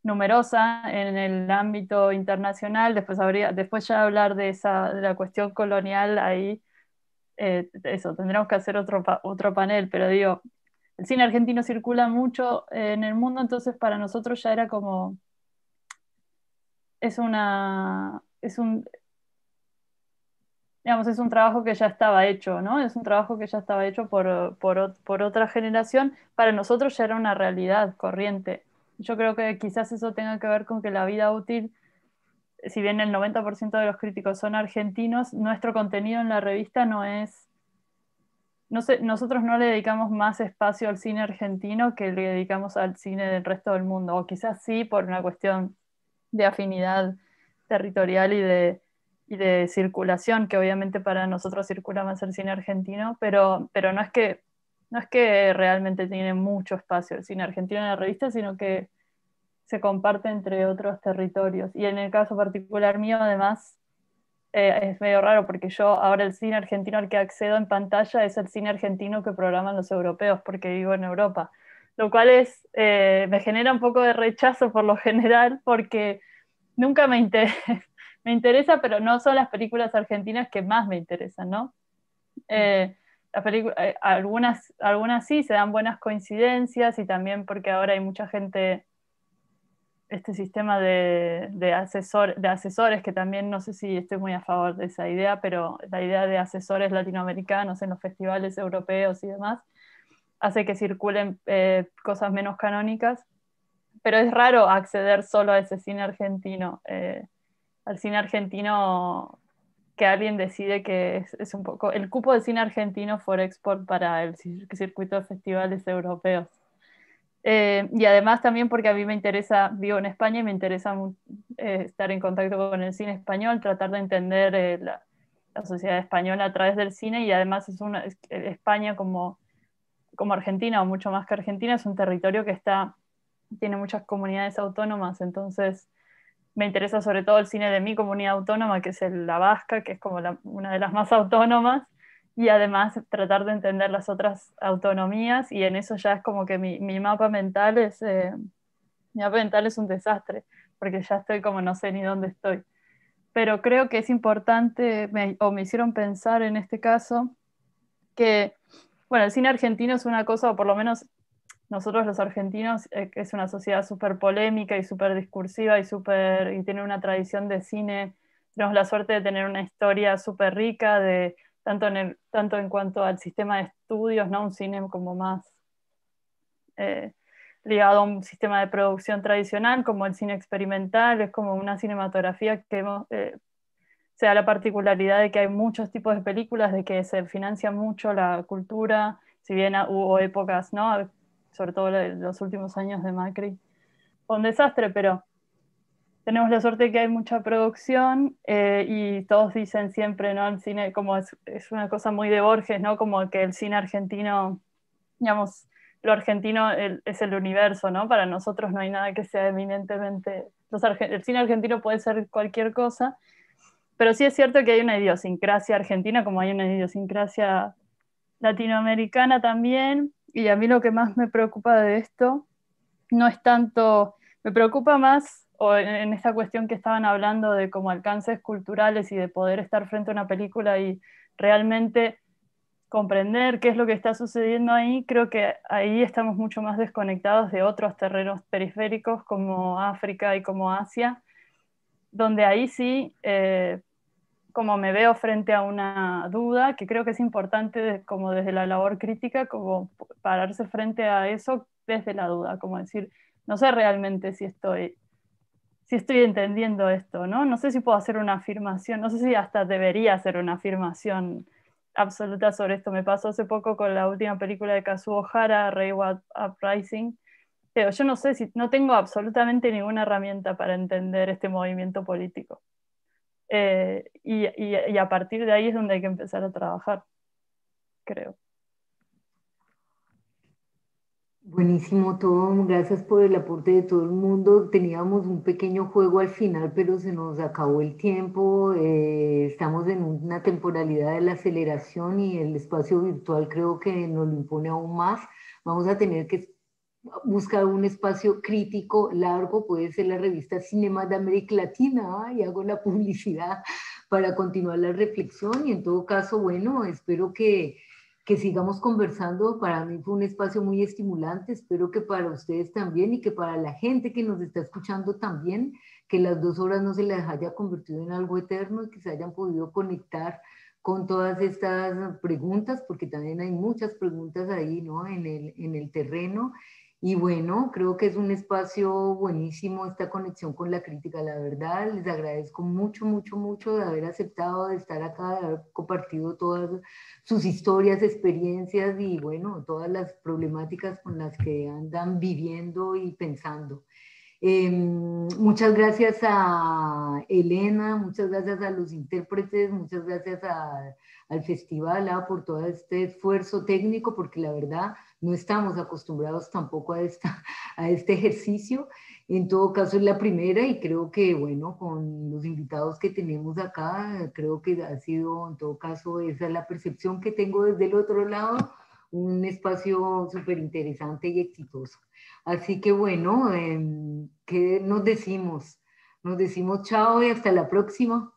numerosa en el ámbito internacional. Después ya hablar de la cuestión colonial, ahí, eso, tendremos que hacer otro panel, pero digo, el cine argentino circula mucho en el mundo, entonces para nosotros ya era como, digamos, es un trabajo que ya estaba hecho, ¿no? Es un trabajo que ya estaba hecho por otra generación. Para nosotros ya era una realidad corriente. Yo creo que quizás eso tenga que ver con que La Vida Útil, si bien el 90% de los críticos son argentinos, nuestro contenido en la revista no es... No sé, nosotros no le dedicamos más espacio al cine argentino que le dedicamos al cine del resto del mundo, o quizás sí por una cuestión de afinidad territorial y de circulación, que obviamente para nosotros circula más el cine argentino, pero no es que realmente tiene mucho espacio el cine argentino en la revista, sino que se comparte entre otros territorios. Y en el caso particular mío, además, es medio raro porque yo ahora el cine argentino al que accedo en pantalla es el cine argentino que programan los europeos, porque vivo en Europa, lo cual me genera un poco de rechazo por lo general, porque nunca me interesa, pero no son las películas argentinas que más me interesan, ¿no? Algunas sí se dan buenas coincidencias, y también porque ahora hay mucha gente, este sistema de asesores, que también no sé si estoy muy a favor de esa idea, pero la idea de asesores latinoamericanos en los festivales europeos y demás hace que circulen cosas menos canónicas, pero es raro acceder solo a ese cine argentino, al cine argentino que alguien decide que es un poco el cupo de cine argentino for export para el circuito de festivales europeos. Y además también porque a mí me interesa, vivo en España y me interesa estar en contacto con el cine español, tratar de entender la sociedad española a través del cine, y además España como Argentina, o mucho más que Argentina, es un territorio que tiene muchas comunidades autónomas, entonces me interesa sobre todo el cine de mi comunidad autónoma, que es la vasca, que es como una de las más autónomas, y además tratar de entender las otras autonomías, y en eso ya es como que mi mapa mental es un desastre, porque ya estoy como no sé ni dónde estoy. Pero creo que es importante, me hicieron pensar en este caso, que, bueno, el cine argentino es una cosa, o por lo menos nosotros los argentinos, que es una sociedad súper polémica y súper discursiva y tiene una tradición de cine, tenemos la suerte de tener una historia súper rica, tanto en cuanto al sistema de estudios, ¿no? Un cine como más ligado a un sistema de producción tradicional, como el cine experimental, es como una cinematografía que se da la particularidad de que hay muchos tipos de películas, de que se financia mucho la cultura, si bien hubo épocas, ¿no? Sobre todo los últimos años de Macri, fue un desastre, pero tenemos la suerte de que hay mucha producción, y todos dicen siempre, ¿no? El cine, como es una cosa muy de Borges, ¿no? Como que el cine argentino, digamos, lo argentino es el universo, ¿no? Para nosotros no hay nada que sea eminentemente... el cine argentino puede ser cualquier cosa, pero sí es cierto que hay una idiosincrasia argentina, como hay una idiosincrasia latinoamericana también, y a mí lo que más me preocupa de esto no es tanto, me preocupa más, o en esta cuestión que estaban hablando de como alcances culturales y de poder estar frente a una película y realmente comprender qué es lo que está sucediendo ahí, creo que ahí estamos mucho más desconectados de otros terrenos periféricos como África y como Asia, donde ahí sí, como me veo frente a una duda, que creo que es importante como desde la labor crítica, como pararse frente a eso desde la duda, como decir, no sé realmente si estoy entendiendo esto, ¿no? No sé si puedo hacer una afirmación, no sé si hasta debería hacer una afirmación absoluta sobre esto. Me pasó hace poco con la última película de Kazuo Hara, Reiwa Uprising, pero yo no sé no tengo absolutamente ninguna herramienta para entender este movimiento político. Y a partir de ahí es donde hay que empezar a trabajar, creo. Buenísimo todo, gracias por el aporte de todo el mundo. Teníamos un pequeño juego al final, pero se nos acabó el tiempo. Estamos en una temporalidad de la aceleración y el espacio virtual creo que nos lo impone aún más. Vamos a tener que buscar un espacio crítico largo, puede ser la revista Cinema de América Latina, y hago la publicidad para continuar la reflexión, y en todo caso, bueno, espero que sigamos conversando. Para mí fue un espacio muy estimulante, espero que para ustedes también y que para la gente que nos está escuchando también, que las 2 horas no se les haya convertido en algo eterno y que se hayan podido conectar con todas estas preguntas, porque también hay muchas preguntas ahí, ¿no? En el terreno. Y bueno, creo que es un espacio buenísimo esta conexión con la crítica, la verdad. Les agradezco mucho, mucho, mucho de haber aceptado, de estar acá, de haber compartido todas sus historias, experiencias y bueno, todas las problemáticas con las que andan viviendo y pensando. Muchas gracias a Elena, muchas gracias a los intérpretes, muchas gracias al festival por todo este esfuerzo técnico, porque la verdad no estamos acostumbrados tampoco a este ejercicio. En todo caso es la primera y creo que, bueno, con los invitados que tenemos acá, creo que ha sido, en todo caso, esa es la percepción que tengo desde el otro lado, un espacio súper interesante y exitoso. Así que bueno, ¿qué nos decimos? Nos decimos chao y hasta la próxima.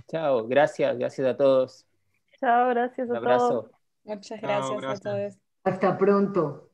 Chao, gracias a todos. Chao, gracias Un a todos. abrazo. Muchas Chao, gracias a gracias. todos. Hasta pronto.